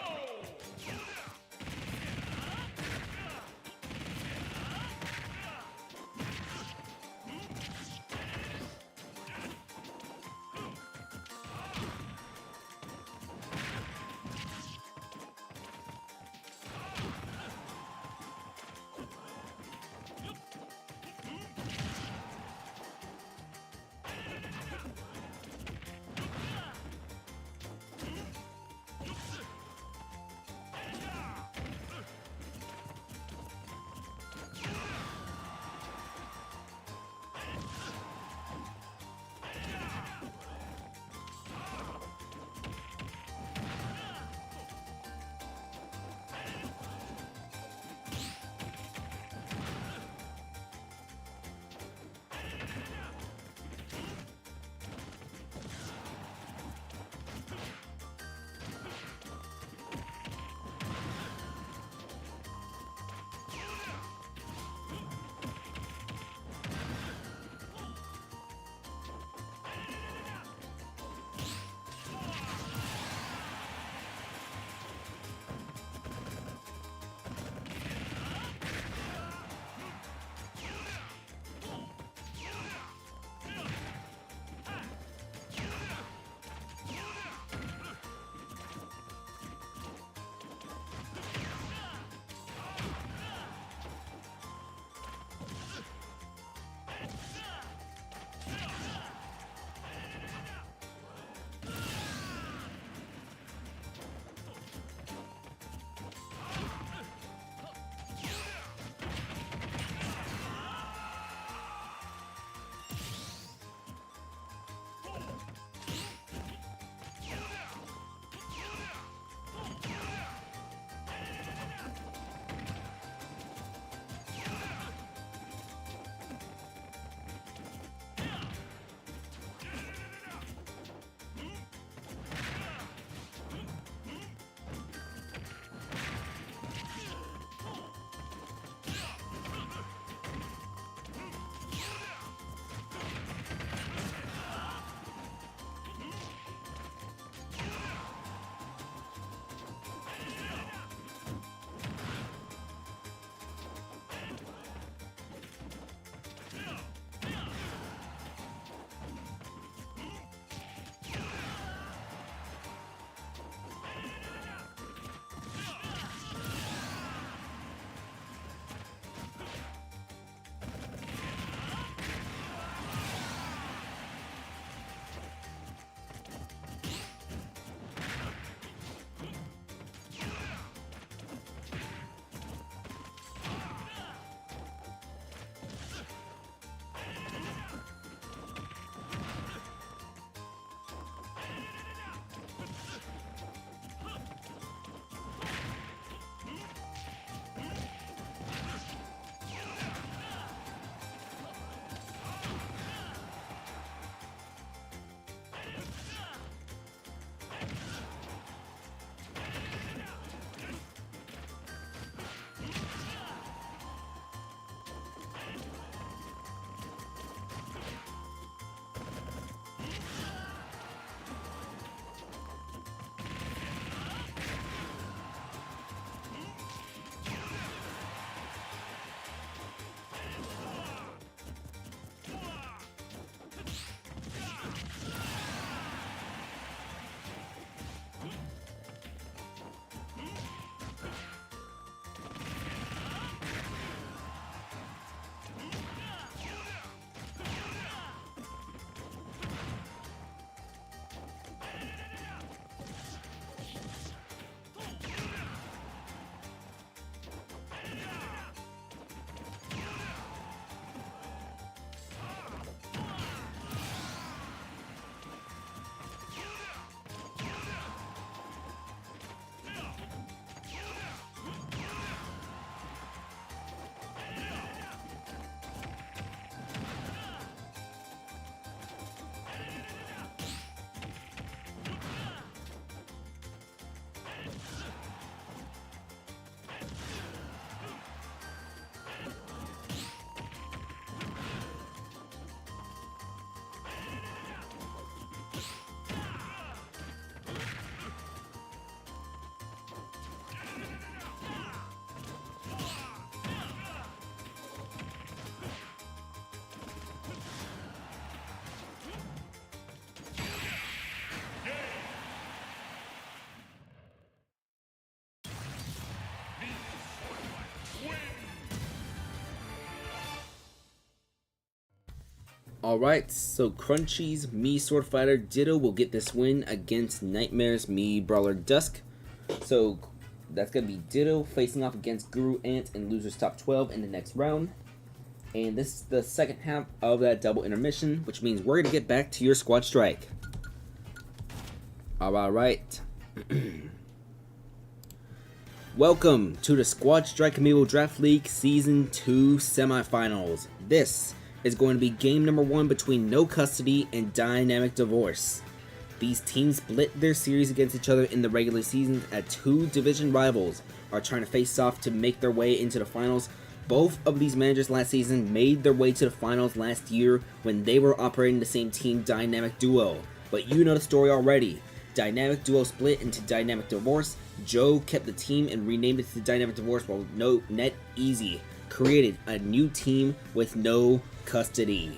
Alright, so Crunchy's Mii Sword Fighter Ditto will get this win against Nightmare's Mii Brawler Dusk. So that's going to be Ditto facing off against Guru Ant in Losers Top 12 in the next round. And this is the second half of that double intermission, which means we're going to get back to your squad strike. Alright. Welcome to the Squad Strike Amiibo Draft League Season 2 Semifinals. This is going to be game number 1 between No Custody and Dynamic Divorce. These teams split their series against each other in the regular season as two division rivals are trying to face off to make their way into the finals. Both of these managers last season made their way to the finals last year when they were operating the same team, Dynamic Duo. But you know the story already. Dynamic Duo split into Dynamic Divorce. Joe kept the team and renamed it to Dynamic Divorce, while NetEasy created a new team with No Custody.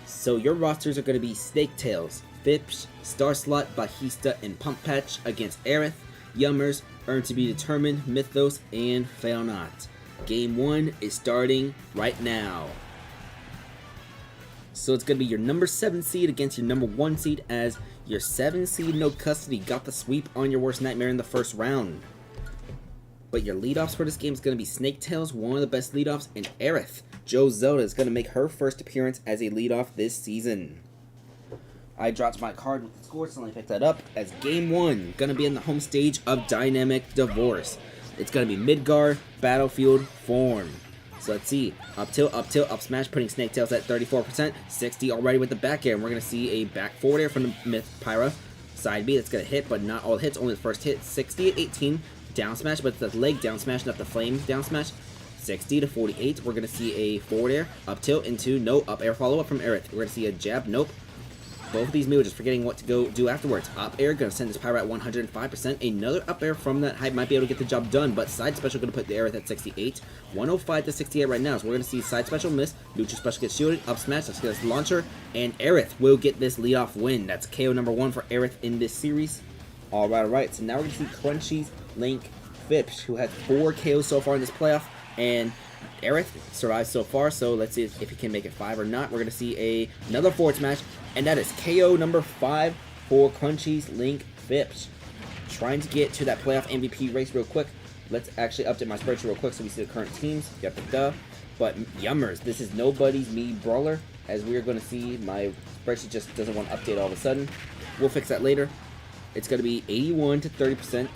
So your rosters are going to be Snaketails, Fips, Starslot, Bajista, and Pump Patch against Aerith, Yummers, Earn to be Determined, Mythos, and Fail Not. Game 1 is starting right now. So it's going to be your number 7 seed against your number 1 seed, as your 7 seed No Custody got the sweep on your worst nightmare in the first round. But your leadoffs for this game is going to be Snaketails, one of the best leadoffs, and Aerith. Joe Zelda is going to make her first appearance as a leadoff this season. I dropped my card with the score, so let me pick that up, as game 1 going to be in the home stage of Dynamic Divorce. It's going to be Midgar, Battlefield, Form. So let's see, up tilt, up smash, putting Snaketails at 34%, 60 already with the back air, and we're going to see a back forward air from the Myth Pyra. Side B, that's going to hit, but not all hits, only the first hit. 60 at 18, down smash, but it's the leg down smash, not the flame down smash. 60 to 48, we're going to see a forward air, up tilt into no up air follow up from Aerith. We're going to see a jab, nope. Both of these moves, just forgetting what to go do afterwards. Up air, going to send this Pyra at 105%. Another up air from that height might be able to get the job done, but side special going to put the Aerith at 68. 105 to 68 right now, so we're going to see side special miss, neutral special gets shielded, up smash, let's get this launcher, and Aerith will get this leadoff win. That's KO number 1 for Aerith in this series. Alright, so now we're going to see Crunchy's Link Fips, who had 4 KOs so far in this playoff, and Aerith survived so far, so let's see if he can make it 5 or not. We're going to see another forward smash, and that is KO number 5 for Crunchy's Link Fips. Trying to get to that playoff MVP race real quick. Let's actually update my spreadsheet real quick so we see the current teams. Yep, but Yummers, this is nobody's Mii Brawler, as we are going to see my spreadsheet just doesn't want to update all of a sudden. We'll fix that later. It's going to be 81 to 30%.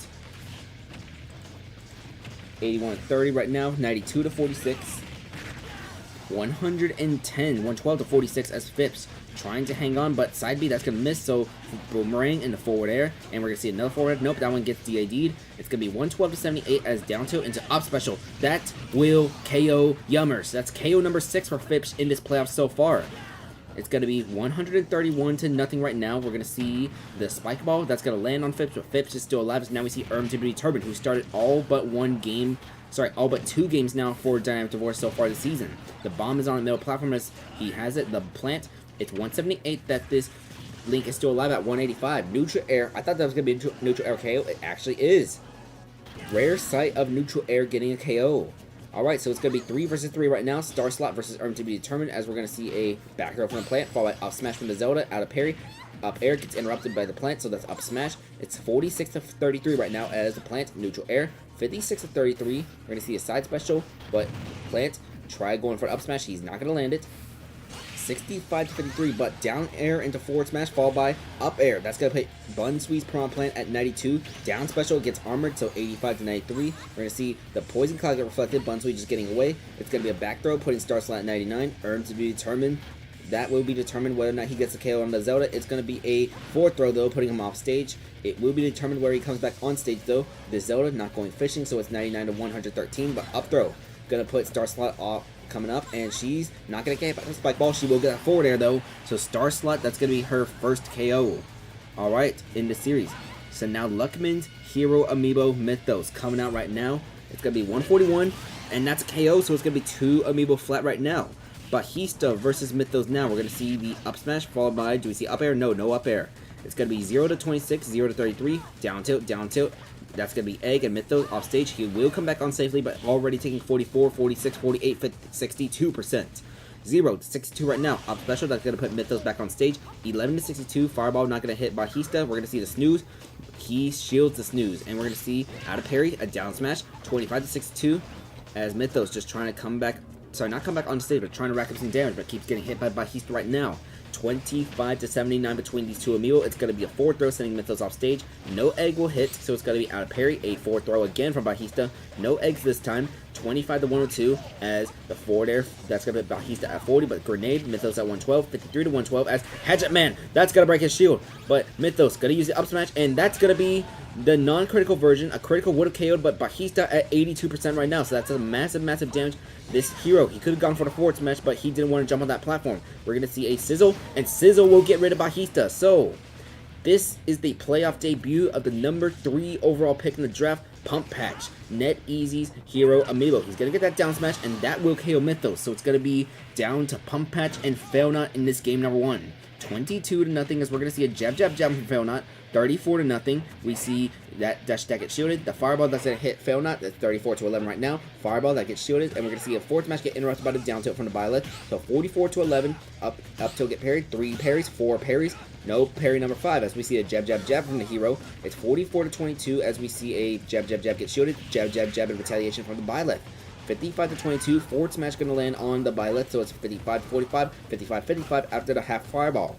81 to 30 right now, 92 to 46, 110, 112 to 46 as Fips trying to hang on, but side B, that's going to miss, so Boomerang in the forward air, and we're going to see another forward air. Nope, that one gets DAD'd. It's going to be 112 to 78 as down tilt into up special. That will KO Yummers. That's KO number 6 for Fips in this playoff so far. It's going to be 131 to nothing right now. We're going to see the spike ball. That's going to land on Fips, but Fips is still alive. So now we see Earn to be Determined, who started all but 2 games now for Dynamic Divorce so far this season. The bomb is on the middle platform as he has it. The plant, it's 178 that this Link is still alive at 185. Neutral air. I thought that was going to be neutral air KO. It actually is. Rare sight of neutral air getting a KO. Alright, so it's going to be 3 versus 3 right now. Starslot versus Earn to be Determined, as we're going to see a back throw from the plant, followed by up smash from the Zelda, out of parry. Up air gets interrupted by the plant, so that's up smash. It's 46 to 33 right now as the plant, neutral air. 56 to 33. We're going to see a side special, but plant, try going for an up smash. He's not going to land it. 65 to 53, but down air into forward smash, followed by up air. That's going to put Bun Squeeze Prawn Plant at 92. Down special gets armored, so 85 to 93. We're going to see the Poison Cloud get reflected, Bun Squeeze just getting away. It's going to be a back throw, putting Starslot at 99. Earn to be Determined. That will be determined whether or not he gets a KO on the Zelda. It's going to be a forward throw, though, putting him off stage. It will be determined where he comes back on stage, though. The Zelda not going fishing, so it's 99 to 113, but up throw. Going to put Starslot off. Coming up, and she's not going to get a spike ball. She will get that forward air, though. So Starslot, that's going to be her first KO. Alright, in the series. So now Luckman's Hero Amiibo Mythos coming out right now. It's going to be 141, and that's KO, so it's going to be 2 Amiibo flat right now. Bajista versus Mythos now. We're going to see the up smash, followed by, do we see up air? No, no up air. It's going to be 0 to 26, 0 to 33, down tilt, down tilt. That's going to be Egg and Mythos off stage. He will come back on safely, but already taking 44, 46, 48, 50, 62%. 0 to 62 right now. Up special, that's going to put Mythos back on stage. 11 to 62, Fireball not going to hit Bajista. We're going to see the snooze. He shields the snooze. And we're going to see how to parry, a down smash. 25 to 62, as Mythos just trying to come back. Sorry, not come back on stage, but trying to rack up some damage, but keeps getting hit by Bajista right now. 25 to 79 between these two Amiibo. It's going to be a forward throw, sending Mythos off stage. No egg will hit, so it's going to be out of parry. A forward throw again from Bajista. No eggs this time. 25 to 102 as the forward air. That's going to be Bajista at 40, but grenade. Mythos at 112. 53 to 112 as Hatchet Man. That's going to break his shield, but Mythos going to use the up smash, and that's going to be the non-critical version. A critical would have KO'd, but Bajista at 82% right now, so that's a massive, massive damage. This hero, he could have gone for the forward smash, but he didn't want to jump on that platform. We're going to see a Sizzle, and Sizzle will get rid of Bajista. So, this is the playoff debut of the number 3 overall pick in the draft, Pump Patch, NetEasy's hero Amiibo. He's going to get that down smash, and that will KO Mythos. So, it's going to be down to Pump Patch and Failnut in this game number 1. 22 to nothing, as we're going to see a jab, jab, jab from Failnut. 34 to nothing. We see that dash that gets shielded. The Fireball that's going to hit Failnut. That's 34 to 11 right now. Fireball that gets shielded. And we're going to see a forward smash get interrupted by the down tilt from the Byleth. So 44 to 11. Up tilt get parried. 3 parries. 4 parries. No parry number 5 as we see a jab, jab, jab from the hero. It's 44 to 22 as we see a jab, jab, jab get shielded. Jab, jab, jab in retaliation from the Byleth. 55 to 22. Forward smash going to land on the Byleth. So it's 55 to 45. 55 55 after the half Fireball.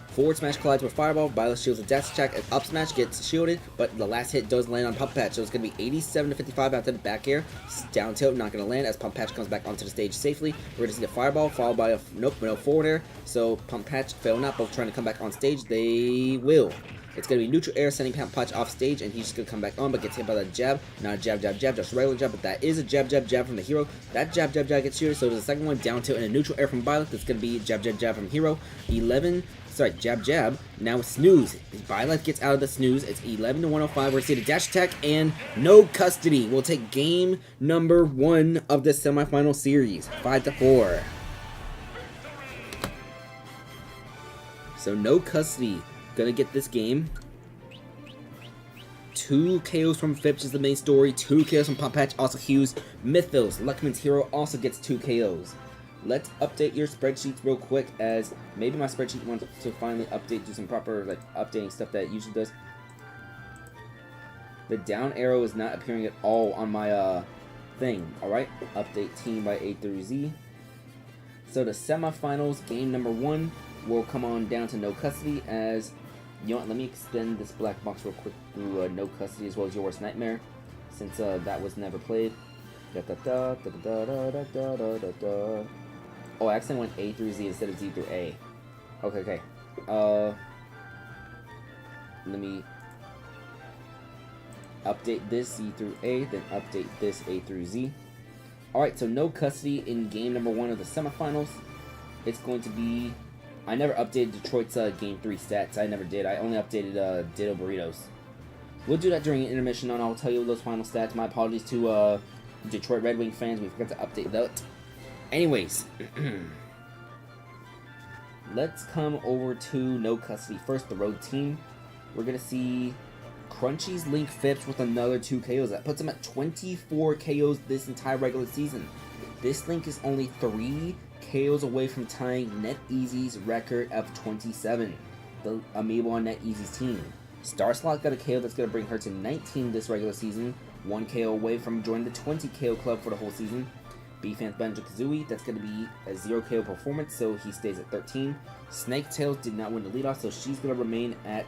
Forward smash collides with Fireball. Byleth shields a dash attack. Up smash gets shielded, but the last hit does land on Pump Patch. So it's going to be 87 to 55 after the back air. Down tilt, not going to land as Pump Patch comes back onto the stage safely. We're going to see the Fireball followed by a no forward air. So Pump Patch, Failnut both trying to come back on stage. They will. It's going to be neutral air sending Pump Patch off stage, and he's just going to come back on, but gets hit by that jab. Not a jab, jab, jab, just a regular jab, but that is a jab, jab, jab from the hero. That jab, jab, jab gets shielded. So there's a second one, down tilt and a neutral air from Byleth. That's going to be jab, jab, jab from hero. Jab, jab. Now snooze. Byleth gets out of the snooze. It's 11 to 105. We're going to see the dash attack and no custody. We'll take game number 1 of the semifinal series. 5 to 4. So no custody. Gonna get this game. 2 KOs from Phipps is the main story. 2 KOs from Pump Patch. Also Hughes. Mythos, Luckman's hero, also gets 2 KOs. Let's update your spreadsheets real quick, as maybe my spreadsheet wants to finally update, do some proper updating stuff that it usually does. The down arrow is not appearing at all on my thing. Alright, update team by A through Z. So the semifinals, game number 1, will come on down to no custody, as, you know what, let me extend this black box real quick through no custody as well as your worst nightmare, since that was never played. Oh, I accidentally went A through Z instead of Z through A. Okay. Let me update this Z through A, then update this A through Z. Alright, so no custody in game number 1 of the semifinals. It's going to be... I never updated Detroit's game 3 stats. I never did. I only updated Ditto Burritos. We'll do that during an intermission, and I'll tell you those final stats. My apologies to Detroit Red Wing fans. We forgot to update that. Anyways, let's come over to no custody. First, the road team. We're going to see Crunchy's Link Phipps with another 2 KOs. That puts him at 24 KOs this entire regular season. This Link is only 3 KOs away from tying NetEasy's record of 27. The Amiibo on NetEasy's team. Star Slot got a KO that's going to bring her to 19 this regular season. 1 KO away from joining the 20 KO club for the whole season. B-Fans Banjo-Kazooie, that's going to be a 0 KO performance, so he stays at 13. Snake Tails did not win the leadoff, so she's going to remain at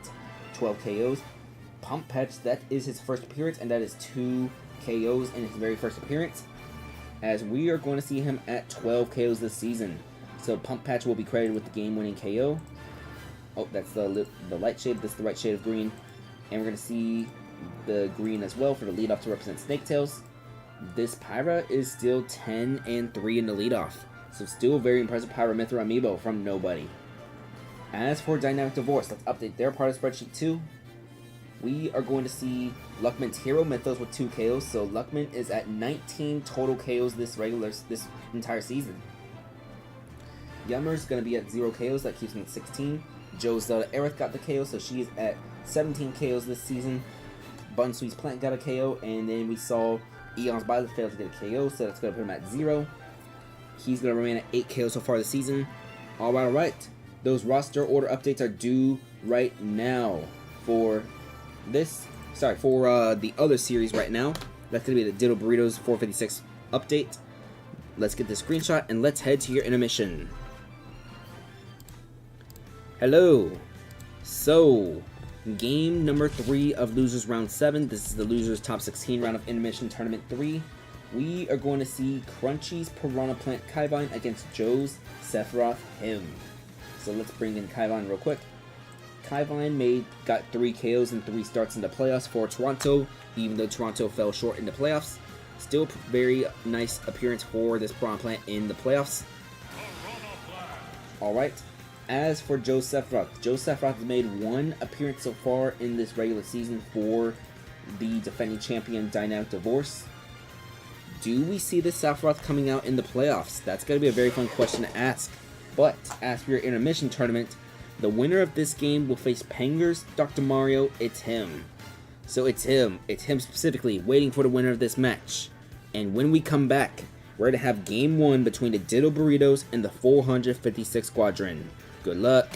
12 KOs. Pump Patch, that is his first appearance, and that is 2 KOs in his very first appearance, as we are going to see him at 12 KOs this season. So Pump Patch will be credited with the game-winning KO. Oh, that's the light shade, this is the right shade of green. And we're going to see the green as well for the leadoff to represent Snake Tails. This Pyra is still 10-3 in the leadoff, so still very impressive Pyra Mythra Amiibo from nobody. As for Dynamic Divorce, let's update their part of the spreadsheet too. We are going to see Luckman's hero Mythos with 2 KOs, so Luckman is at 19 total KOs this entire season. Yummer's going to be at 0 KOs, that keeps him at 16. Joe Zelda Aerith got the KO, so she is at 17 KOs this season. Bun Sweet's Plant got a KO, and then we saw Eon's Byleth failed to get a KO, so that's going to put him at 0. He's going to remain at 8 KOs so far this season. Alright. Those roster order updates are due right now for this. Sorry, for the other series right now. That's going to be the Diddle Burritos 456 update. Let's get the screenshot and let's head to your intermission. Hello. So, game number 3 of Losers Round 7. This is the Losers Top 16 round of Intermission Tournament 3. We are going to see Crunchy's Piranha Plant Kaivine against Joe's Sephiroth Him. So let's bring in Kaivine real quick. Kaivine got 3 KOs and 3 starts in the playoffs for Toronto, even though Toronto fell short in the playoffs. Still very nice appearance for this Piranha Plant in the playoffs. Alright. As for Joe Sephiroth has made 1 appearance so far in this regular season for the defending champion Dynamic Divorce. Do we see this Sephiroth coming out in the playoffs? That's going to be a very fun question to ask. But as for your intermission tournament, the winner of this game will face Penger's Dr. Mario. It's him. So it's him specifically waiting for the winner of this match. And when we come back, we're going to have game 1 between the Diddle Burritos and the 456 Squadron. Good luck.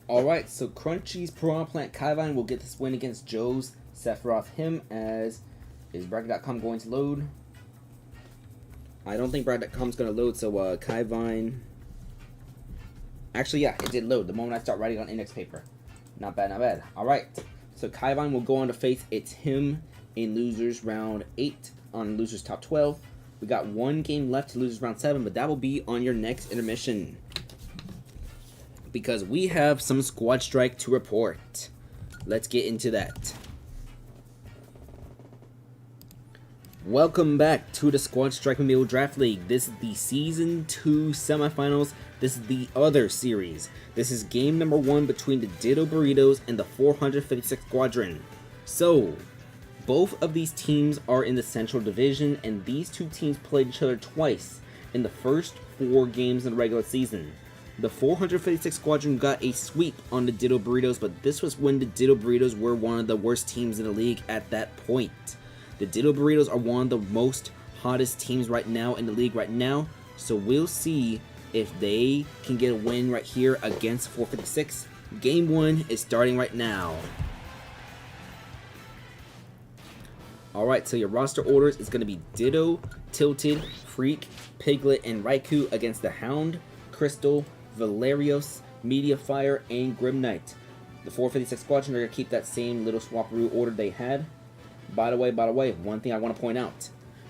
Alright, so Crunchy's Piranha Plant Kaivine will get this win against Joe's Sephiroth him as is bracket.com going to load. I don't think bracket.com is going to load, so Kaivine. Actually, yeah, it did load the moment I start writing on index paper. Not bad, not bad. Alright, so Kaivine will go on to face It's Him in Losers Round 8 on Losers Top 12. We got one game left to Losers Round 7, but that will be on your next intermission, because we have some Squad Strike to report. Let's get into that. Welcome back to the Squad Strike Amiibo Draft League. This is the Season 2 semifinals. This is the other series. This is game number 1 between the Ditto Burritos and the 456 Squadron. So, both of these teams are in the Central Division, and these two teams played each other twice in the first 4 games in the regular season. The 456 Squadron got a sweep on the Ditto Burritos, but this was when the Ditto Burritos were one of the worst teams in the league at that point. The Ditto Burritos are one of the most hottest teams right now in the league right now, so we'll see if they can get a win right here against 456. Game 1 is starting right now. Alright, so your roster orders is going to be Ditto, Tilted, Freak, Piglet, and Raikou against the Hound, Crystal, Valerios, Mediafire, and Grim Knight. The 456 Squadron are going to keep that same little swap-roo order they had. By the way, one thing I want to point out.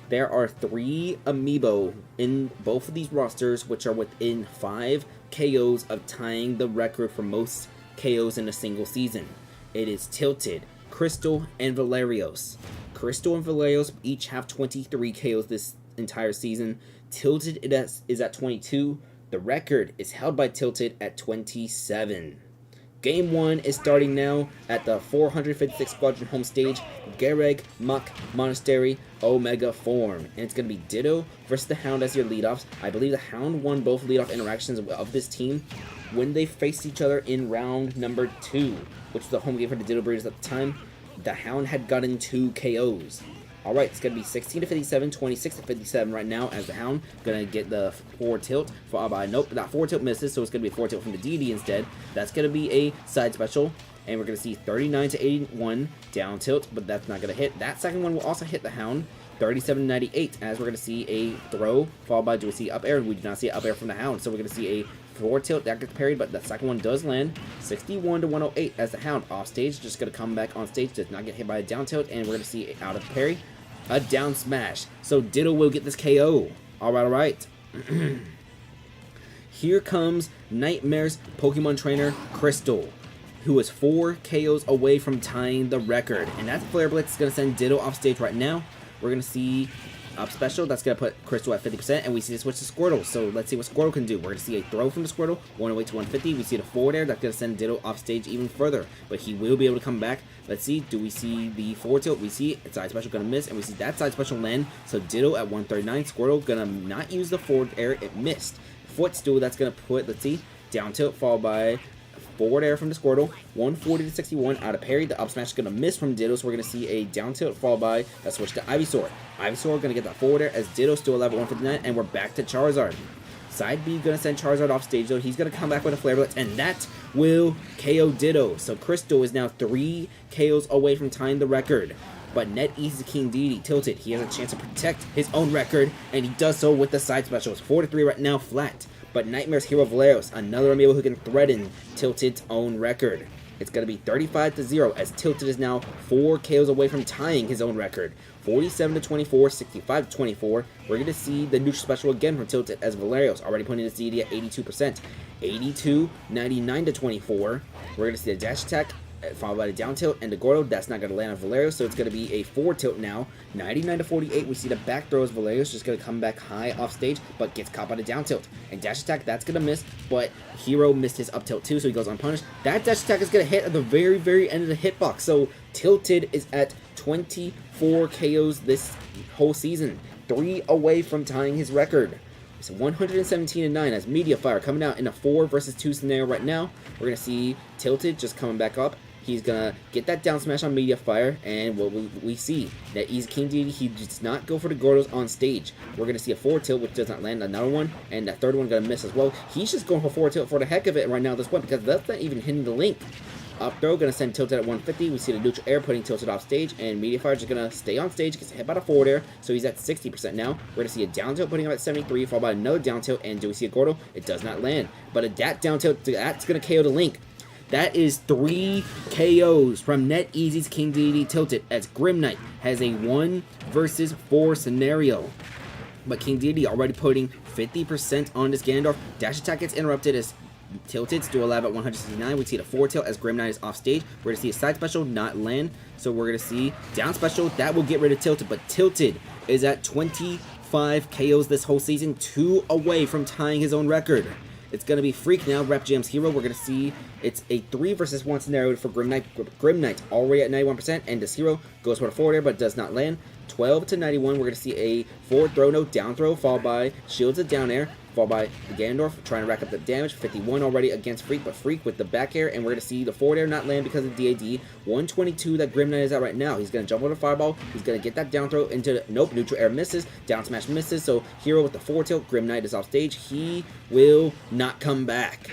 There are 3 Amiibo in both of these rosters which are within 5 KOs of tying the record for most KOs in a single season. It is Tilted, Crystal, and Valerios. Crystal and Valerios each have 23 KOs this entire season. Tilted is at 22. The record is held by Tilted at 27. Game 1 is starting now at the 456 Squadron home stage, Gareg, Muck, Monastery, Omega form. And it's going to be Ditto versus the Hound as your leadoffs. I believe the Hound won both leadoff interactions of this team when they faced each other in round number 2, which was the home game for the Ditto Breeders at the time. The Hound had gotten 2 KOs. Alright, it's going to be 16 to 57, 26 to 57 right now as the Hound going to get the 4 tilt. Nope, that 4 tilt misses, so it's going to be a 4 tilt from the DD instead. That's going to be a side special, and we're going to see 39 to 81 down tilt, but that's not going to hit. That second one will also hit the Hound, 37 to 98, as we're going to see a throw, followed by, do we see up air? We do not see up air from the Hound, so we're going to see a 4 tilt that gets parried, but the second one does land. 61 to 108 as the Hound off stage, just going to come back on stage, does not get hit by a down tilt, and we're going to see out of parry. A down smash. So Ditto will get this KO. Alright. Here comes Nightmare's Pokemon trainer, Crystal, who is 4 KOs away from tying the record. And that Flare Blitz is going to send Ditto off stage right now. We're going to see up special. That's going to put Crystal at 50%. And we see the switch to Squirtle. So let's see what Squirtle can do. We're going to see a throw from the Squirtle, 108 to 150. We see the forward air. That's going to send Ditto off stage even further. But he will be able to come back. Let's see. Do we see the forward tilt? We see it. Side special going to miss. And we see that side special land. So Ditto at 139. Squirtle going to not use the forward air. It missed. Footstool. That's going to put, let's see, down tilt followed by forward air from the Squirtle, 140 to 61 out of parry. The up smash is going to miss from Ditto, so we're going to see a down tilt followed by a switch to Ivysaur. Ivysaur going to get that forward air as Ditto still alive at 159, and we're back to Charizard. Side B going to send Charizard off stage, though. He's going to come back with a Flare Blitz, and that will KO Ditto. So Crystal is now 3 KOs away from tying the record. But NetEase King Dedede tilted. He has a chance to protect his own record, and he does so with the side specials. 4 to 3 right now, flat. But Nightmare's Hero Valerios, another Amiibo who can threaten Tilted's own record. It's going to be 35 to 0 as Tilted is now 4 KOs away from tying his own record. 47 to 24, 65 to 24. We're going to see the neutral special again from Tilted as Valerios already putting his DD at 82%. 82, 99 to 24. We're going to see the dash attack followed by the down tilt and the Gordo. That's not going to land on Valerios, so it's going to be a 4 tilt now. 99 to 48. We see the back throws. Valerios just going to come back high off stage, but gets caught by the down tilt. And dash attack, that's going to miss, but Hero missed his up tilt too, so he goes unpunished. That dash attack is going to hit at the very, very end of the hitbox. So Tilted is at 24 KOs this whole season, 3 away from tying his record. It's 117 to 9 as Mediafire coming out in a 4 versus 2 scenario right now. We're going to see Tilted just coming back up. He's gonna get that down smash on Media Fire, and what we see that he's King Dedede. He does not go for the Gordos on stage. We're gonna see a forward tilt, which does not land. Another one, and that third one gonna miss as well. He's just going for forward tilt for the heck of it right now. This one, because that's not even hitting the link. Up throw, gonna send Tilted at 150. We see the neutral air putting Tilted off stage, and Media Fire just gonna stay on stage, gets hit by the forward air, so he's at 60% now. We're gonna see a down tilt putting him at 73, followed by another down tilt, and do we see a Gordo? It does not land. But that down tilt, that's gonna KO the link. That is 3 KOs from NetEasy's King Dedede Tilted, as Grim Knight has a 1 versus 4 scenario. But King Dedede already putting 50% on this Ganondorf. Dash attack gets interrupted as Tilted still alive at 169. We see the forward tilt as Grim Knight is off stage. We're going to see a side special not land. So we're going to see down special. That will get rid of Tilted. But Tilted is at 25 KOs this whole season. 2 away from tying his own record. It's going to be Freak now, Rep Jam's hero. We're going to see it's a 3 versus 1 scenario for Grim Knight. Grim Knight already at 91%. And this hero goes for the forward air but does not land. 12 to 91. We're going to see a forward throw, no down throw, followed by shields of down air. Followed by the Ganondorf trying to rack up the damage. 51 already against Freak, but Freak with the back air, and we're going to see the forward air not land because of DAD. 122 that Grim Knight is at right now. He's going to jump on the fireball. He's going to get that down throw into the, nope, neutral air misses. Down smash misses, so hero with the forward tilt. Grim Knight is off stage. He will not come back.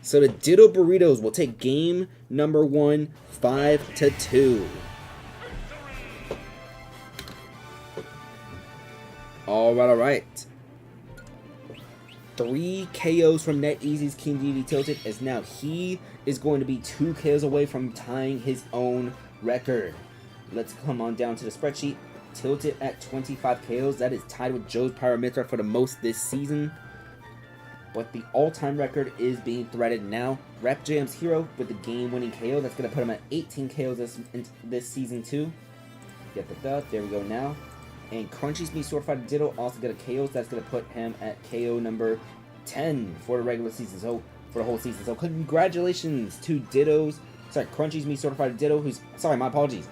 So the Ditto Burritos will take game number 1, 5-2. Alright. 3 KOs from NetEasy's King Dedede Tilted, as now he is going to be 2 KOs away from tying his own record. Let's come on down to the spreadsheet. Tilted at 25 KOs. That is tied with Joe's Pyramithra for the most this season. But the all-time record is being threaded now. Rep Jam's hero with the game-winning KO. That's going to put him at 18 KOs this season too. Get the dub. There we go now. And Crunchy's Me Swordfighter Ditto also got a KO. That's going to put him at KO number 10 for the regular season. So, for the whole season. So, congratulations to Ditto's. Sorry, Crunchy's Me Swordfighter Ditto, who's... Sorry, my apologies.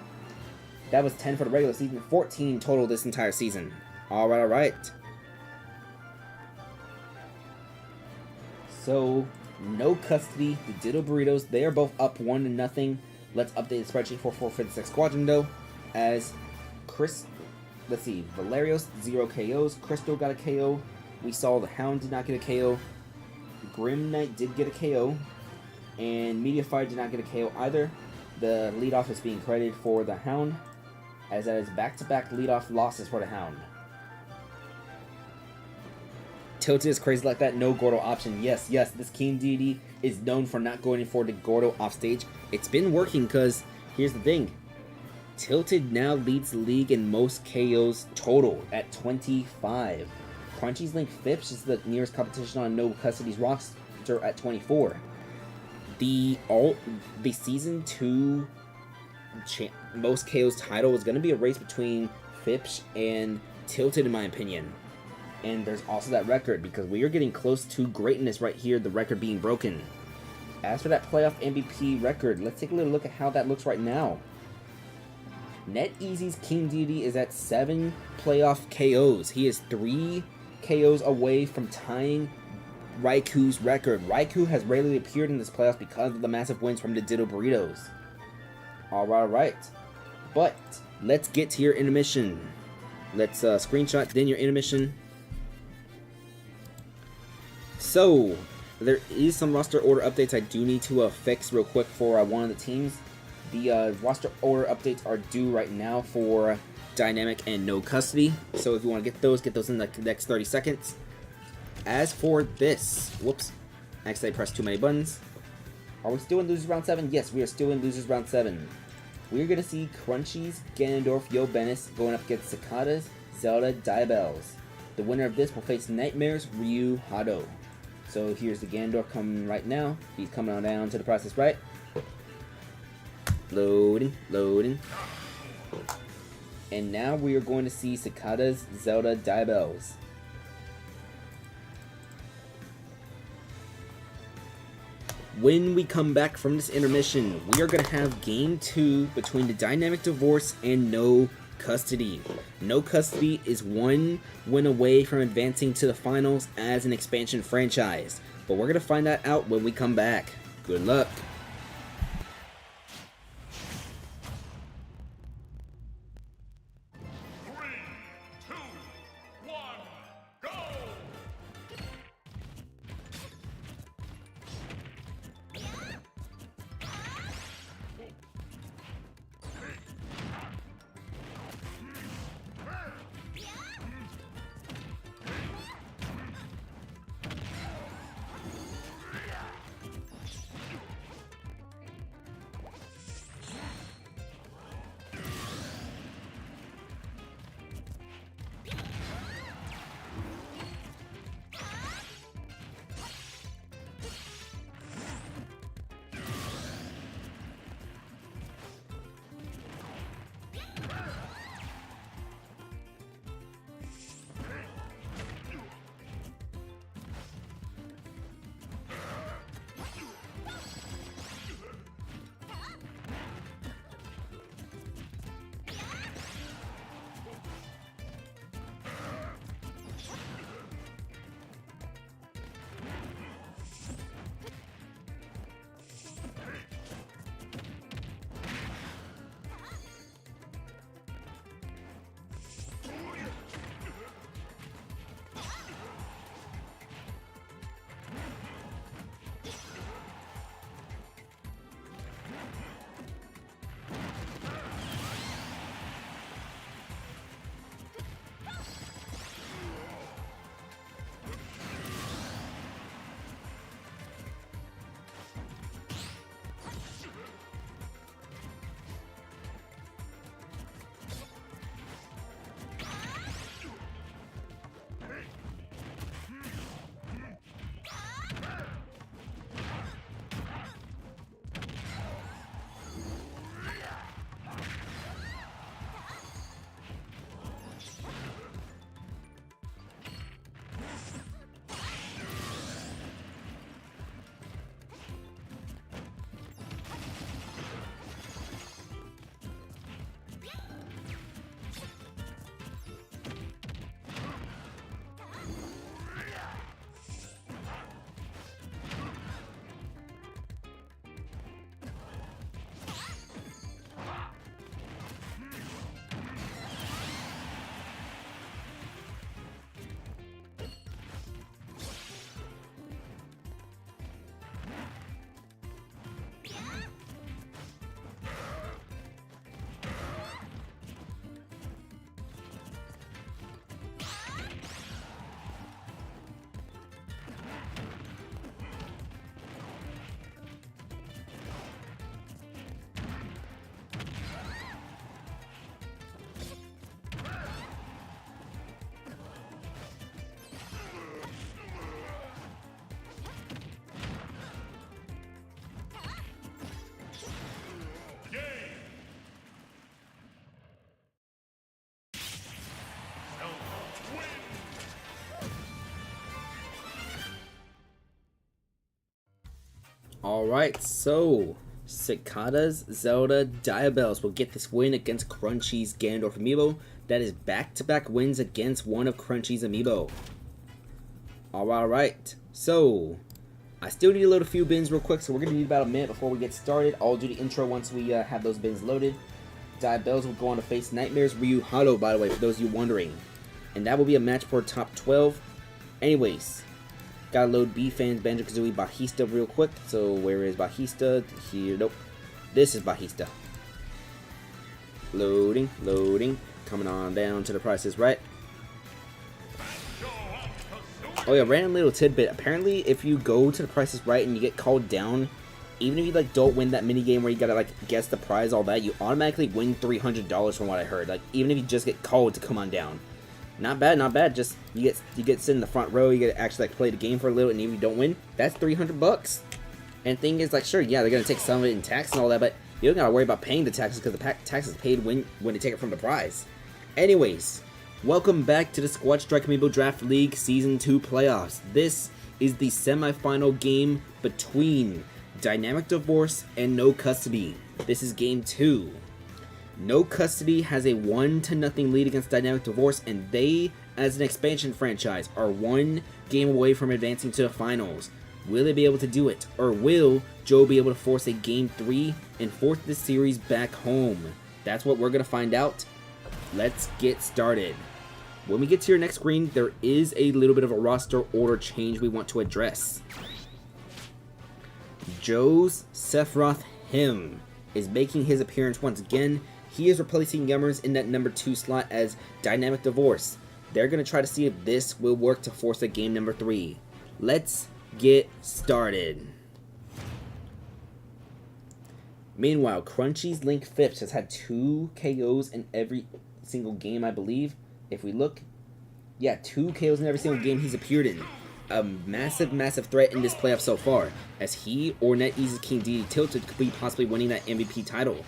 That was 10 for the regular season. 14 total this entire season. Alright, alright. So, no custody. The Ditto Burritos, they are both up 1-0. Let's update the spreadsheet for 456 Squadron, though. As Chris... Let's see, Valerios, 0 KOs. Crystal got a KO. We saw the Hound did not get a KO. Grim Knight did get a KO. And Media Fire did not get a KO either. The leadoff is being credited for the Hound, as that is back-to-back leadoff losses for the Hound. Tilted is crazy like that, no Gordo option. Yes, this King Dedede is known for not going for the Gordo off stage. It's been working because, here's the thing. Tilted now leads the league in most KOs total at 25. Crunchy's Link Phipps is the nearest competition on No Custody's roster at 24. The Season 2 most KOs title is going to be a race between Phipps and Tilted, in my opinion. And there's also that record, because we are getting close to greatness right here, the record being broken. As for that playoff MVP record, let's take a little look at how that looks right now. NetEasy's King Dedede is at 7 playoff KOs. He is 3 KOs away from tying Raiku's record. Raikou has rarely appeared in this playoffs because of the massive wins from the Ditto Burritos. Alright. But, let's get to your intermission. Let's screenshot, then your intermission. So, there is some roster order updates I do need to fix real quick for one of the teams. The roster order updates are due right now for Dynamic and No Custody. So if you want to get those in the next 30 seconds. As for this, whoops, actually I pressed too many buttons. Are we still in Losers Round 7? Yes, we are still in Losers Round 7. We're going to see Crunchy's Ganondorf Yo Bennis going up against Cicada's Zelda Diabells. The winner of this will face Nightmare's Ryu Hado. So here's the Ganondorf coming right now. He's coming on down to the process right. Loading. And now we are going to see Cicada's Zelda Diabells. When we come back from this intermission, we are going to have Game 2 between the Dynamic Divorce and No Custody. No Custody is 1 win away from advancing to the finals as an expansion franchise. But we're going to find that out when we come back. Good luck. Alright, so Cicada's Zelda Diabells will get this win against Crunchy's Ganondorf Amiibo. That is back-to-back wins against one of Crunchy's Amiibo. Alright, so I still need to load a few bins real quick, so we're going to need about a minute before we get started. I'll do the intro once we have those bins loaded. Diabells will go on to face Nightmares Ryu Halo, by the way, for those of you wondering. And that will be a match for top 12. Anyways, gotta load B-Fans Banjo-Kazooie Bajista real quick. So where is Bajista? Here, nope. This is Bajista. Loading, loading. Coming on down to the prices, right? Oh yeah, random little tidbit. Apparently, if you go to the prices right and you get called down, even if you like don't win that mini game where you gotta like guess the prize, all that, you automatically win $300 from what I heard. Like even if you just get called to come on down. Not bad, not bad. Just you get to sit in the front row. You get to actually like play the game for a little, and even if you don't win, that's $300. And thing is, like, sure, yeah, they're gonna take some of it in tax and all that, but you don't gotta worry about paying the taxes because the tax is paid when they take it from the prize. Anyways, welcome back to the Squad Strike Amiibo Draft League Season 2 playoffs. This is the semifinal game between Dynamic Divorce and No Custody. This is game 2. No Custody has a 1-0 lead against Dynamic Divorce, and they, as an expansion franchise, are one game away from advancing to the finals. Will they be able to do it, or will Joe be able to force a game 3 and force this series back home? That's what we're going to find out. Let's get started. When we get to your next screen, there is a little bit of a roster order change we want to address. Joe's Sephiroth Him is making his appearance once again. He is replacing Yummers in that number 2 slot as Dynamic Divorce. They're going to try to see if this will work to force a game number 3. Let's get started. Meanwhile, Crunchy's Link Phipps has had 2 KOs in every single game, I believe. If we look, yeah, 2 KOs in every single game he's appeared in. A massive, massive threat in this playoff so far, as he or NetEase's King DD Tilted could be possibly winning that MVP title.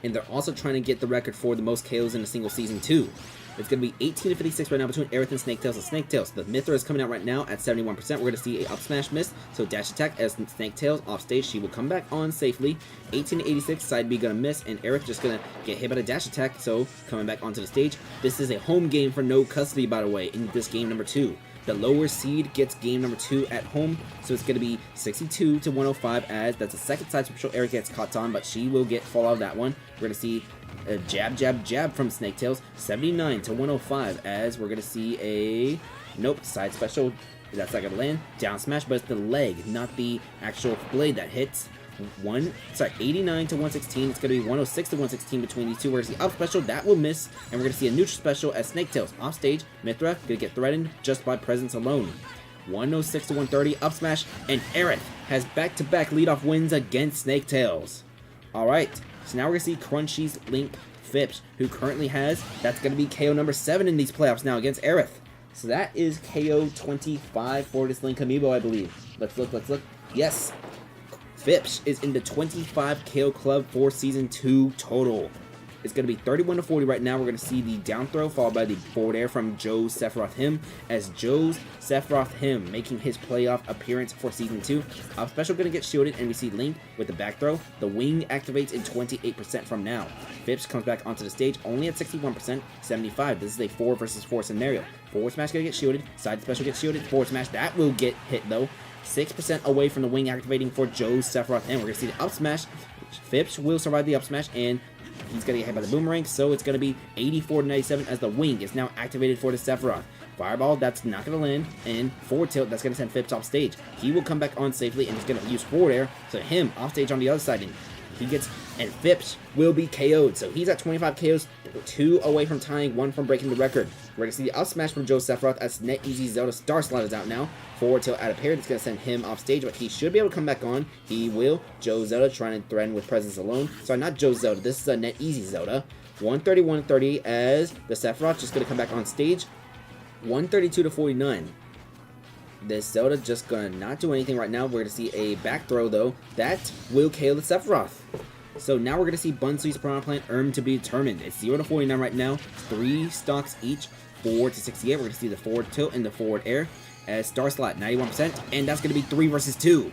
And they're also trying to get the record for the most KOs in a single season too. It's going to be 18-56 right now between Aerith and Snaketails and Snaketails. The Mythra is coming out right now at 71%. We're going to see a up smash miss, so dash attack as Snaketails off stage. She will come back on safely. 18-86, side B going to miss, and Aerith just going to get hit by the dash attack, so coming back onto the stage. This is a home game for No Custody, by the way, in this game number 2. The lower seed gets game number 2 at home, so it's going to be 62-105 as that's a second side special. Aerith gets caught on, but she will get fall out of that one. We're going to see a jab, jab, jab from Snaketails, 79-105 as we're going to see a, nope, side special. That's not going to land. Down smash, but it's the leg, not the actual blade that hits. 89-116. It's going to be 106-116 between these two. Where's the up special? That will miss. And we're going to see a neutral special as Snaketails off stage. Mythra going to get threatened just by presence alone. 106-130 up smash. And Aerith has back-to-back leadoff wins against Snaketails. Alright, so now we're going to see Crunchy's Link Phipps, who currently has, that's going to be KO number 7 in these playoffs now against Aerith. So that is KO 25 for this Link Amiibo, I believe. Let's look, let's look. Yes. Phipps is in the 25 KO club for Season 2 total. It's going to be 31-40 right now. We're going to see the down throw followed by the forward air from Joe's Sephiroth Him as Joe's Sephiroth Him making his playoff appearance for Season 2. Up special going to get shielded, and we see Link with the back throw. The wing activates in 28% from now. Phipps comes back onto the stage only at 61%, 75. This is a 4 versus 4 scenario. Forward smash going to get shielded. Side special gets shielded. Forward smash, that will get hit though. 6% away from the wing activating for Joe's Sephiroth, and we're going to see the up smash. Phipps will survive the up smash, and he's going to get hit by the boomerang, so it's going to be 84-97 as the wing is now activated for the Sephiroth. Fireball, that's not going to land, and forward tilt, that's going to send Phipps off stage. He will come back on safely, and he's going to use forward air, so him off stage on the other side, and he gets, and Phipps will be KO'd, so he's at 25 KOs, 2 away from tying, 1 from breaking the record. We're going to see the up smash from Joe Sephiroth as NetEase Zelda Star Slot is out now. Forward tilt out of parry, it's going to send him off stage, but he should be able to come back on. He will. Joe Zelda trying to threaten with presence alone. Sorry, not Joe Zelda. This is a NetEase Zelda. 130-130 as the Sephiroth just going to come back on stage. 132-49. This Zelda just going to not do anything right now. We're going to see a back throw, though. That will KO the Sephiroth. So now we're going to see Bunsui's Piranha Plant earned to be determined. It's 0-49 right now. 3 stocks each. 4-68. We're going to see the forward tilt and the forward air as Star Slot, 91%. And that's going to be 3 versus 2.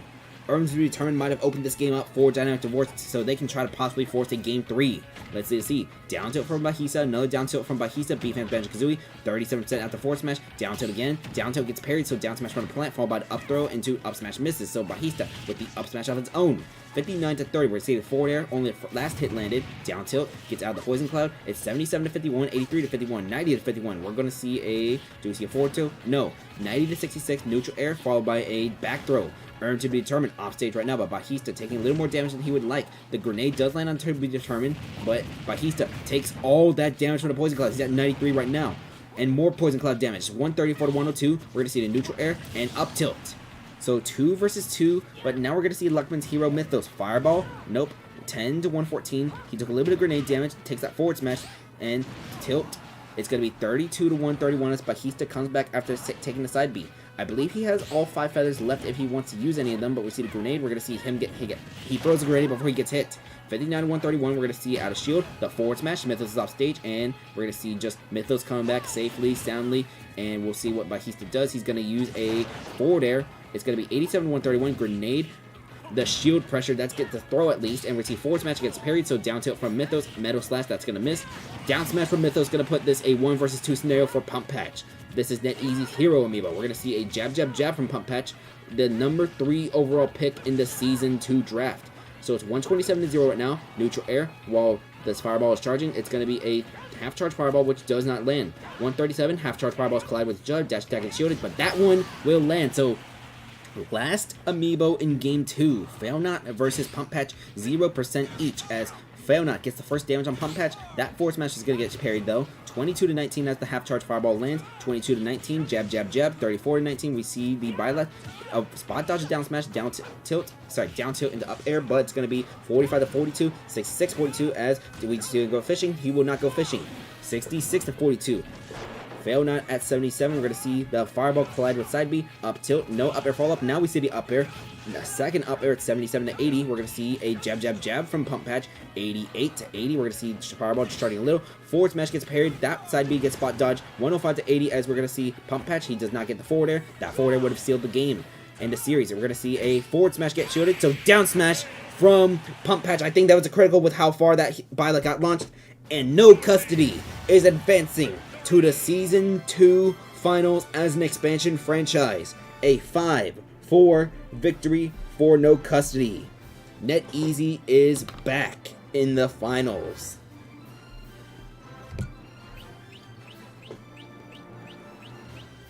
Earns to be determined might have opened this game up for Dynamic Divorce, so they can try to possibly force a game 3. Let's see. Down tilt from Bahisa, another down tilt from Bahisa, B-Fans Banjo-Kazooie, 37% after forward smash, down tilt again, down tilt gets parried, so down smash from the plant, followed by the up throw into up smash misses, so Bahista with the up smash of its own. 59 to 30, we're seeing the forward air, only the last hit landed, down tilt, gets out of the poison cloud, it's 77 to 51, 83 to 51, 90 to 51, we're going to see a, do we see a forward tilt? No, 90 to 66, neutral air, followed by a back throw. Earned to be determined off stage right now, but Bahista taking a little more damage than he would like. The grenade does land on to be determined, but Bahista takes all that damage from the poison cloud. He's at 93 right now. And more poison cloud damage. 134 to 102. We're going to see the neutral air and up tilt. So 2 versus 2, but now we're going to see Luckman's Hero Mythos. Fireball? Nope. 10 to 114. He took a little bit of grenade damage, takes that forward smash, and tilt. It's going to be 32 to 131 as Bahista comes back after taking the side B. I believe he has all 5 feathers left if he wants to use any of them, but we see the grenade. We're going to see him he throws the grenade before he gets hit. 59 to 131, we're going to see out of shield, the forward smash, Mythos is off stage, and we're going to see just Mythos coming back safely, soundly, and we'll see what Bahista does. He's going to use a forward air. It's going to be 87 to 131, grenade, the shield pressure, that's get the throw at least, and we see forward smash gets parried, so down tilt from Mythos, metal slash, that's going to miss. Down smash from Mythos, going to put this a 1 versus 2 scenario for Pump Patch. This is NetEasy's Hero Amiibo. We're going to see a jab, jab, jab from Pump Patch, the number 3 overall pick in the Season 2 draft. So it's 127 to 0 right now, neutral air, while this Fireball is charging, it's going to be a half charge Fireball, which does not land. 137, half charge Fireballs collide with Judge, dash attack and shielded, but that one will land, so last Amiibo in Game 2, Failnaught versus Pump Patch, 0% each, as Failnaught gets the first damage on Pump Patch. That forward smash is going to get parried though. 22 to 19 as the half charge Fireball lands. 22 to 19, jab, jab, jab. 34 to 19, we see the bylash of spot dodge down smash, down tilt into up air, but it's going to be 45 to 42, 66 42 as we see him go fishing. He will not go fishing. 66 to 42. Failnaught at 77, we're going to see the Fireball collide with side B, up tilt, no up air follow up. Now we see the up air. The second up air at 77 to 80, we're going to see a jab, jab, jab from Pump Patch. 88 to 80, we're going to see Fireball just starting a little. Forward smash gets parried, that side B gets spot dodge. 105 to 80 as we're going to see Pump Patch, he does not get the forward air. That forward air would have sealed the game and the series. And we're going to see a forward smash get shielded, so down smash from Pump Patch. I think that was a critical with how far that Bila got launched. And No Custody is advancing to the Season 2 Finals as an expansion franchise. A 5-4 victory for No Custody. NetEasy is back in the finals.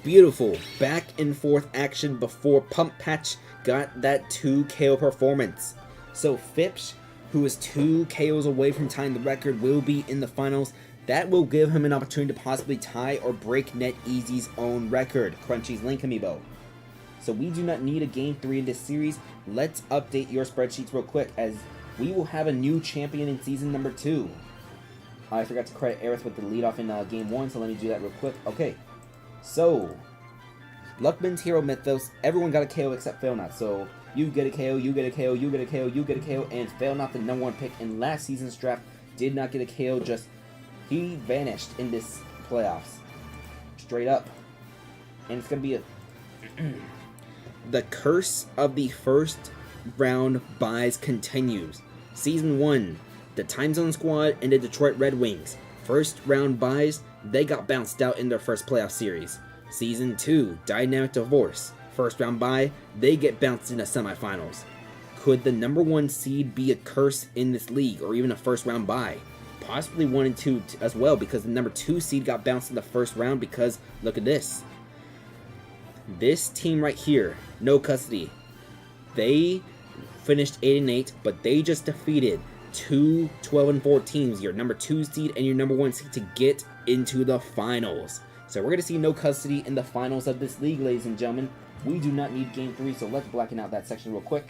Beautiful back and forth action before Pump Patch got that 2 KO performance. So Phipps, who is 2 KOs away from tying the record, will be in the finals. That will give him an opportunity to possibly tie or break NetEasy's own record, Crunchy's Link Amiibo. So we do not need a Game 3 in this series. Let's update your spreadsheets real quick, as we will have a new champion in Season number 2. I forgot to credit Aerith with the lead off in Game 1, so let me do that real quick. Okay, so Luckman's Hero Mythos, everyone got a KO except Failnaught. So you get a KO, you get a KO, you get a KO, you get a KO, and Failnaught, the number 1 pick in last season's draft, did not get a KO, just he vanished in this playoffs. Straight up. And it's going to be a the curse of the first round buys continues. Season 1, the Time Zone Squad and the Detroit Red Wings. First round buys, they got bounced out in their first playoff series. Season 2, Dynamic Divorce. First round bye, they get bounced in the semifinals. Could the number 1 seed be a curse in this league, or even a first round bye? Possibly 1 and 2 as well, because the number 2 seed got bounced in the first round, because look at this. This team right here, No Custody, they finished 8-8, but they just defeated 2 12-4 teams, your number 2 seed and your number 1 seed, to get into the finals. So we're going to see No Custody in the finals of this league, ladies and gentlemen. We do not need Game 3, so let's blacken out that section real quick.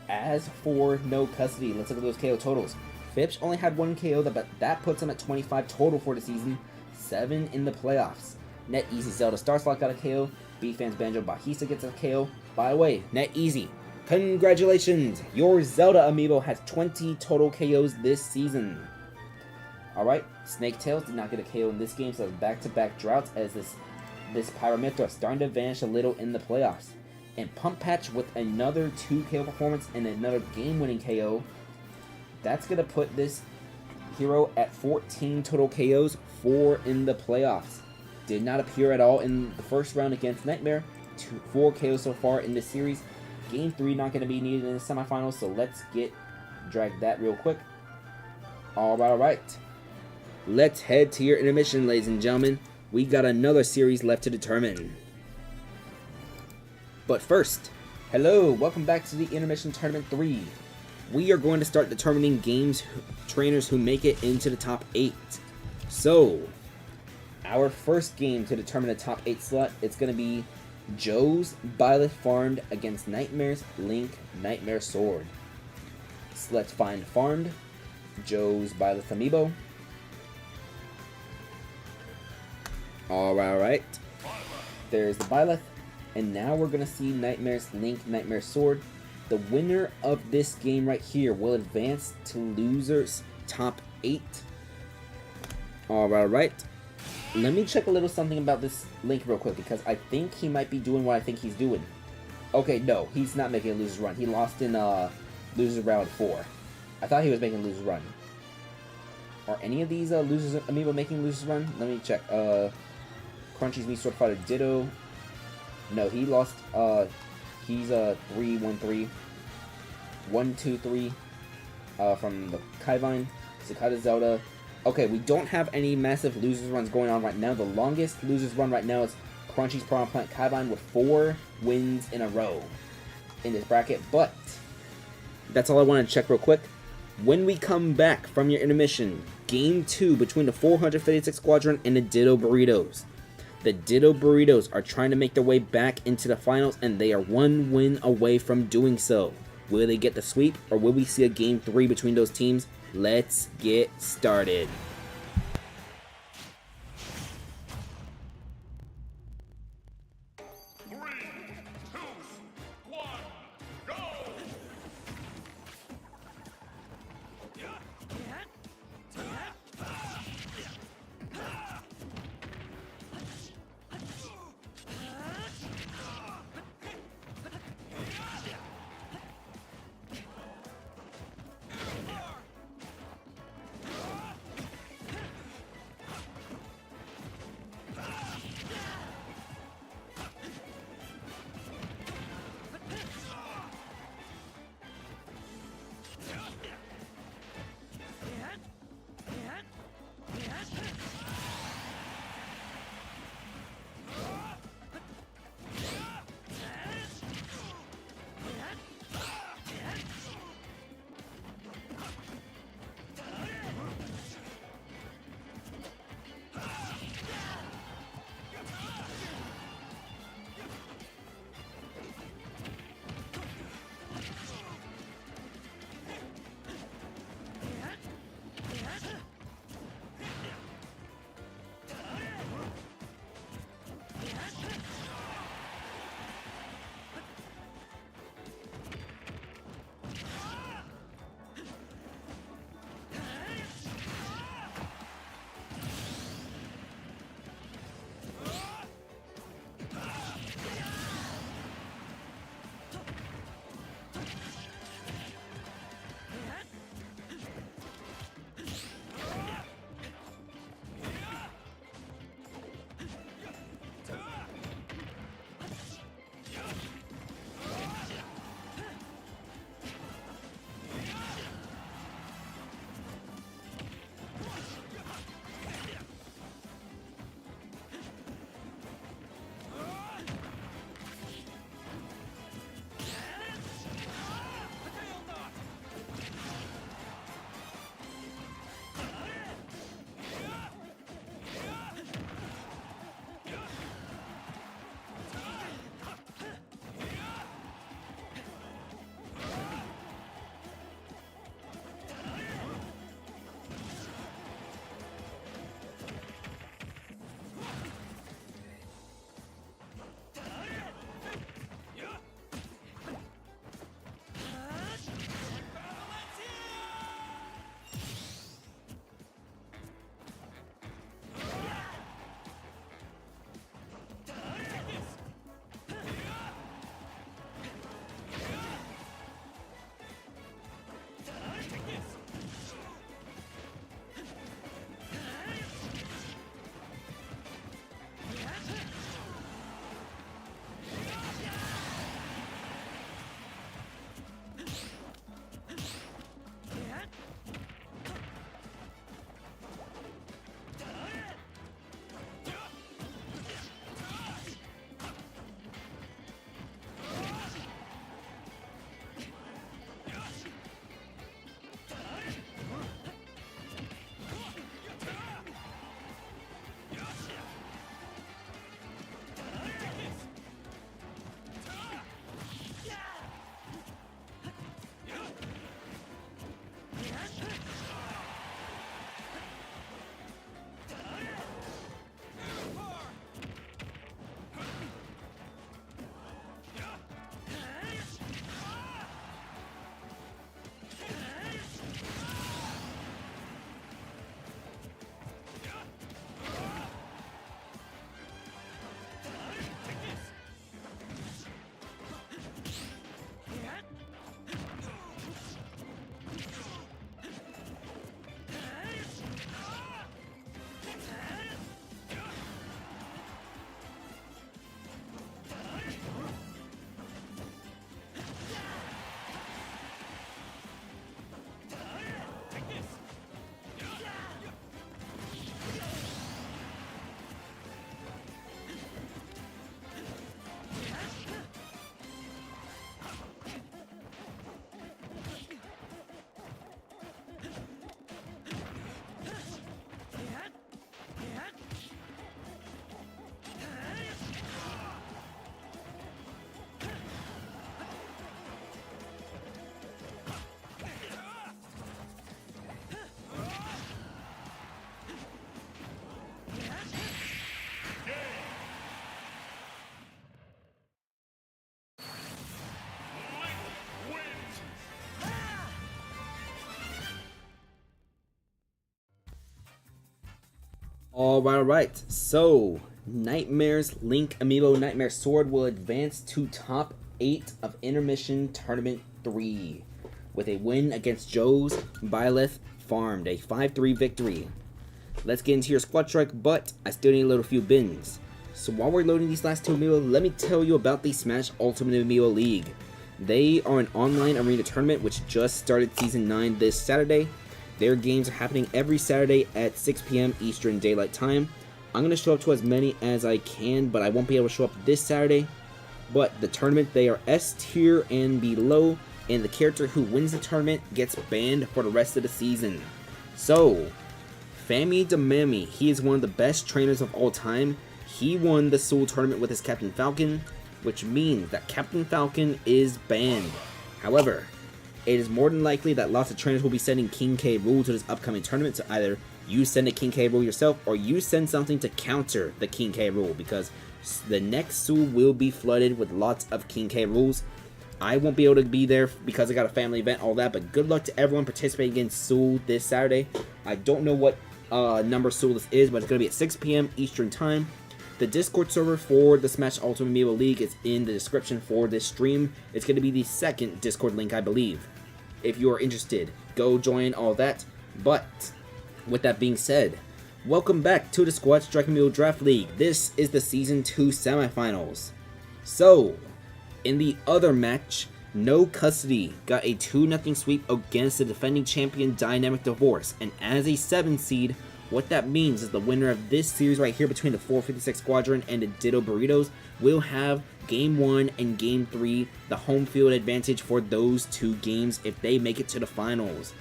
As for No Custody, let's look at those KO totals. Phipps only had 1 KO, but that puts him at 25 total for the season, 7 in the playoffs. NetEasy Zelda Starslot got a KO, B-Fans Banjo Bahisa gets a KO. By the way, NetEasy, congratulations! Your Zelda Amiibo has 20 total KOs this season. Alright, Snake Tails did not get a KO in this game, so it's back-to-back droughts as this Pyramithra starting to vanish a little in the playoffs. And Pump Patch with another 2 KO performance and another game-winning KO. That's going to put this hero at 14 total KOs, 4 in the playoffs. Did not appear at all in the first round against Nightmare. 4 KOs so far in this series. Game 3 not going to be needed in the semifinals, so let's drag that real quick. Alright. Let's head to your intermission, ladies and gentlemen. We got another series left to determine. But first, hello, welcome back to the Intermission Tournament 3. We are going to start determining trainers who make it into the top 8. So, our first game to determine the top 8 slot, it's going to be Joe's Byleth Farmed against Nightmare's Link Nightmare Sword. So let's find Farmed, Joe's Byleth Amiibo. Alright, there's the Byleth. And now we're going to see Nightmare's Link Nightmare Sword. The winner of this game right here will advance to losers top 8. Alright. Let me check a little something about this Link real quick, because I think he might be doing what I think he's doing. Okay, no, he's not making a loser's run. He lost in losers round 4. I thought he was making a loser's run. Are any of these losers amiibo making losers run? Let me check. Crunchy's Me Sword Fighter Ditto. No, he lost. He's 3-1-3. 1-2-3 from the Kaivine. Cicada Zelda. Okay, we don't have any massive losers runs going on right now. The longest losers run right now is Crunchy's Piranha Plant Kaivine with 4 wins in a row in this bracket. But that's all I want to check real quick. When we come back from your intermission, Game 2 between the 456 Squadron and the Ditto Burritos. The Ditto Burritos are trying to make their way back into the finals, and they are 1 win away from doing so. Will they get the sweep, or will we see a Game 3 between those teams? Let's get started. Alright. So, Nightmare's Link Amiibo Nightmare Sword will advance to top 8 of Intermission Tournament 3 with a win against Joe's Byleth Farmed, a 5-3 victory. Let's get into your squad strike, but I still need to load a few bins. So while we're loading these last two Amiibo, let me tell you about the Smash Ultimate Amiibo League. They are an online arena tournament which just started Season 9 this Saturday. Their games are happening every Saturday at 6 p.m. Eastern Daylight Time. I'm going to show up to as many as I can, but I won't be able to show up this Saturday. But the tournament, they are S tier and below, and the character who wins the tournament gets banned for the rest of the season. So, Fami Damami, he is one of the best trainers of all time. He won the SUAL tournament with his Captain Falcon, which means that Captain Falcon is banned. However, it is more than likely that lots of trainers will be sending King K. Rool to this upcoming tournament, so either you send a King K. Rool yourself, or you send something to counter the King K. Rool, because the next SUAL will be flooded with lots of King K. Rools. I won't be able to be there because I got a family event, all that, but good luck to everyone participating in SUAL this Saturday. I don't know what number SUAL this is, but it's going to be at 6 p.m. Eastern Time. The Discord server for the Smash Ultimate Amiibo League is in the description for this stream. It's going to be the second Discord link, I believe. If you are interested, go join all that. But, with that being said, welcome back to the Squad Strike Amiibo Draft League. This is the Season 2 semifinals. So, in the other match, No Custody got a 2-0 sweep against the defending champion Dynamic Divorce. And as a 7 seed, what that means is the winner of this series right here between the 456 Squadron and the Ditto Burritos will have Game 1 and Game 3, the home field advantage for those two games if they make it to the finals.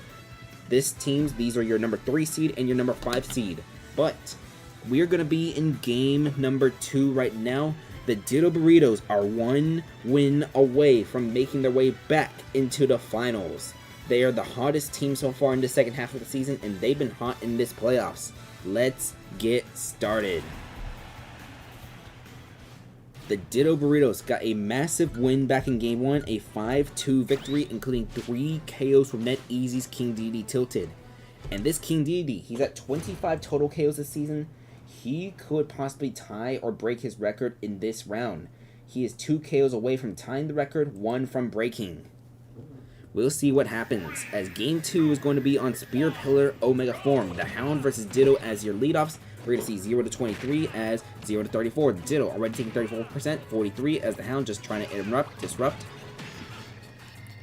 These are your number 3 seed and your number 5 seed. But we're going to be in game number 2 right now. The Ditto Burritos are 1 win away from making their way back into the finals. They are the hottest team so far in the second half of the season, and they've been hot in this playoffs. Let's get started. The Ditto Burritos got a massive win back in Game 1, a 5-2 victory, including 3 KOs from NetEasy's King Dedede Tilted. And this King Dedede, he's at 25 total KOs this season. He could possibly tie or break his record in this round. He is 2 KOs away from tying the record, 1 from breaking. We'll see what happens, as Game 2 is going to be on Spear Pillar Omega Form. The Hound versus Ditto as your leadoffs. We're going to see 0 to 23 as 0 to 34. Ditto already taking 34%, 43 as the Hound just trying to disrupt.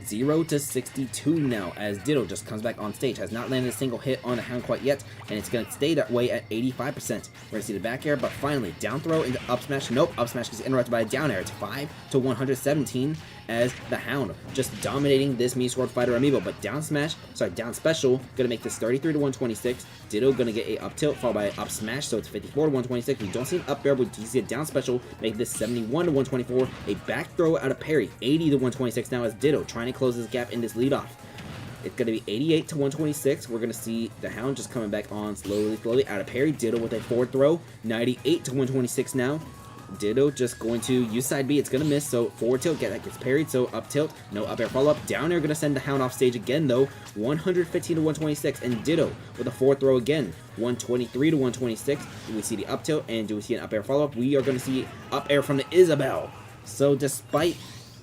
0 to 62 now as Ditto just comes back on stage. Has not landed a single hit on the Hound quite yet, and it's going to stay that way at 85%. We're going to see the back air, but finally down throw into up smash. Nope, up smash gets interrupted by a down air. It's 5 to 117 as the Hound just dominating this Mii Sword Fighter amiibo. But down special, going to make this 33 to 126. Ditto going to get a up tilt followed by an up smash, so it's 54 to 126. We don't see an up air, but we see a down special, make this 71 to 124. A back throw out of parry, 80 to 126 now as Ditto trying to close this gap in this leadoff. It's going to be 88 to 126. We're going to see the Hound just coming back on slowly out of parry. Ditto with a forward throw, 98 to 126 now. Ditto just going to use side B. It's going to miss, so forward tilt, that gets parried, so up tilt, no up air follow-up. Down air going to send the Hound off stage again, though, 115 to 126, and Ditto with a forward throw again, 123 to 126. Do we see the up tilt, and do we see an up air follow-up? We are going to see up air from the Isabel. So despite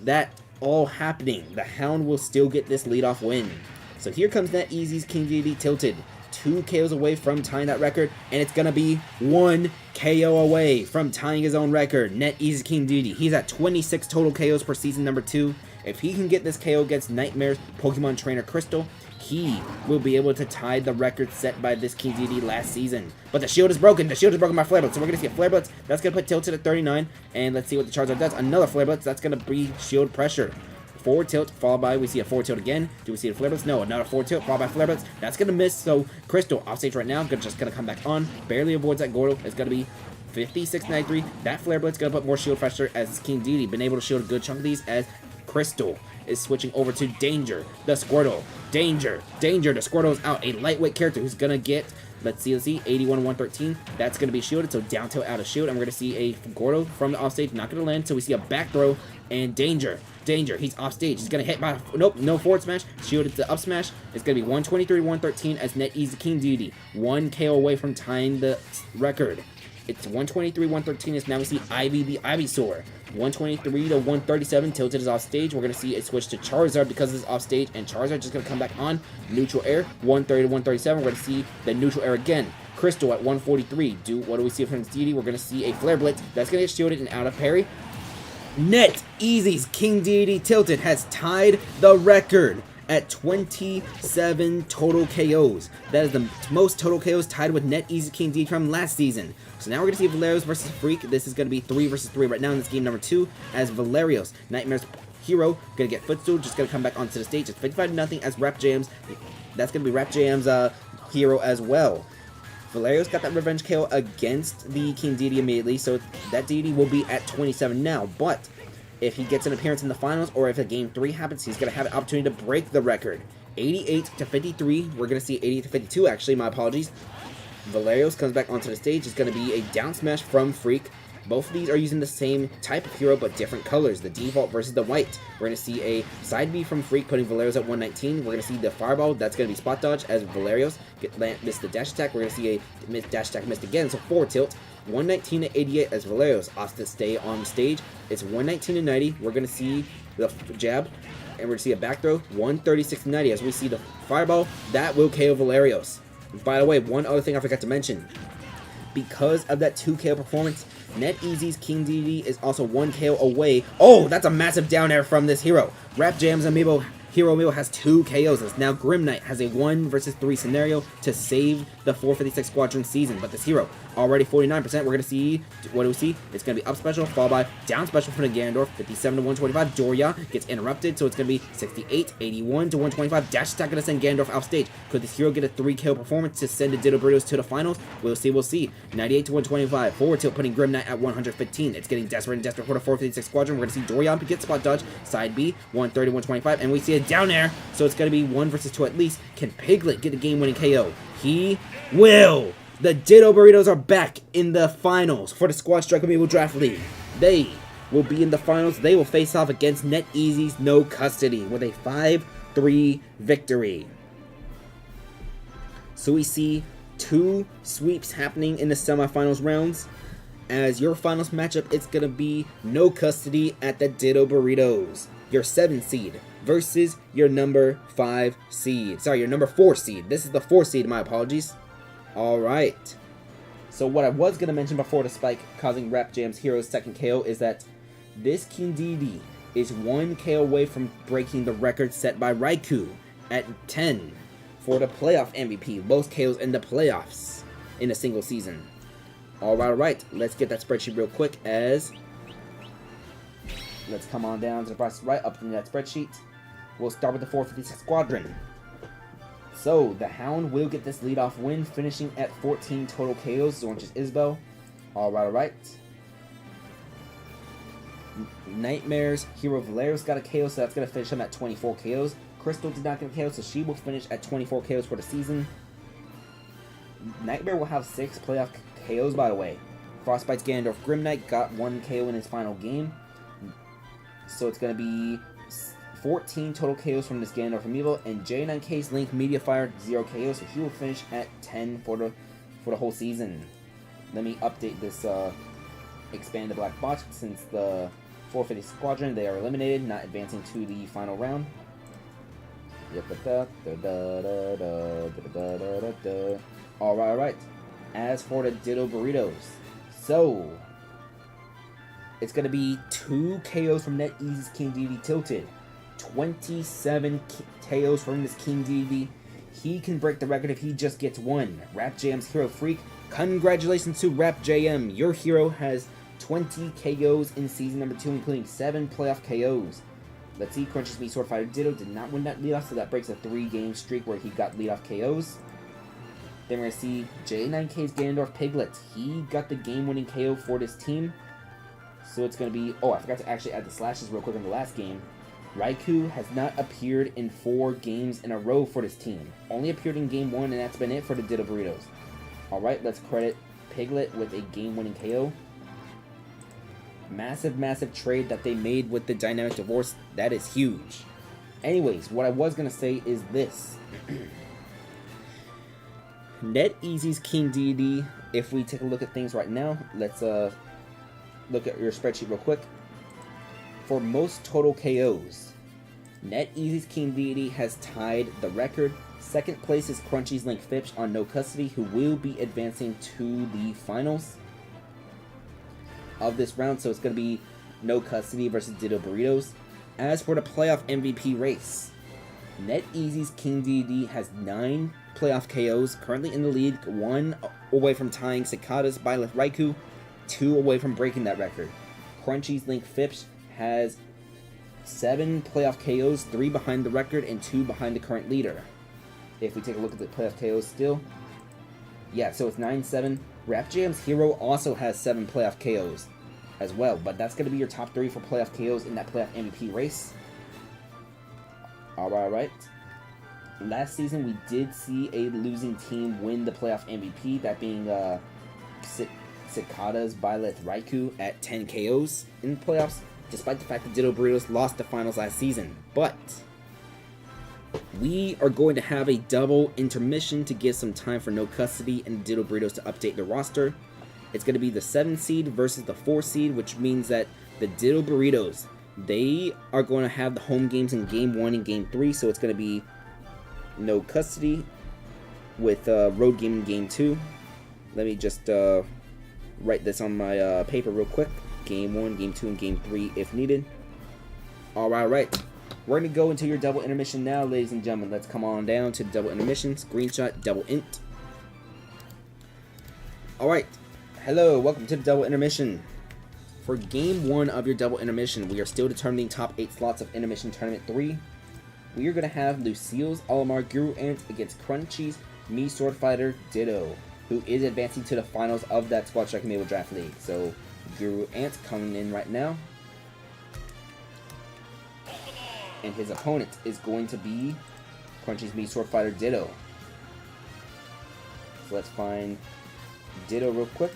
that all happening, the Hound will still get this leadoff win. So here comes NetEasy's King Dedede Tilted. 2 KOs away from tying that record, and it's gonna be 1 KO away from tying his own record. NetEasy's King Dedede, he's at 26 total KOs per season number 2. If he can get this KO against Nightmare's Pokemon Trainer Crystal, he will be able to tie the record set by this King Dedede last season. But the shield is broken. The shield is broken by Flare Blitz. So we're going to see a Flare Blitz. That's going to put Tilted at 39. And let's see what the Charizard does. Another Flare Blitz. That's going to be shield pressure. Forward tilt, followed by, we see a forward tilt again. Do we see a Flare Blitz? No, another forward tilt, followed by Flare Blitz. That's going to miss. So Crystal off stage right now. Just going to come back on. Barely avoids that Gordo. It's going to be 56-93. That Flare Blitz going to put more shield pressure as King Dedede been able to shield a good chunk of these as Crystal is switching over to Danger, the Squirtle. Danger, the Squirtle is out. A lightweight character who's going to get, let's see, 81 to 113. That's going to be shielded, so down tilt out of shield. And we're going to see a Gordo from the offstage, not going to land. So we see a back throw, and Danger Danger. He's off stage. He's going to hit by... Nope, no forward smash. Shielded to up smash. It's going to be 123-113 as NetEase King Deity. 1 KO away from tying the record. It's 123-113 as now we see Ivy the Ivysaur. 123-137. Tilted is off stage. We're going to see it switch to Charizard because it's off stage. And Charizard just going to come back on. Neutral air. 130-137. We're going to see the neutral air again. Crystal at 143. What do we see from this deity? We're going to see a Flare Blitz. That's going to get shielded and out of parry. NetEase's King Deity Tilted has tied the record at 27 total KOs. That is the most total KOs tied with NetEase's King Deity from last season. So now we're going to see Valerios versus Freak. This is going to be 3 versus 3 right now in this game number 2 as Valerios, Nightmare's hero, going to get footstool, just going to come back onto the stage. It's 55-0 as Rap Jam's. That's going to be Rap Jam's hero as well. Valerios got that revenge KO against the King Deity immediately, so that deity will be at 27 now. But if he gets an appearance in the finals, or if a game 3 happens, he's going to have an opportunity to break the record. 88-53. We're going to see 88-52, actually. My apologies. Valerios comes back onto the stage. It's going to be a down smash from Freak. Both of these are using the same type of hero, but different colors. The default versus the white. We're going to see a side B from Freak, putting Valerios at 119. We're going to see the Fireball. That's going to be Spot Dodge as Valerios missed the dash attack. We're going to see a dash attack missed again, so 4 tilt. 119-88 as Valerios opts to stay on the stage. It's 119-90. We're going to see the jab, and we're going to see a back throw. 136-90 as we see the Fireball. That will KO Valerios. By the way, one other thing I forgot to mention. Because of that 2 KO performance, NetEase's King Deity is also 1 KO away. Oh, that's a massive down air from this hero. Rap Jam's Hero Amiibo has 2 KOs. As now Grim Knight has a 1 versus 3 scenario to save the 456 Squadron season. But this hero, already 49%, we're going to see, what do we see? It's going to be up special, followed by down special from the Ganondorf, 57-125. Doria gets interrupted, so it's going to be 68-81-125. Dash attack going to send Ganondorf off stage. Could this hero get a 3 KO performance to send the Ditto Burritos to the finals? We'll see. 98-125. Forward tilt putting Grim Knight at 115. It's getting desperate for the 456 Squadron. We're going to see Doria get spot dodge. Side B, 130-125. And we see a down air, so it's going to be 1 versus 2 at least. Can Piglet get a game-winning KO? He will. The Ditto Burritos are back in the finals for the Squad Strike Amiibo Draft League. They will be in the finals. They will face off against NetEase's No Custody with a 5-3 victory. So we see 2 sweeps happening in the semifinals rounds. As your finals matchup, it's going to be No Custody at the Ditto Burritos. Your 7 seed versus your number 5 seed. Sorry, your number 4 seed. This is the 4 seed, my apologies. Alright. So what I was going to mention before the spike causing Rap Jam's hero's 2nd KO is that this King Deity is 1 KO away from breaking the record set by Raikou at 10 for the playoff MVP. Most KOs in the playoffs in a single season. Alright. Let's get that spreadsheet real quick as... Let's come on down to the process right up in that spreadsheet. We'll start with the 456 Squadron. So, the Hound will get this leadoff win, finishing at 14 total KOs, Orange's Isabel. Alright. Nightmare's hero Valerios got a KO, so that's going to finish him at 24 KOs. Crystal did not get a KO, so she will finish at 24 KOs for the season. Nightmare will have 6 playoff KOs, by the way. Frostbite's Ganondorf Grim Knight got 1 KO in his final game. So it's going to be 14 total KOs from this Ganondorf Amiibo, and J9K's Link Mediafire 0 KOs, so he will finish at 10 for the whole season. Let me update this expanded black box since the 450 Squadron, they are eliminated, not advancing to the final round. Alright. As for the Ditto Burritos, so it's going to be 2 KOs from NetEase's King Deity Tilted. 27 KOs from this King Deity. He can break the record if he just gets 1. Rap Jam's Hero Freak. Congratulations to Rap JM. Your hero has 20 KOs in season number 2, including 7 playoff KOs. Let's see, Crunch's Me Sword Fighter Ditto did not win that leadoff, so that breaks a 3-game streak where he got leadoff KOs. Then we're going to see J9K's Ganondorf Piglet. He got the game-winning KO for this team. So it's going to be... Oh, I forgot to actually add the slashes real quick in the last game. Raikou has not appeared in 4 games in a row for this team. Only appeared in game 1, and that's been it for the Ditto Burritos. Alright, let's credit Piglet with a game-winning KO. Massive, massive trade that they made with the Dynamic Divorce. That is huge. Anyways, what I was going to say is this. NetEasy's King Deity, if we take a look at things right now, let's look at your spreadsheet real quick. For most total KOs, NetEasy's King Deity has tied the record. Second place is Crunchy's Link Phipps on No Custody, who will be advancing to the finals of this round. So it's going to be No Custody versus Ditto Burritos. As for the playoff MVP race, NetEasy's King Deity has 9 playoff KOs, currently in the lead, 1 away from tying Cicada's Byleth Raikou, 2 away from breaking that record. Crunchy's Link Phipps has 7 playoff KOs, 3 behind the record and 2 behind the current leader. If we take a look at the playoff KOs still, yeah, so it's 9-7. Rap Jam's Hero also has 7 playoff KOs as well, but that's going to be your top 3 for playoff KOs in that playoff MVP race. Alright. Last season, we did see a losing team win the playoff MVP, that being Cicada's Byleth Raikou at 10 KOs in the playoffs, despite the fact that Ditto Burritos lost the finals last season. But we are going to have a double intermission to give some time for No Custody and Ditto Burritos to update the roster. It's going to be the 7 seed versus the 4 seed, which means that the Ditto Burritos, they are going to have the home games in Game 1 and Game 3, so it's going to be No Custody with road game in Game 2. Let me just write this on my paper real quick. Game 1, Game 2, and Game 3 if needed. Alright. We're going to go into your double intermission now, ladies and gentlemen. Let's come on down to the double intermission. Screenshot, double int. Alright. Hello, welcome to the double intermission. For Game 1 of your double intermission, we are still determining top 8 slots of Intermission Tournament 3. We are going to have Lucille's Olimar Guru Ant against Crunchy's Mii Sword Fighter Ditto, who is advancing to the finals of that Squad Strike Amiibo Draft League. So, Guru Ant coming in right now. And his opponent is going to be Crunchy's Mii Sword Fighter Ditto. So let's find Ditto real quick.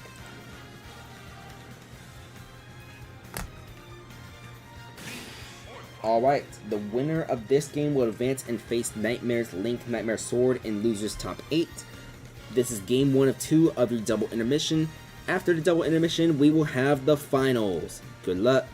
Alright, the winner of this game will advance and face Nightmare's Link Nightmare Sword in Losers Top 8. This is Game 1 of 2 of your double intermission. After the double intermission, we will have the finals. Good luck.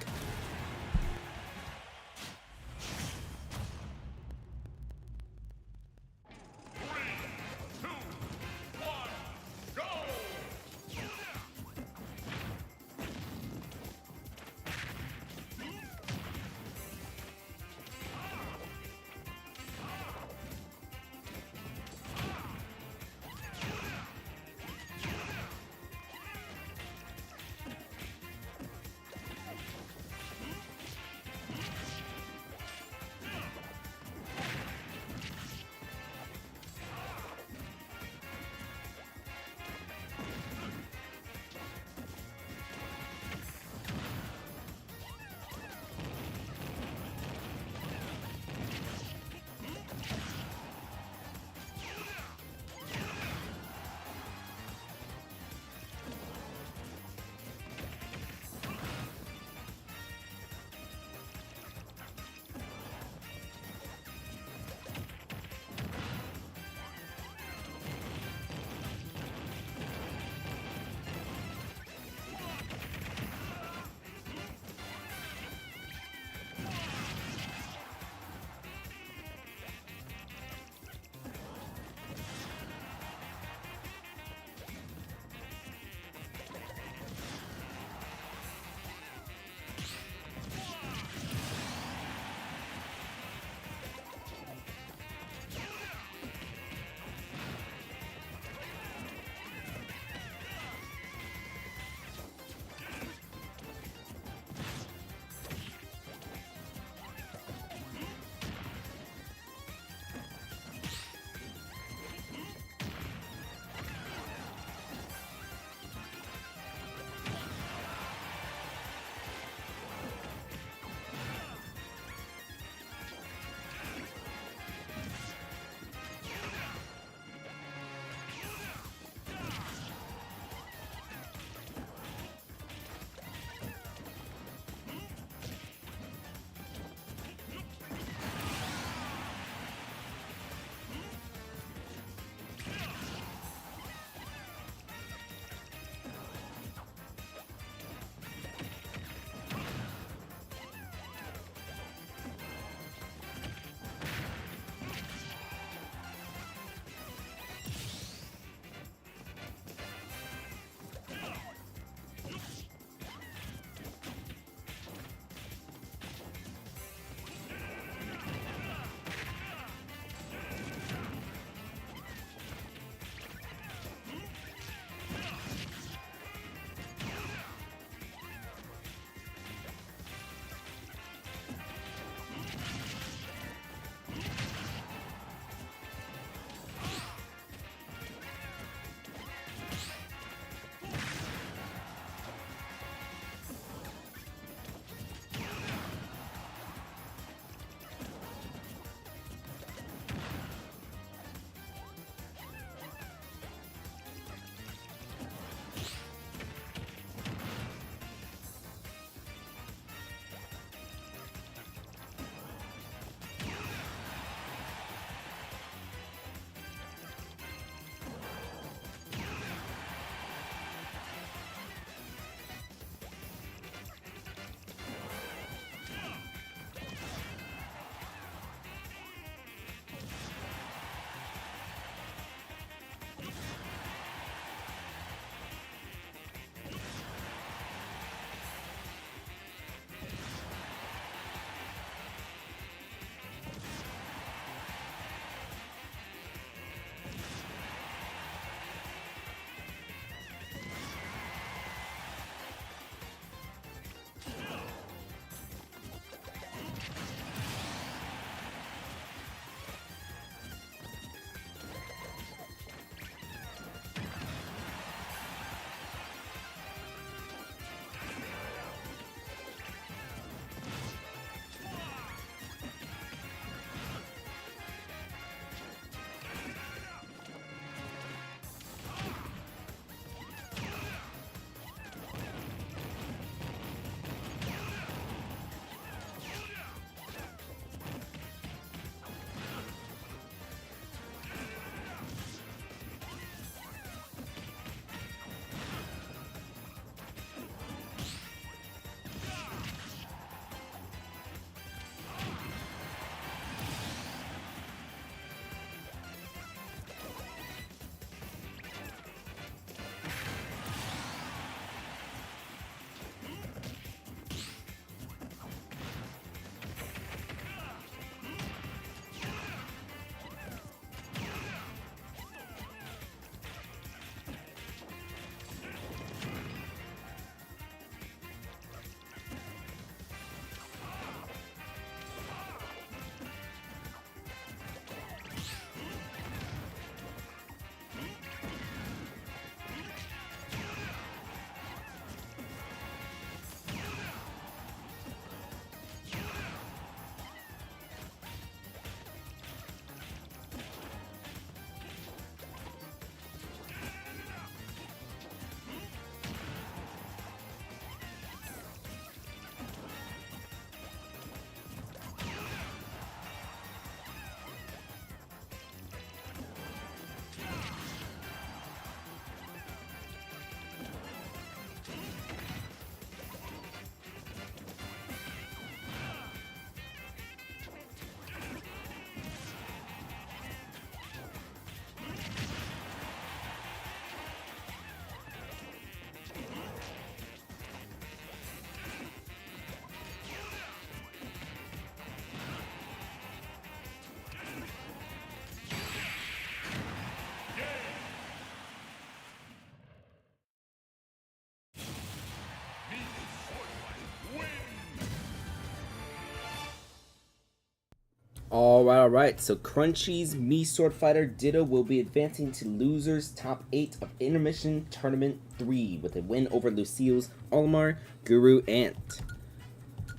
Alright. So Crunchy's Mii Sword Fighter Ditto will be advancing to losers top 8 of Intermission Tournament 3 with a win over Lucille's Olimar, Guru, Ant.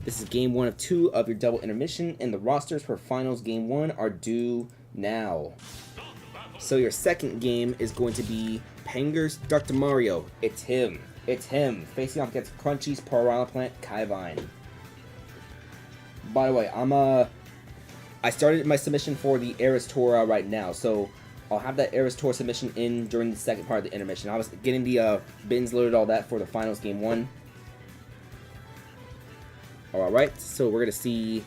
This is game 1 of 2 of your double intermission, and the rosters for finals game 1 are due now. So your second game is going to be Panger's Dr. Mario. It's him, facing off against Crunchy's Piranha Plant Kaivine. By the way, I started my submission for the Eris Tour right now, so I'll have that Eris Tour submission in during the second part of the intermission. I was getting the bins loaded, all that for the finals game 1. Alright, so we're going to see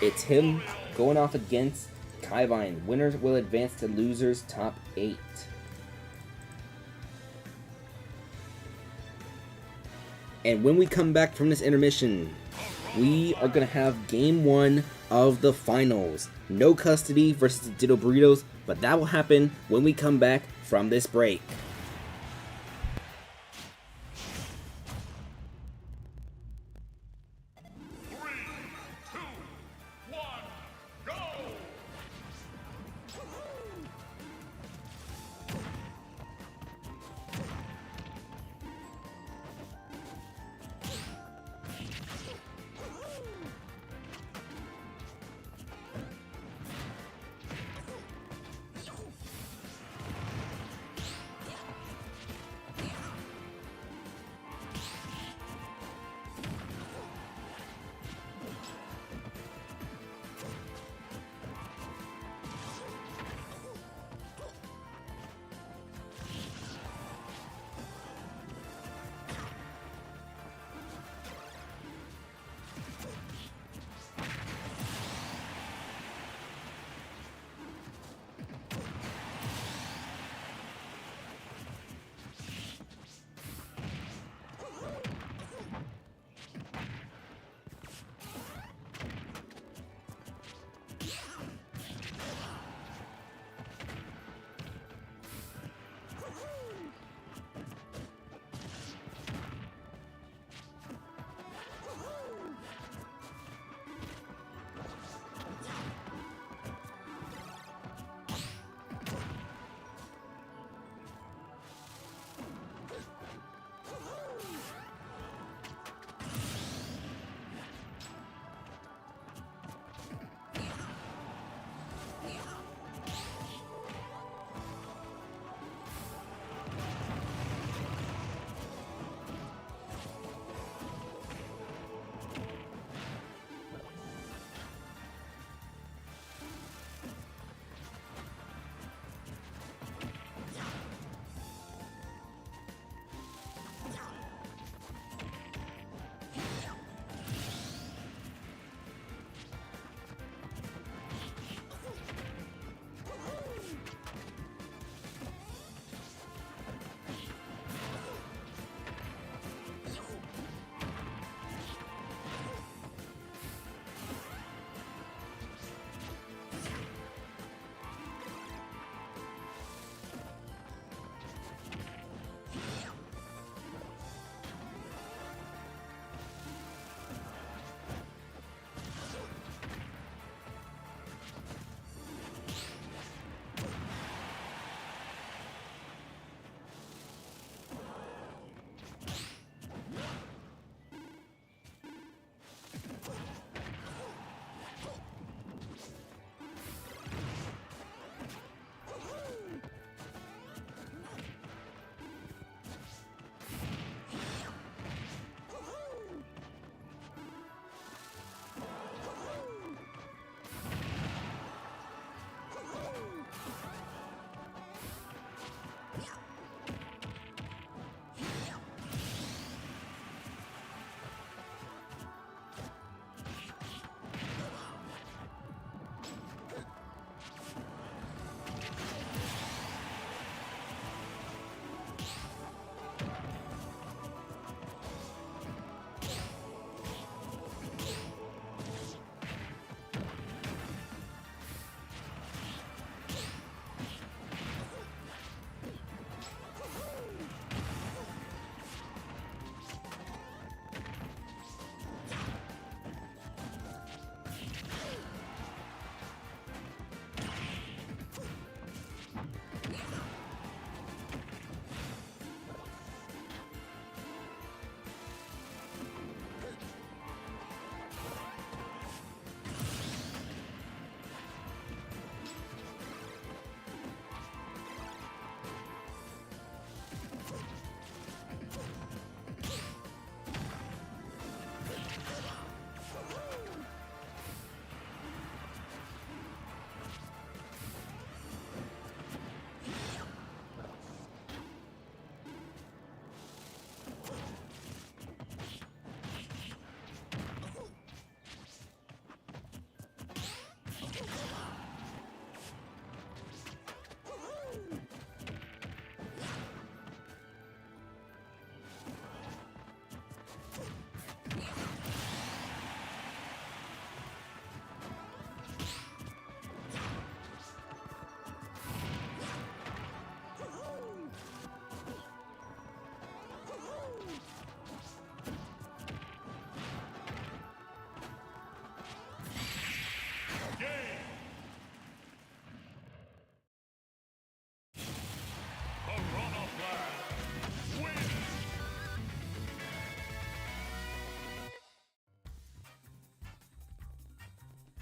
it's him going off against Kaivine. Winners will advance to losers top 8. And when we come back from this intermission, we are going to have game 1 of the finals. No custody versus the Ditto Burritos, but that will happen when we come back from this break.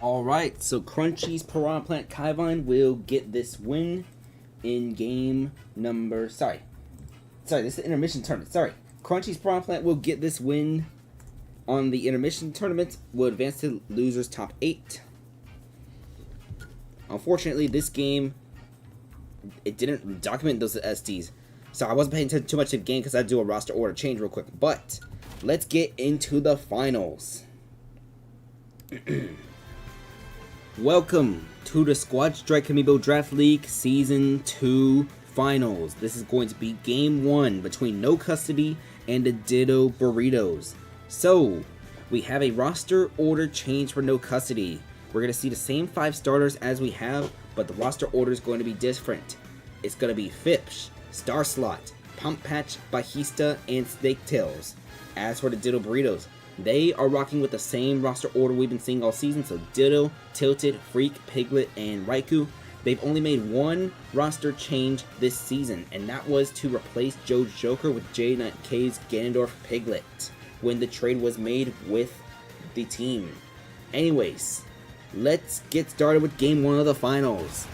Alright, so Crunchy's Piranha Plant Kaivine will get this win in game number... Sorry, this is the intermission tournament. Sorry. Crunchy's Piranha Plant will get this win on the intermission tournament. Will advance to losers top 8. Unfortunately, this game, it didn't document those SDs. So I wasn't paying attention too much to the game because I had to do a roster order change real quick. But let's get into the finals. Welcome to the Squad Strike Amiibo Draft League Season 2 Finals. This is going to be Game 1 between No Custody and the Ditto Burritos. So, we have a roster order change for No Custody. We're going to see the same 5 starters as we have, but the roster order is going to be different. It's going to be Fipsh, Star Slot, Pump Patch, Bajista, and Snake Tails. As for the Ditto Burritos, they are rocking with the same roster order we've been seeing all season, so Ditto, Tilted, Freak, Piglet, and Raikou. They've only made one roster change this season, and that was to replace Joe's Joker with J9K's Ganondorf Piglet when the trade was made with the team. Anyways, let's get started with Game 1 of the finals.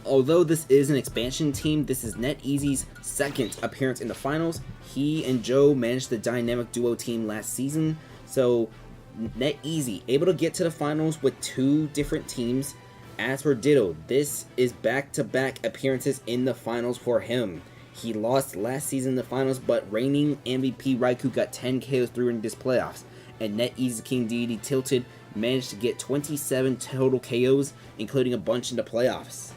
Although this is an expansion team, this is NetEasy's second appearance in the finals. He and Joe managed the dynamic duo team last season, so NetEasy able to get to the finals with 2 different teams. As for Ditto, this is back-to-back appearances in the finals for him. He lost last season in the finals, but reigning MVP Raikou got 10 KOs through in this playoffs, and NetEasy's King Deity Tilted managed to get 27 total KOs, including a bunch in the playoffs.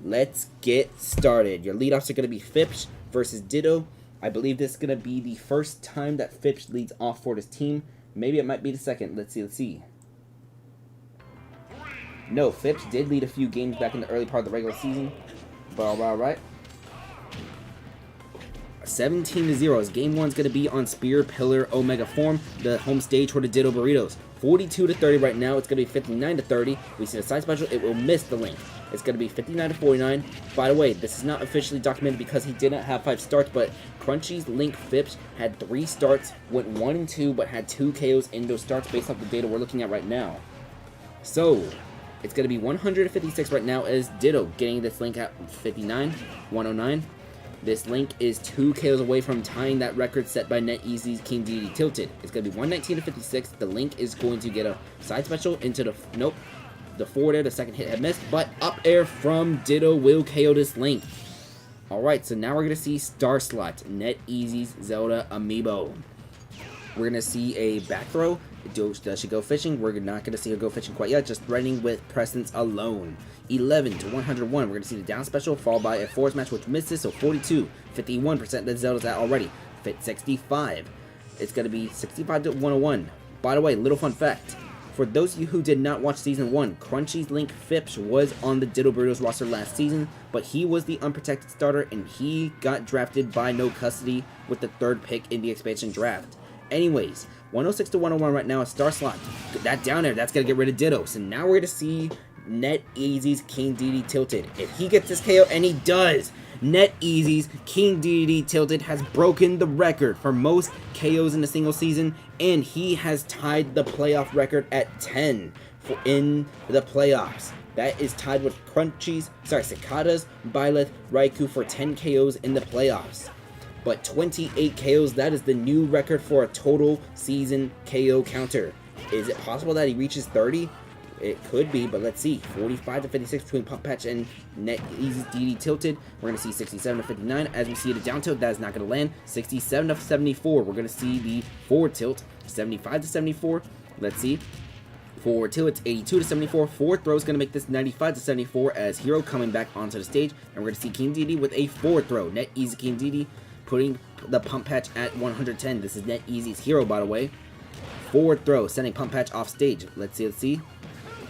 Let's get started. Your leadoffs are going to be Fipsh versus Ditto. I believe this is going to be the first time that Fipsh leads off for this team. Maybe it might be the second. Let's see. No, Fipsh did lead a few games back in the early part of the regular season. But alright. 17-0. Game 1 is going to be on Spear Pillar Omega form, the home stage for the Ditto Burritos. 42-30 right now. It's going to be 59-30. We see the side special. It will miss the link. It's going to be 59-49. By the way, this is not officially documented because he did not have 5 starts, but Crunchy's Link Fipsh had 3 starts, went 1 and 2, but had 2 KOs in those starts based off the data we're looking at right now. So, it's going to be 156 right now as Ditto getting this link at 59, 109. This link is 2 KOs away from tying that record set by NetEasy's King Deity Tilted. It's going to be 119-56. The link is going to get a side special into the... Nope. The forward air, the second hit had missed, but up air from Ditto will KO this link. Alright, so now we're going to see Star Slot, NetEasy's Zelda Amiibo. We're going to see a back throw. Does she go fishing? We're not going to see her go fishing quite yet, just threatening with presence alone. 11-101. We're going to see the down special, followed by a force match, which misses, so 42, 51% that Zelda's at already. Fit 65. It's going to be 65-101. By the way, little fun fact. For those of you who did not watch Season 1, Crunchy's Link Fipsh was on the Ditto Burritos roster last season, but he was the unprotected starter, and he got drafted by No Custody with the 3rd pick in the expansion draft. Anyways, 106-101 right now is Star Slot. That down there, that's going to get rid of Ditto. So now we're going to see NetEasy's King Deity Tilted. If he gets this KO, and he does, NetEasy's King Deity Tilted has broken the record for most KOs in a single season, and he has tied the playoff record at 10 in the playoffs. That is tied with Cicada's Byleth Raikou for 10 KOs in the playoffs. But 28 KOs, that is the new record for a total season KO counter. Is it possible that he reaches 30? It could be, but let's see. 45-56 between Pump Patch and NetEasy's Deity Tilted. We're going to see 67-59. As we see the down tilt, that is not going to land. 67-74. We're going to see the forward tilt. 75-74. Let's see. Forward tilt, it's 82-74. Forward throw is going to make this 95-74 as Hero coming back onto the stage. And we're going to see King Deity with a forward throw. NetEasy King Deity putting the Pump Patch at 110. This is NetEasy's Hero, by the way. Forward throw, sending Pump Patch off stage. Let's see.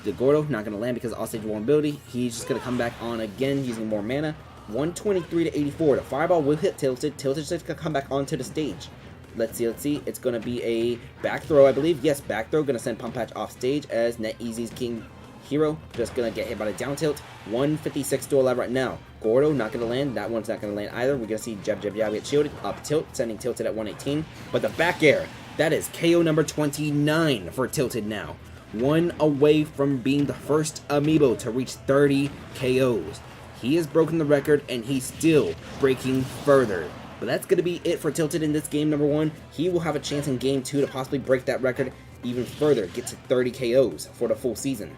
The Gordo, not going to land because of off-stage vulnerability. He's just going to come back on again using more mana. 123-84. The Fireball will hit Tilted. Tilted just going to come back onto the stage. Let's see. It's going to be a back throw, I believe. Yes, back throw. Going to send Pump Patch off stage as NetEasy's King Hero just going to get hit by the down tilt. 156-11 right now. Gordo, not going to land. That one's not going to land either. We're going to see Jab get shielded. Up tilt, sending Tilted at 118. But the back air That is KO number 29 for Tilted now. One away from being the first Amiibo to reach 30 KOs. He has broken the record, and he's still breaking further. But that's going to be it for Tilted in this game number 1. He will have a chance in game 2 to possibly break that record even further, get to 30 KOs for the full season.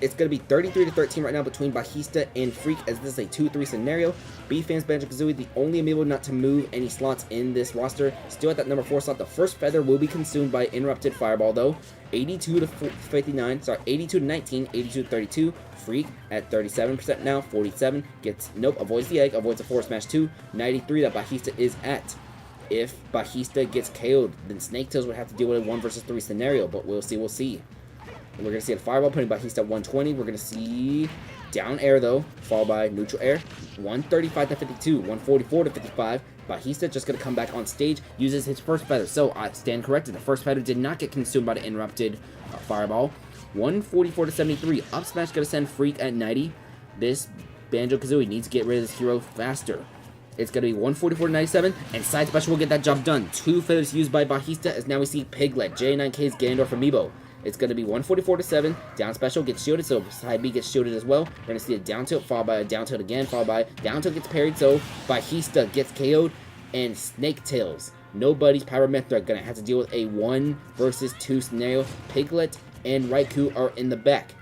It's going to be 33-13 right now between Bajista and Freak, as this is a 2-3 scenario. B-Fans Banjo-Kazooie, the only Amiibo not to move any slots in this roster. Still at that number 4 slot. The first feather will be consumed by Interrupted Fireball, though. 82-59, sorry, 82-19, 82-32. Freak at 37% now, 47. Gets, nope, avoids the egg, avoids a Force Smash 2. 93 that Bajista is at. If Bajista gets KO'd, then Snaketails would have to deal with a 1 versus 3 scenario, but we'll see. And we're going to see a Fireball putting Bajista at 120. We're going to see down air, though, followed by neutral air. 135-52, 144-55. Bajista just going to come back on stage, uses his first feather. So, I stand corrected. The first feather did not get consumed by the interrupted Fireball. 144-73. Up smash going to send Freak at 90. This Banjo-Kazooie needs to get rid of this hero faster. It's going to be 144-97, and side special will get that job done. 2 feathers used by Bajista, as now we see Piglet, J9K's Ganondorf Amiibo. It's going to be 144-7. Down special gets shielded, so side B gets shielded as well. We're going to see a down tilt, followed by a down tilt again, followed by down tilt gets parried, so Bajista gets KO'd, and Snaketails. Nobody's Pyramithra going to have to deal with a 1 versus 2 scenario. Piglet and Raikou are in the back.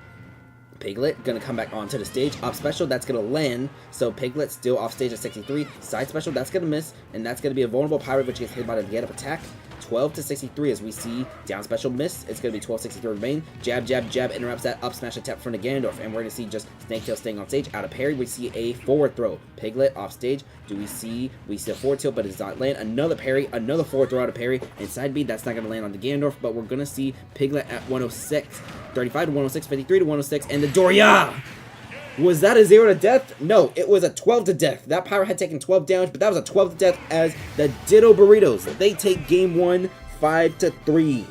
Piglet gonna come back onto the stage. Up special, that's gonna land. So Piglet still off stage at 63. Side special, that's gonna miss, and that's gonna be a vulnerable pirate which gets hit by the get up attack. 12-63 as we see down special miss. It's gonna be 12-63 remain. Jab, jab, jab interrupts that up smash attack from the Ganondorf, and we're gonna see just Snaketail staying on stage. Out of parry, we see a forward throw. Piglet off stage. We see a forward tilt, but it does not land. Another parry, another forward throw out of parry, and side B, that's not gonna land on the Ganondorf, but we're gonna see Piglet at 106. 35-106, 53-106, and the Doria! Was that a 0 to death? No, it was a 12 to death. That pirate had taken 12 damage, but that was a 12 to death as the Ditto Burritos. They take game 1, 5-3.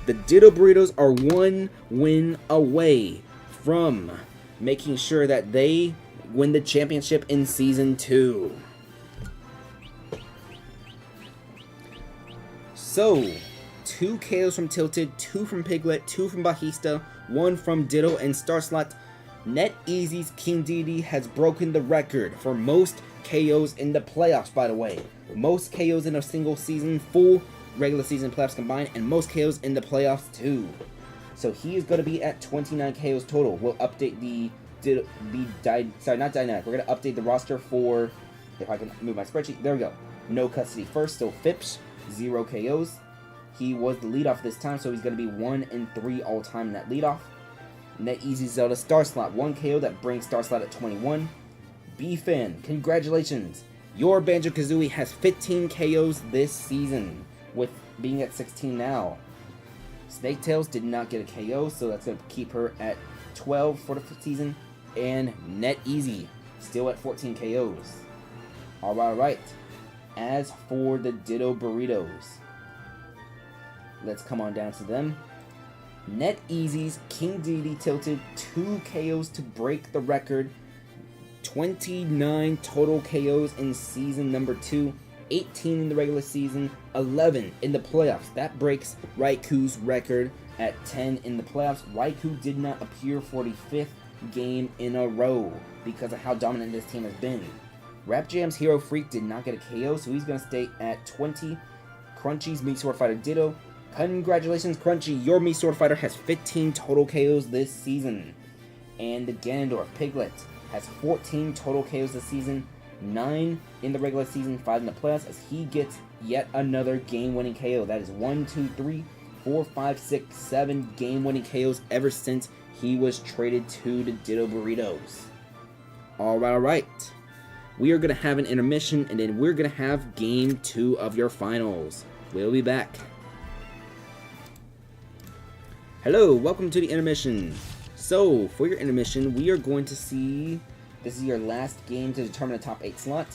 The Ditto Burritos are 1 win away from making sure that they win the championship in Season 2. So, 2 KOs from Tilted, 2 from Piglet, 2 from Bajista, 1 from Ditto and Starslot. NetEasy's King Dedede has broken the record for most KOs in the playoffs, by the way. Most KOs in a single season, full regular season playoffs combined, and most KOs in the playoffs too. So he is going to be at 29 KOs total. We'll update not dynamic. We're going to update the roster for, if I can move my spreadsheet, there we go. No custody first, so Phipps, 0 KOs. He was the leadoff this time, so he's going to be 1-3 all time in that leadoff. NetEasy Zelda Starslot, 1 KO that brings Starslot at 21. B-Fan, congratulations. Your Banjo-Kazooie has 15 KOs this season, with being at 16 now. Snaketails did not get a KO, so that's going to keep her at 12 for the season. And NetEasy, still at 14 KOs. Alright. As for the Ditto Burritos, let's come on down to them. NetEasy's King Dedede Tilted, 2 KOs to break the record. 29 total KOs in season number 2. 18 in the regular season, 11 in the playoffs. That breaks Raikou's record at 10 in the playoffs. Raikou did not appear for the 5th game in a row because of how dominant this team has been. Rap Jam's Hero Freak did not get a KO, so he's going to stay at 20. Crunchy's Meat Sword Fighter Ditto. Congratulations, Crunchy. Your Meat Sword Fighter has 15 total KOs this season. And the Ganondorf Piglet has 14 total KOs this season. 9 in the regular season, 5 in the playoffs, as he gets yet another game-winning KO. That is 1, 2, 3, 4, 5, 6, 7 game-winning KOs ever since he was traded to the Ditto Burritos. Alright. We are going to have an intermission, and then we're going to have Game 2 of your finals. We'll be back. Hello, welcome to the intermission. So, for your intermission, we are going to see... This is your last game to determine the top 8 slot.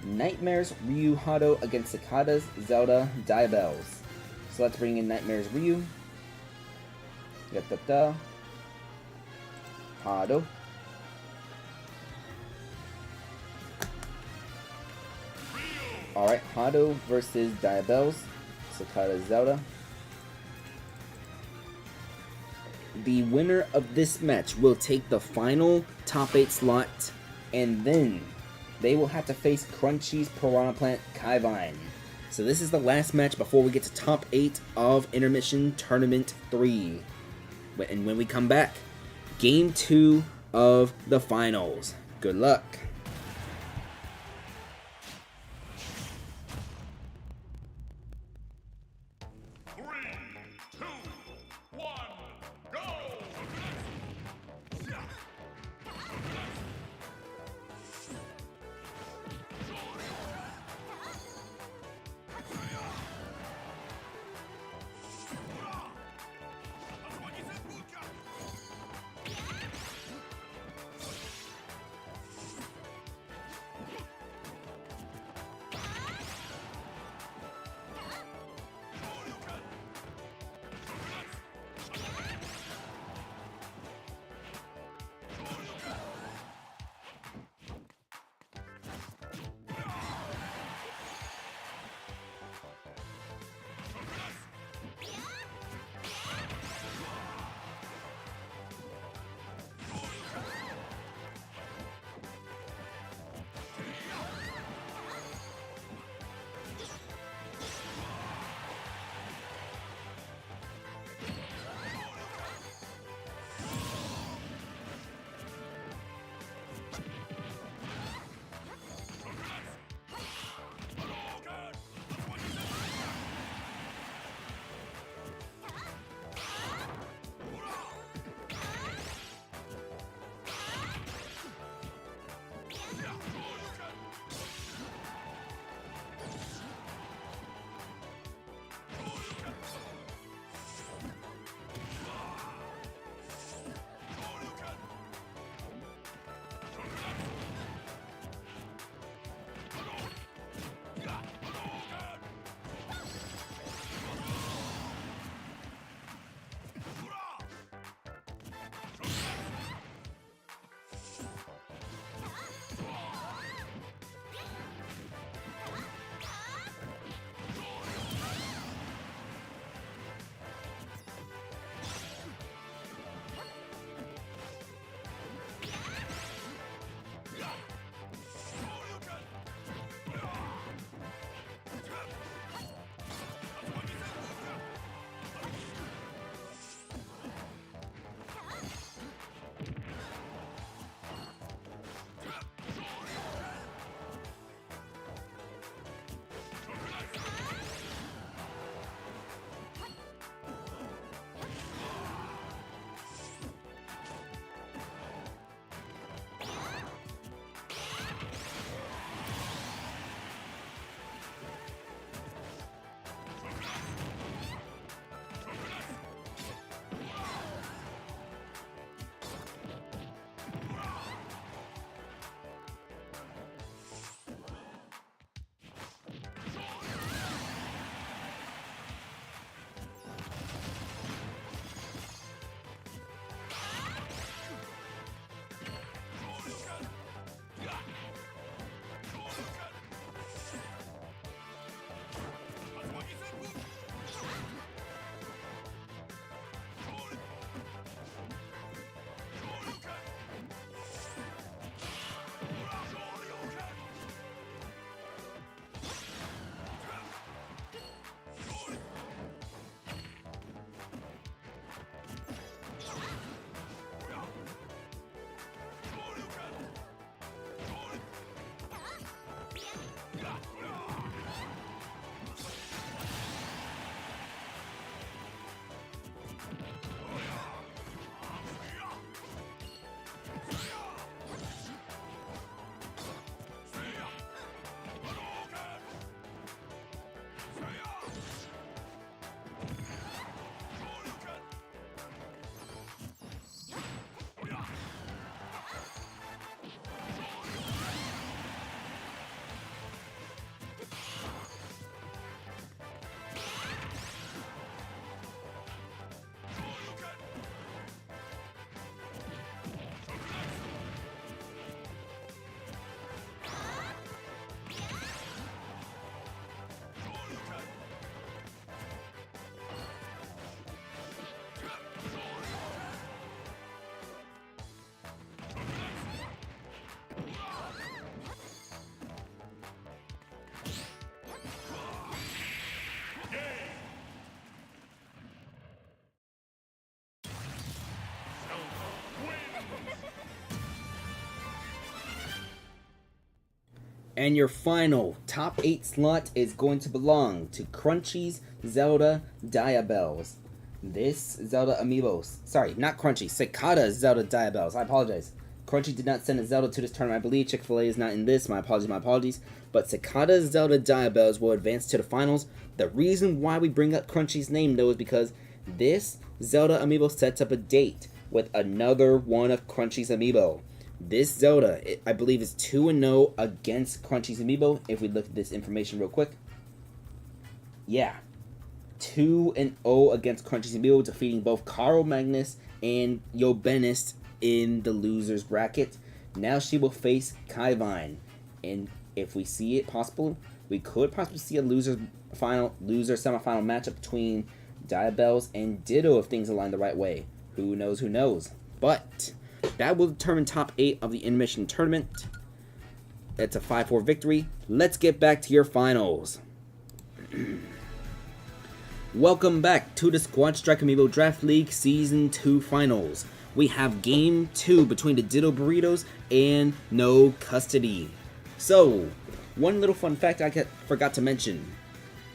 Nightmares Ryu Hado against Cicadas Zelda Diabells. So let's bring in Nightmares Ryu. Hado. Alright, Hado versus Diabells. Sakata Zelda. The winner of this match will take the final top 8 slot, and then they will have to face Crunchy's Piranha Plant Kaivine. So this is the last match before we get to top 8 of Intermission Tournament 3. And when we come back, Game 2 of the finals. Good luck. And your final top 8 slot is going to belong to Crunchy's Zelda Diabells. This Zelda Amiibo, sorry, not Crunchy, Cicada's Zelda Diabells. I apologize. Crunchy did not send a Zelda to this tournament, I believe. Chick-fil-A is not in this. My apologies. But Cicada's Zelda Diabells will advance to the finals. The reason why we bring up Crunchy's name, though, is because this Zelda Amiibo sets up a date with another one of Crunchy's Amiibo. This Zelda, I believe, is 2-0 against Crunchy's Amiibo. If we look at this information real quick. Yeah. 2-0 against Crunchy's Amiibo, defeating both Carl Magnus and Yobenis in the loser's bracket. Now she will face Kaivine. And if we see it possible, we could possibly see a loser semifinal matchup between Diabells and Ditto if things align the right way. Who knows? But that will determine top 8 of the intermission tournament. It's a 5-4 victory. Let's get back to your finals. Welcome back to the Squad Strike Amiibo Draft League Season 2 Finals. We have Game 2 between the Ditto Burritos and No Custody. So, one little fun fact I forgot to mention.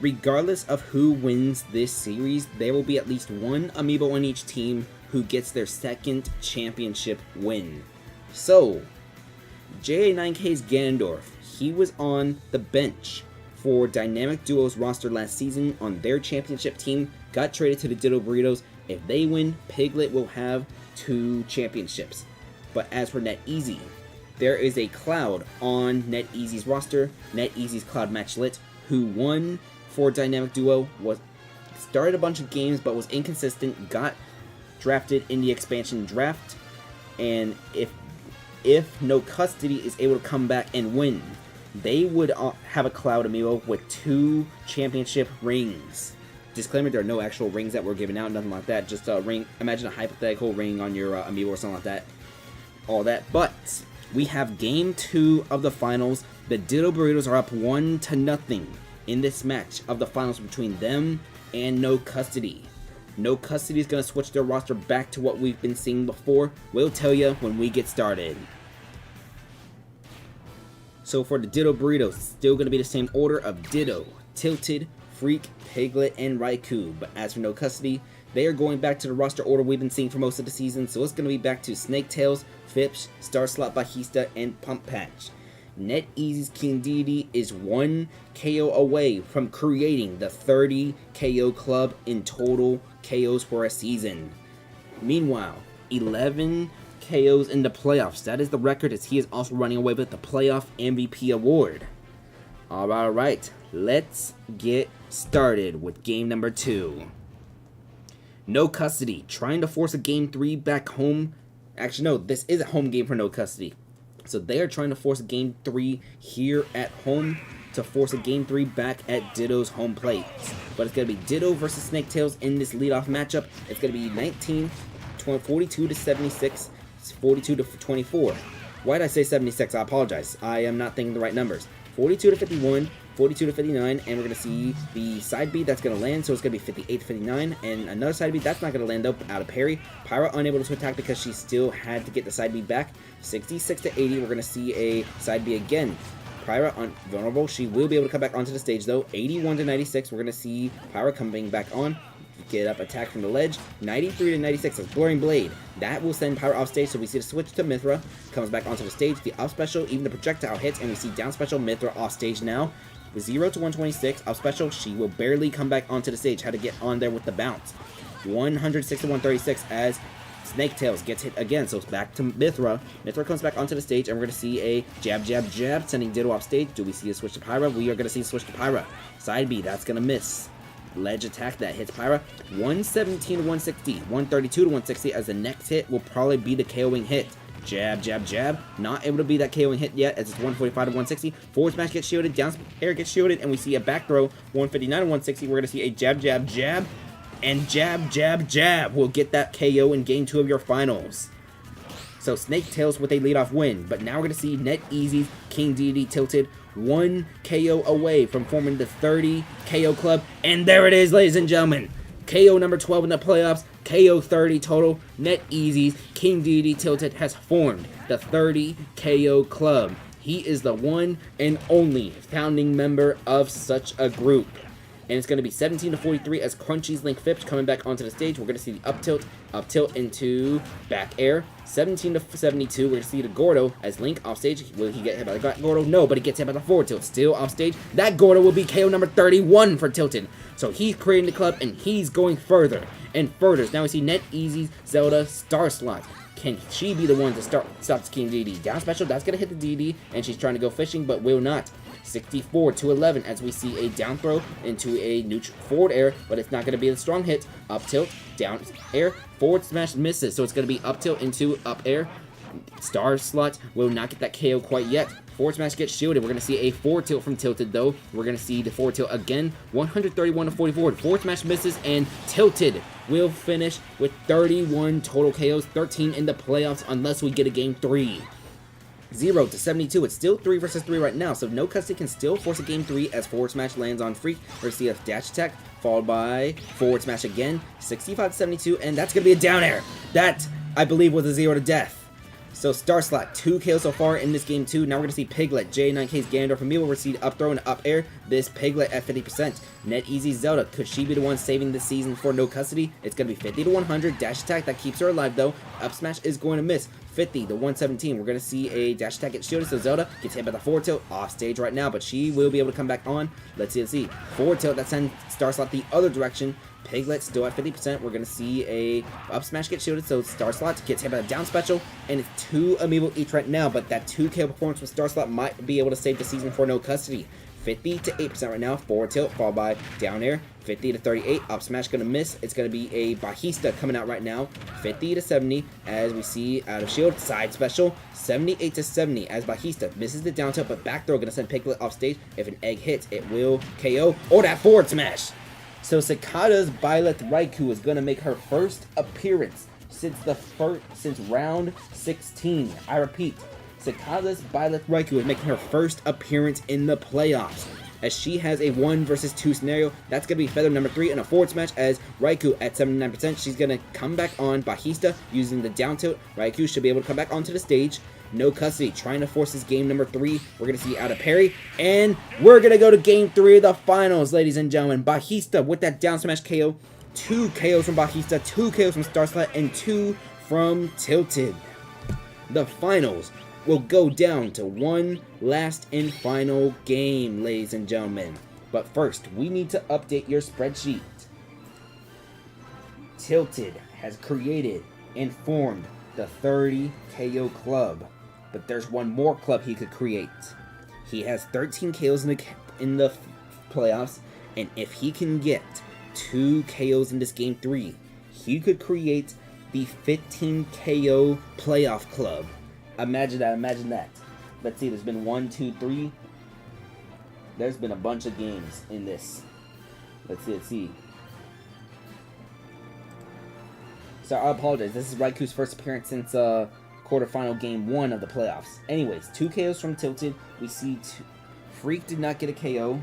Regardless of who wins this series, there will be at least one Amiibo on each team who gets their second championship win. So, JA9K's Ganondorf, he was on the bench for Dynamic Duo's roster last season on their championship team, got traded to the Ditto Burritos. If they win, Piglet will have 2 championships. But as for NetEasy, there is a Cloud on NetEasy's roster, NetEasy's Cloud Matchlit, who won for Dynamic Duo, started a bunch of games but was inconsistent, got drafted in the expansion draft, and if No Custody is able to come back and win, they would have a Cloud Amiibo with 2 championship rings. Disclaimer, there are no actual rings that were given out, nothing like that, just a ring. Imagine a hypothetical ring on your Amiibo or something like that. All that, but we have Game 2 of the finals. The Ditto Burritos are up 1-0 in this match of the finals between them and No Custody. No Custody is going to switch their roster back to what we've been seeing before. We'll tell you when we get started. So for the Ditto Burritos, it's still going to be the same order of Ditto, Tilted, Freak, Piglet, and Raikou. But as for No Custody, they are going back to the roster order we've been seeing for most of the season. So it's going to be back to Snake Tails, Fips, Star Slot Bajista, and Pump Patch. NetEasy's King Dedede is 1 KO away from creating the 30 KO club in total KOs for a season. Meanwhile, 11 KOs in the playoffs. That is the record, as he is also running away with the playoff MVP award. Alright, let's get started with game number 2. No Custody, trying to force a game 3 back home. Actually, no, this is a home game for No Custody. So they are trying to force a game 3 here at home to force a game 3 back at Ditto's home plate. But it's going to be Ditto versus Snake Tails in this leadoff matchup. It's going to be 42 to 76, 42 to 24. Why did I say 76? I apologize. I am not thinking the right numbers. 42 to 51, 42 to 59, and we're going to see the side B that's going to land, so it's going to be 58 to 59, and another side B that's not going to land up out of parry. Pyra unable to attack because she still had to get the side B back. 66 to 80, we're going to see a side B again. Pyra vulnerable, she will be able to come back onto the stage though. 81 to 96, we're going to see Pyra coming back on. Get up, attack from the ledge. 93 to 96 is Blurring Blade. That will send Pyra off stage, so we see the switch to Mythra. Comes back onto the stage. The up special, even the projectile hits, and we see down special Mythra off stage now. 0 to 126, up special, she will barely come back onto the stage. Had to get on there with the bounce. 106 to 136 as Snake Tails gets hit again, so it's back to Mythra. Mythra comes back onto the stage, and we're going to see a jab, jab, jab, sending Ditto off stage. Do we see a switch to Pyra? We are going to see a switch to Pyra. Side B, that's going to miss. Ledge attack that hits Pyra. 117 to 160, 132 to 160, as the next hit will probably be the KOing hit. Jab, jab, jab. Not able to be that KOing hit yet, as it's 145 to 160. Forward smash gets shielded, down air gets shielded, and we see a back throw. 159 to 160. We're going to see a jab, jab, jab, and jab, jab, jab will get that KO in game 2 of your finals. So Snake Tails with a leadoff win, but now we're going to see NetEasy's King Dedede Tilted 1 KO away from forming the 30 KO club, and there it is, ladies and gentlemen. KO number 12 in the playoffs, KO 30 total. NetEasy's King Dedede Tilted has formed the 30 KO club. He is the one and only founding member of such a group. And it's going to be 17-43 as Crunchy's Link Phipps coming back onto the stage. We're going to see the up tilt into back air. 17-72, we're going to see the Gordo as Link off stage. Will he get hit by the Gordo? No, but he gets hit by the forward tilt. Still off stage. That Gordo will be KO number 31 for Tilted. So he's creating the club, and he's going further and further. Now we see NetEasy's Zelda Star Slot. Can she be the one to stop the King DD? Down special, that's going to hit the DD, and she's trying to go fishing, but will not. 64-11 as we see a down throw into a neutral forward air, but it's not going to be a strong hit. Up tilt, down air, forward smash misses, so it's going to be up tilt into up air. Star Slot will not get that KO quite yet. Forward smash gets shielded. We're going to see a forward tilt from Tilted though. We're going to see the forward tilt again. 131-44. Forward smash misses, and Tilted will finish with 31 total KOs, 13 in the playoffs unless we get a game 3. 0-72. It's still 3 versus 3 right now, so no custody can still force a game 3 as forward smash lands on Freak. We're going to see a dash attack followed by forward smash again. 65-72, and that's going to be a down air. That, I believe, was a 0 to death. So Star Slot, 2 KOs so far in this game 2. Now we're going to see Piglet, J9K's Ganondorf Amiibo. We're going to see up throw and up air. This Piglet at 50%. NetEasy's Zelda, could she be the one saving this season for no custody? It's going to be 50-100. Dash attack, that keeps her alive though. Up smash is going to miss. 50 to 117. We're going to see a dash attack get shielded, so Zelda gets hit by the forward tilt off stage right now, but she will be able to come back on. Let's see. Forward tilt, that sends Star Slot the other direction. Piglet still at 50%. We're going to see a up smash get shielded, so Star Slot gets hit by the down special, and it's 2 amiibo each right now, but that 2 KO performance with Star Slot might be able to save the season for no custody. 50-8% right now. Forward tilt followed by down air. 50-38. Up smash going to miss. It's going to be a Bajista coming out right now. 50-70 as we see out of shield. Side special. 78-70 as Bajista misses the down tilt, but back throw going to send Piglet off stage. If an egg hits, it will KO. Or that forward smash. So Cicada's Byleth Raikou is going to make her first appearance since round 16. I repeat, Cicada's Byleth Raikou is making her first appearance in the playoffs, as she has a 1 versus 2 scenario. That's going to be feather number 3 in a forward smash as Raikou at 79%. She's going to come back on Bajista using the down tilt. Raikou should be able to come back onto the stage. No custody, trying to force this game number 3. We're going to see out of parry, and we're going to go to game 3 of the finals, ladies and gentlemen. Bajista with that down smash KO. 2 KOs from Bajista, 2 KOs from Star Slot, and 2 from Tilted. The finals will go down to one last and final game, ladies and gentlemen. But first, we need to update your spreadsheet. Tilted has created and formed the 30 KO club, but there's one more club he could create. He has 13 KOs in the playoffs, and if he can get 2 KOs in this game 3, he could create the 15 KO playoff club. Imagine that. Let's see, there's been 1, 2, 3. There's been a bunch of games in this. Let's see. So I apologize. This is Raikou's first appearance since quarterfinal game 1 of the playoffs. Anyways, 2 KOs from Tilted. We see Freak did not get a KO.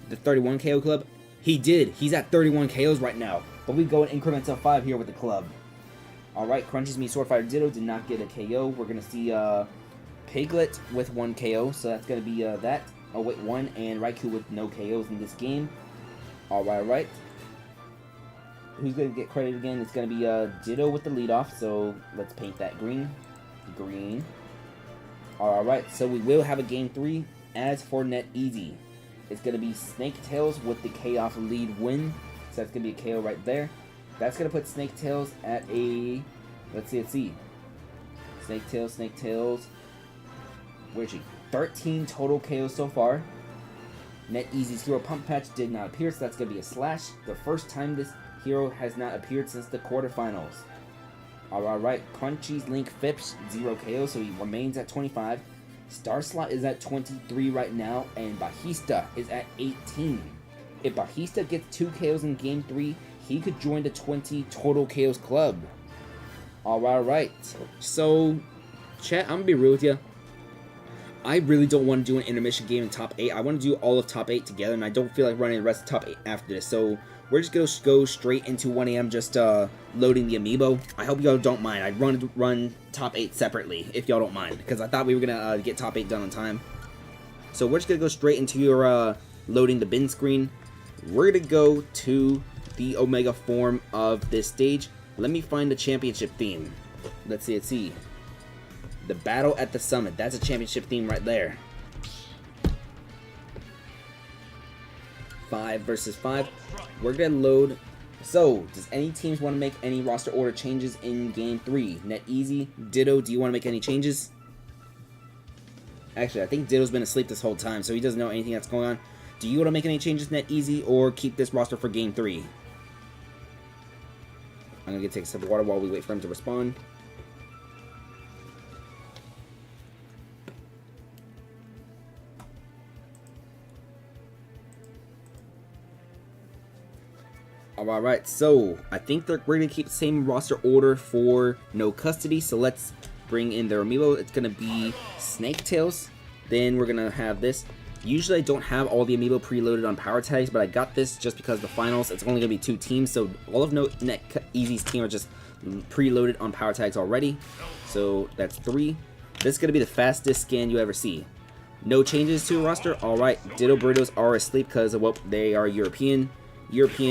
The 31 KO club, he did. He's at 31 KOs right now. But we go in increments of 5 here with the club. Alright, Crunchy's Me Sword Fighter Ditto did not get a KO. We're going to see Piglet with 1 KO, so that's going to be that. Oh wait, 1, and Raikou with no KOs in this game. Alright. Who's going to get credit again? It's going to be Ditto with the leadoff, so let's paint that green. Green. Alright, so we will have a game 3. As for NetEasy, it's going to be Snake Tails with the Chaos lead win. So that's going to be a KO right there. That's going to put Snake Tails at a... Let's see. Snake Tails. Where's she? 13 total KOs so far. NetEasy's Hero Pump Patch did not appear, so that's going to be a slash. The first time this hero has not appeared since the quarterfinals. Alright, Crunchy's Link Phipps, 0 KO, so he remains at 25. Star Slot is at 23 right now, and Bajista is at 18. If Bajista gets 2 KOs in game 3, he could join the 20 total KOs club. Alright. So, chat, I'm gonna be real with you. I really don't want to do an intermission game in top 8. I want to do all of top 8 together, and I don't feel like running the rest of top 8 after this. So we're just going to go straight into 1 a.m. just loading the amiibo. I hope y'all don't mind. I'd run top 8 separately if y'all don't mind, because I thought we were going to get top 8 done on time. So we're just going to go straight into your loading the bin screen. We're going to go to the Omega form of this stage. Let me find the championship theme. Let's see. The battle at the summit. That's a championship theme right there. 5 versus 5. We're going to load. So, does any teams want to make any roster order changes in Game 3? NetEasy, Ditto, do you want to make any changes? Actually, I think Ditto's been asleep this whole time, so he doesn't know anything that's going on. Do you want to make any changes, NetEasy, or keep this roster for Game 3? I'm going to take a sip of water while we wait for him to respond. Alright, so I think we're going to keep the same roster order for no custody, so let's bring in their amiibo. It's going to be Snake Tails, then we're going to have this. Usually I don't have all the amiibo preloaded on power tags, but I got this just because the finals, it's only going to be 2 teams, so all of NetEasy's team are just preloaded on power tags already. So that's 3. This is going to be the fastest scan you ever see. No changes to the roster. Alright, Ditto Burritos are asleep because, well, they are European,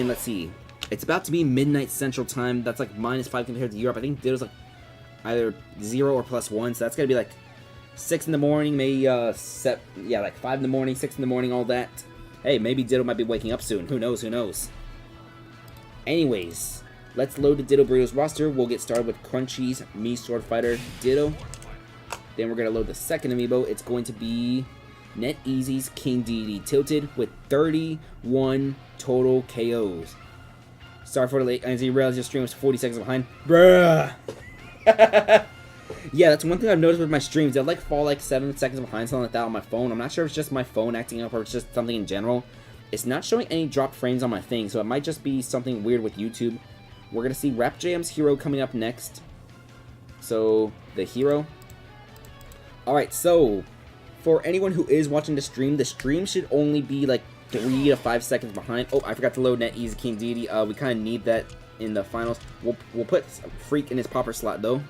let's see. It's about to be midnight Central Time. That's like -5 compared to Europe. I think Ditto's like either 0 or +1, so that's going to be like 6 in the morning, maybe, yeah, like 5 in the morning, 6 in the morning, all that. Hey, maybe Ditto might be waking up soon. Who knows, who knows. Anyways, let's load the Ditto Burritos roster. We'll get started with Crunchy's Mii Sword Fighter Ditto. Then we're going to load the second amiibo. It's going to be NetEasy's King Dedede Tilted with 31 total KOs. Sorry for the late. As you realize your stream was 40 seconds behind. Bruh! Yeah, that's one thing I've noticed with my streams. They'll like fall like 7 seconds behind, something like that on my phone. I'm not sure if it's just my phone acting up or it's just something in general. It's not showing any dropped frames on my thing, so it might just be something weird with YouTube. We're going to see Rap Jam's Hero coming up next. So, the hero. Alright, so for anyone who is watching the stream should only be like 3 to 5 seconds behind. Oh, I forgot to load NetEasy King Dedede. We kind of need that in the finals. We'll put Freak in his popper slot though.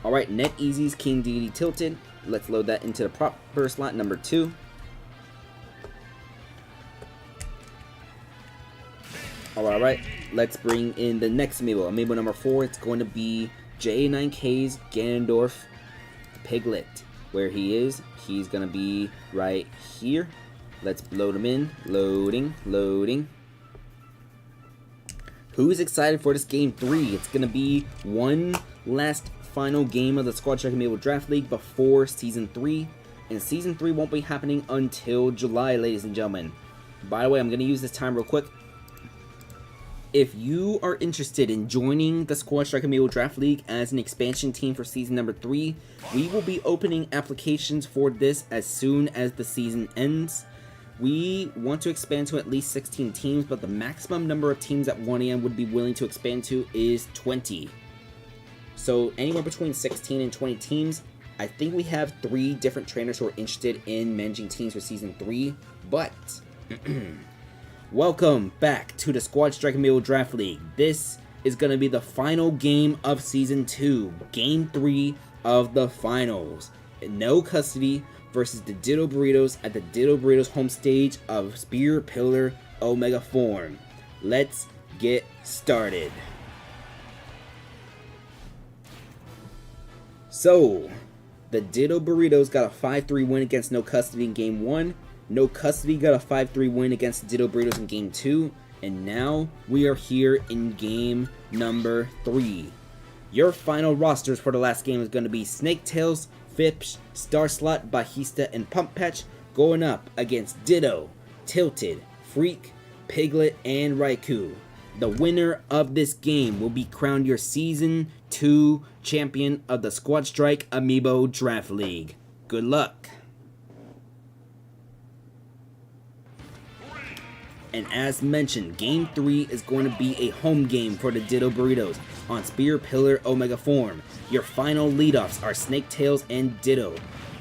Alright, NetEasy's King Dedede Tilted. Let's load that into the proper slot number 2. Alright, let's bring in the next amiibo. Amiibo number 4. It's going to be J9K's Ganondorf Piglet. Where he is, he's going to be right here. Let's load him in. Loading. Who's excited for this Game 3? It's going to be one last final game of the Squad Strike Amiibo Draft League before Season 3. And Season 3 won't be happening until July, ladies and gentlemen. By the way, I'm going to use this time real quick. If you are interested in joining the Squad Strike Amiibo Draft League as an expansion team for Season number 3, we will be opening applications for this as soon as the season ends. We want to expand to at least 16 teams, but the maximum number of teams that 1 AM would be willing to expand to is 20. So anywhere between 16 and 20 teams. I think we have 3 different trainers who are interested in managing teams for Season 3, but welcome back to the Squad Strike Amiibo Draft League. This is going to be the final game of Season 2, Game 3 of the finals. No custody versus the Ditto Burritos at the Ditto Burritos home stage of Spear Pillar Omega form. Let's get started. So, the Ditto Burritos got a 5-3 win against No Custody in Game 1. No Custody got a 5-3 win against the Ditto Burritos in Game 2. And now we are here in Game number 3. Your final rosters for the last game is going to be Snake Tails, Fips, Star Slot, Bajista, and Pump Patch going up against Ditto, Tilted, Freak, Piglet, and Raikou. The winner of this game will be crowned your Season 2 champion of the Squad Strike Amiibo Draft League. Good luck. And as mentioned, Game 3 is going to be a home game for the Ditto Burritos. on Spear Pillar Omega form. Your final leadoffs are Snake Tails and Ditto.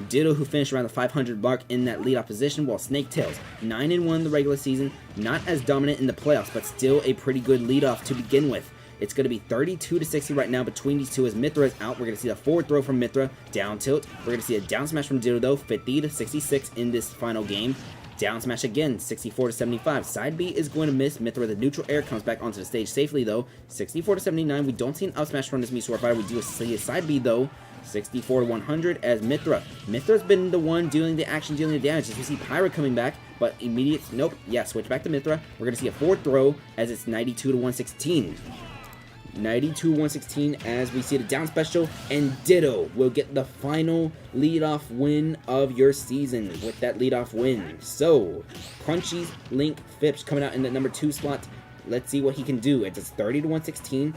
Ditto, who finished around the 500 mark in that leadoff position, while Snake Tails, 9-1 in the regular season, not as dominant in the playoffs, but still a pretty good leadoff to begin with. It's going to be 32-60 right now between these two as Mithra is out. We're going to see a forward throw from Mithra, down tilt. We're going to see a down smash from Ditto though, 50-66 in this final game. Down smash again, 64-75. Side B is going to miss. Mithra, the neutral air, comes back onto the stage safely though, 64-79. We don't see an up smash from this Mii Fighter. We do see a side B though, 64-100 as Mithra's been the one doing the action, dealing the damage. As we see Pyra coming back, but immediate, nope, yeah, switch back to Mithra. We're going to see a forward throw as it's 92-116. 92-116 as we see the down special, and Ditto will get the final leadoff win of your season with that leadoff win. So, Crunchy's Link Phipps coming out in the number 2 slot. Let's see what he can do. It's 30-116.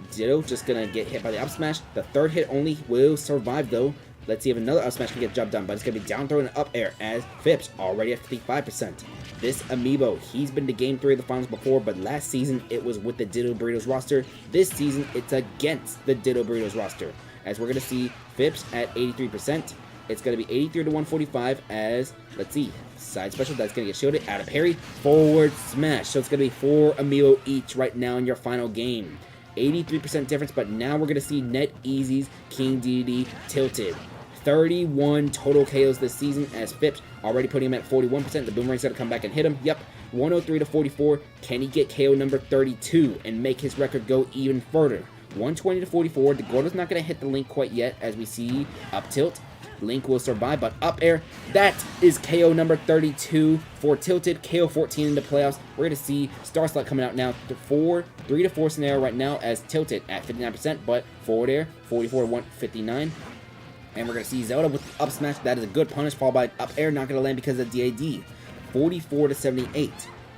Ditto just gonna get hit by the up smash. The third hit only will survive though. Let's see if another up smash can get the job done, but it's gonna be down throw and up air as Phipps already at 55%. This Amiibo, he's been to game 3 of the finals before, but last season it was with the Ditto Burritos roster. This season it's against the Ditto Burritos roster. As we're gonna see Phipps at 83%. It's gonna be 83-145 as, let's see, side special that's gonna get shielded, out of parry, forward smash. So it's gonna be 4 Amiibo each right now in your final game. 83% difference, but now we're gonna see NetEasy's King DD tilted. 31 total KOs this season as Phipps already putting him at 41%. The boomerang's gonna come back and hit him. Yep, 103-44. Can he get KO number 32 and make his record go even further? 120-44. The Gordo's not gonna hit the Link quite yet as we see up tilt. Link will survive, but up air, that is KO number 32 for Tilted. KO 14 in the playoffs. We're going to see Star Slot coming out now. 3-4 scenario right now as Tilted at 59%, but forward air, 44-159. And we're going to see Zelda with the up smash. That is a good punish, followed by up air, not going to land because of DAD. 44-78.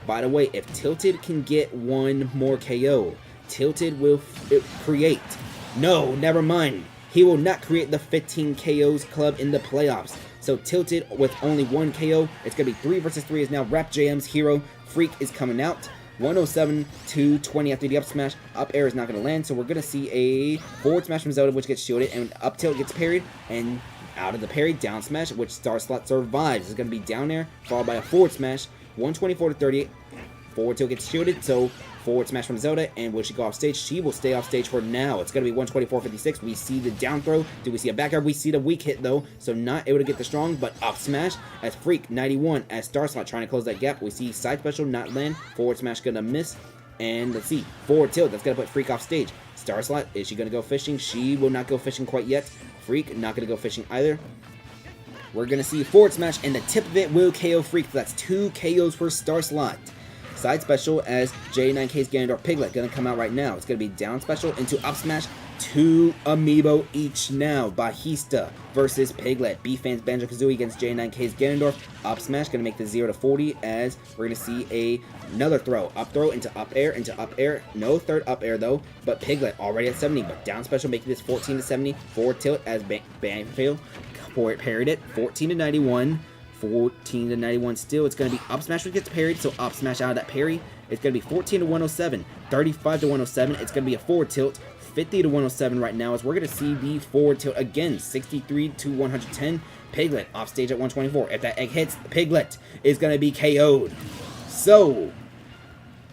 By the way, if Tilted can get one more KO, Tilted will create. No, never mind. He will not create the 15 KOs club in the playoffs. So Tilted with only 1 KO. It's going to be 3 versus 3 is now Rap JM's hero. Freak is coming out. 107-20 after the up smash. Up air is not going to land. So we're going to see a forward smash from Zelda, which gets shielded. And up tilt gets parried. And out of the parry, down smash, which Star Slot survives. It's going to be down air, followed by a forward smash. 124-38. Forward tilt gets shielded. So forward smash from Zelda, and will she go off stage? She will stay off stage for now. It's going to be 124-56. We see the down throw. Do we see a back air? We see the weak hit, though, so not able to get the strong, but up smash as Freak, 91, as Star Slot trying to close that gap. We see side special not land. Forward smash going to miss, and let's see. Forward tilt, that's going to put Freak off stage. Star Slot, is she going to go fishing? She will not go fishing quite yet. Freak, not going to go fishing either. We're going to see forward smash, and the tip of it will KO Freak. So that's 2 KOs for Star Slot. Side special as J9K's Ganondorf Piglet going to come out right now. It's going to be down special into up smash. 2 Amiibo each now. Bajista versus Piglet. B-Fans Banjo-Kazooie against J9K's Ganondorf. Up smash going to make the 0-40 as we're going to see another throw. Up throw into up air. No third up air though, but Piglet already at 70. But down special making this 14-70. Forward tilt as Banfield parried it. 14-91. 14-91 still. It's going to be up smash which gets parried, so up smash out of that parry. It's going to be 14-107, 35-107. It's going to be a forward tilt, 50-107 right now as we're going to see the forward tilt again, 63-110. Piglet off stage at 124. If that egg hits, Piglet is going to be KO'd. So,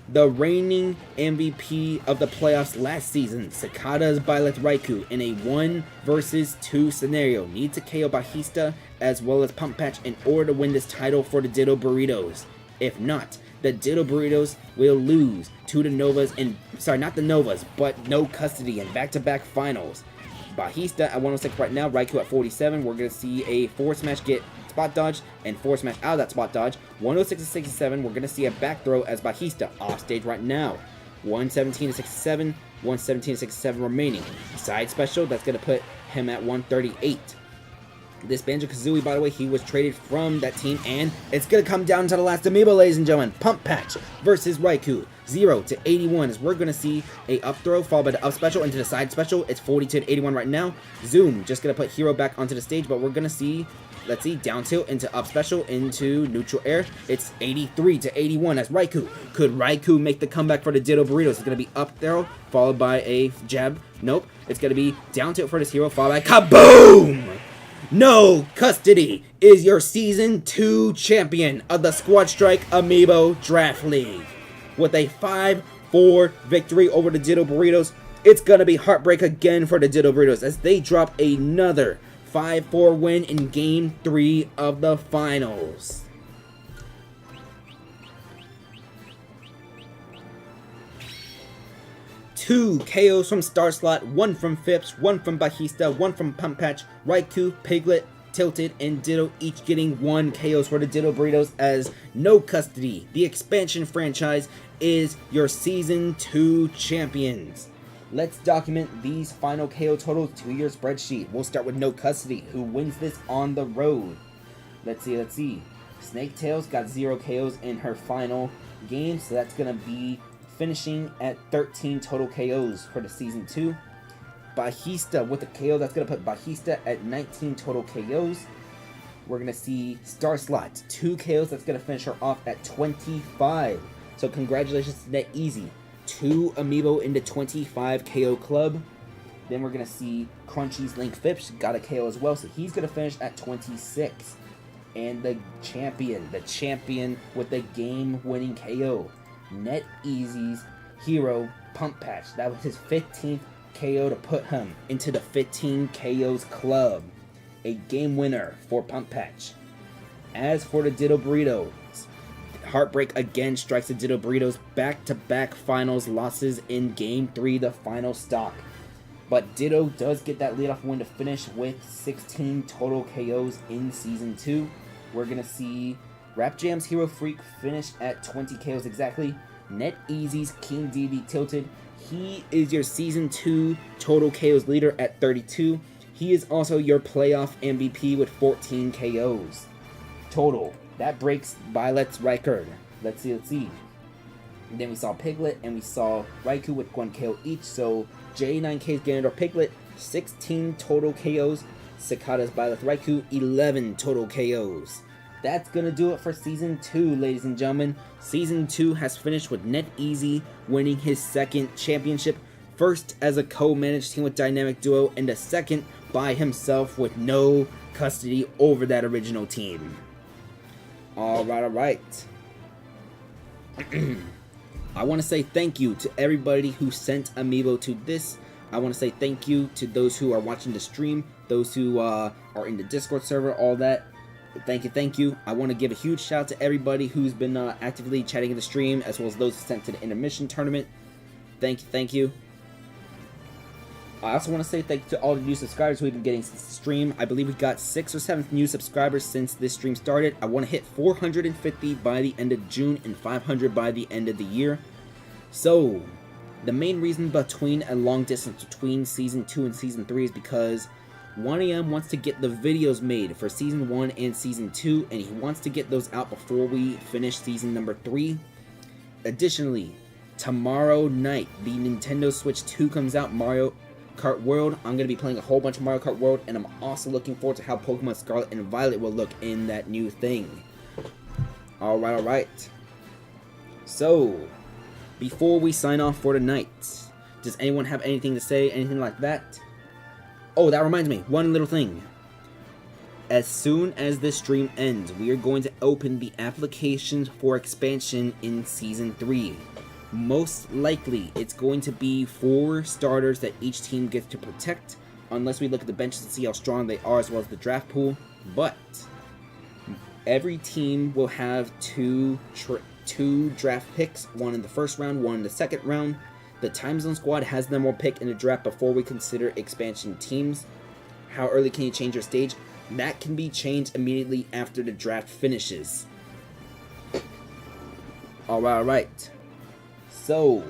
the reigning MVP of the playoffs last season, Cicada's Byleth Raikou, in a 1 versus 2 scenario, needs to KO Bajista as well as Pump Patch in order to win this title for the Ditto Burritos. If not, the Ditto Burritos will lose to the Novas in, sorry, not the Novas, but no custody in back-to-back finals. Bajista at 106 right now, Raikou at 47. We're going to see a forward smash get spot dodge and forward smash out of that spot dodge. 106-67, we're going to see a back throw as Bajista off stage right now. 117-67, 117-67 remaining. Side special, that's going to put him at 138. This Banjo-Kazooie, by the way, he was traded from that team, and it's going to come down to the last amiibo, ladies and gentlemen. Pump Patch versus Raikou, 0 to 81, as we're going to see a up throw followed by the up special into the side special. It's 42 to 81 right now. Zoom, just going to put Hero back onto the stage, but we're going to see, let's see, down tilt into up special into neutral air. It's 83 to 81 as Raikou. Could Raikou make the comeback for the Ditto Burritos? It's going to be up throw followed by a jab. Nope. It's going to be down tilt for this hero followed by kaboom! No Custody is your Season 2 champion of the Squad Strike Amiibo Draft League. With a 5-4 victory over the Ditto Burritos, it's going to be heartbreak again for the Ditto Burritos as they drop another 5-4 win in Game 3 of the finals. Two KOs from Star Slot, one from Phipps, one from Bajista, one from Pump Patch, Raikou, Piglet, Tilted, and Ditto each getting 1 KOs for the Ditto Burritos as No Custody, the expansion franchise, is your Season 2 champions. Let's document these final KO totals to your spreadsheet. We'll start with No Custody, who wins this on the road. Let's see. Snake Tails got 0 KOs in her final game, so that's going to be finishing at 13 total KOs for the Season 2. Bajista with a KO, that's going to put Bajista at 19 total KOs. We're going to see Star Slot, 2 KOs, that's going to finish her off at 25. So congratulations to NetEasy, 2 Amiibo in the 25 KO club. Then we're going to see Crunchy's Link Phipps got a KO as well, so he's going to finish at 26. And the champion with the game-winning KO, NetEasy's hero Pump Patch. That was his 15th KO to put him into the 15 KOs club. A game winner for Pump Patch. As for the Ditto Burritos, heartbreak again strikes the Ditto Burritos. Back-to-back finals losses in Game 3, the final stock. But Ditto does get that leadoff win to finish with 16 total KOs in Season 2. We're going to see Rap Jam's Hero Freak finish at 20 KOs exactly. NetEasy's King DD Tilted, he is your Season 2 total KOs leader at 32. He is also your playoff MVP with 14 KOs total. That breaks Violet's record. Let's see. And then we saw Piglet and we saw Raikou with 1 KO each. So J9K's Ganondorf Piglet, 16 total KOs. Cicada's Violet Raikou, 11 total KOs. That's going to do it for Season 2, ladies and gentlemen. Season 2 has finished with NetEasy winning his 2nd championship. First as a co-managed team with Dynamic Duo, and the 2nd by himself with No Custody over that original team. Alright. I want to say thank you to everybody who sent Amiibo to this. I want to say thank you to those who are watching the stream, those who are in the Discord server, all that. Thank you. I want to give a huge shout out to everybody who's been actively chatting in the stream, as well as those sent to the intermission tournament. Thank you. I also want to say thank you to all the new subscribers who we've been getting since the stream. I believe we got 6 or 7 new subscribers since this stream started. I want to hit 450 by the end of June and 500 by the end of the year. So, the main reason between a long distance between Season 2 and Season 3 is because 1AM wants to get the videos made for Season 1 and Season 2, and he wants to get those out before we finish Season number 3. Additionally, tomorrow night, the Nintendo Switch 2 comes out, Mario Kart World. I'm going to be playing a whole bunch of Mario Kart World, and I'm also looking forward to how Pokemon Scarlet and Violet will look in that new thing. Alright. So, before we sign off for tonight, does anyone have anything to say, anything like that? Oh, that reminds me, one little thing. As soon as this stream ends, we are going to open the applications for expansion in Season 3. Most likely, it's going to be 4 starters that each team gets to protect, unless we look at the benches and see how strong they are, as well as the draft pool. But every team will have two draft picks, one in the first round, one in the second round. The Time Zone Squad has them all picked in the draft before we consider expansion teams. How early can you change your stage? That can be changed immediately after the draft finishes. Alright. So,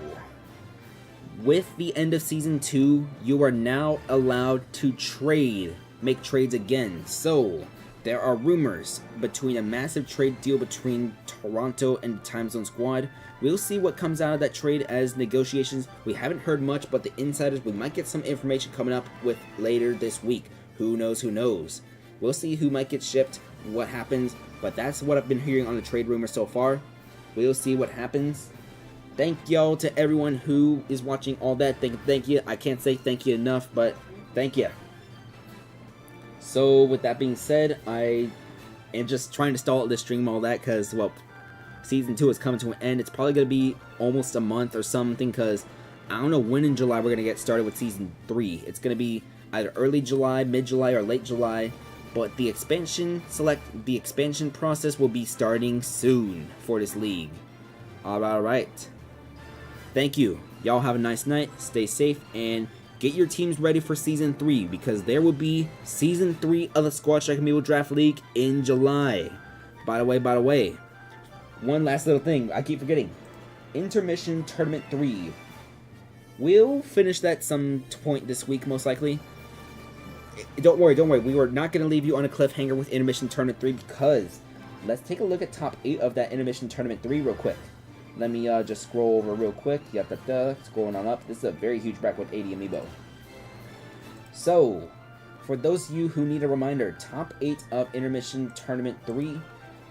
with the end of Season 2, you are now allowed to trade make trades again. So, there are rumors between a massive trade deal between Toronto and the Time Zone Squad. We'll see what comes out of that trade as negotiations. We haven't heard much, but the insiders, we might get some information coming up with later this week. Who knows, who knows. We'll see who might get shipped, what happens, but that's what I've been hearing on the trade rumors so far. We'll see what happens. Thank y'all to everyone who is watching all that. Thank you. I can't say thank you enough, but thank you. So with that being said, I am just trying to stall this stream, all that, because, well, Season 2 is coming to an end. It's probably going to be almost a month or something, because I don't know when in July we're going to get started with Season 3. It's going to be either early July, mid-July, or late July. But the expansion process will be starting soon for this league. Alright. Thank you. Y'all have a nice night. Stay safe and get your teams ready for Season 3, because there will be Season 3 of the Squad Strike Amiibo Draft League in July. By the way, one last little thing I keep forgetting. Intermission Tournament 3. We'll finish that some point this week, most likely. Don't worry, we were not going to leave you on a cliffhanger with Intermission Tournament 3, because let's take a look at top 8 of that Intermission Tournament 3 real quick. Let me just scroll over real quick. Scrolling on up. This is a very huge bracket with 80 amiibo. So, for those of you who need a reminder, top 8 of Intermission Tournament 3.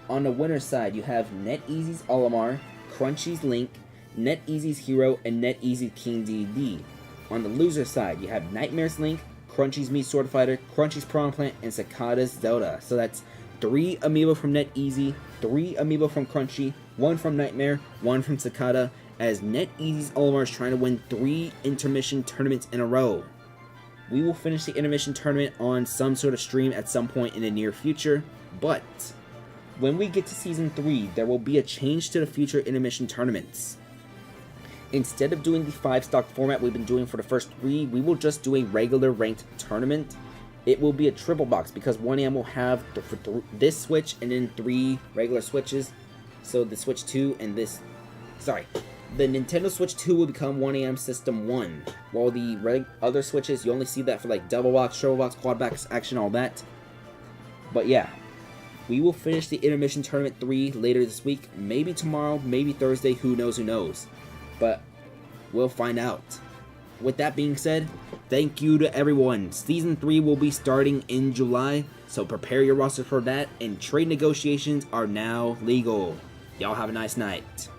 On the winner's side, you have NetEasy's Olimar, Crunchy's Link, NetEasy's Hero, and NetEasy's King DD. On the loser side, you have Nightmare's Link, Crunchy's Mii Sword Fighter, Crunchy's Prawn Plant, and Sakata's Zelda. So that's 3 amiibo from NetEasy, 3 amiibo from Crunchy, 1 from Nightmare, 1 from Sakata, as NetEasy's Olimar is trying to win 3 intermission tournaments in a row. We will finish the intermission tournament on some sort of stream at some point in the near future, but when we get to Season 3, there will be a change to the future intermission tournaments. Instead of doing the 5-stock format we've been doing for the first 3, we will just do a regular ranked tournament. It will be a triple box, because 1AM will have this Switch and then 3 regular Switches. So the Switch 2 and this... Sorry. The Nintendo Switch 2 will become 1AM System 1. While the other Switches, you only see that for like double box, triple box, quad box action, all that. But yeah. We will finish the Intermission Tournament 3 later this week. Maybe tomorrow, maybe Thursday, who knows, who knows. But we'll find out. With that being said, thank you to everyone. Season 3 will be starting in July, so prepare your roster for that, and trade negotiations are now legal. Y'all have a nice night.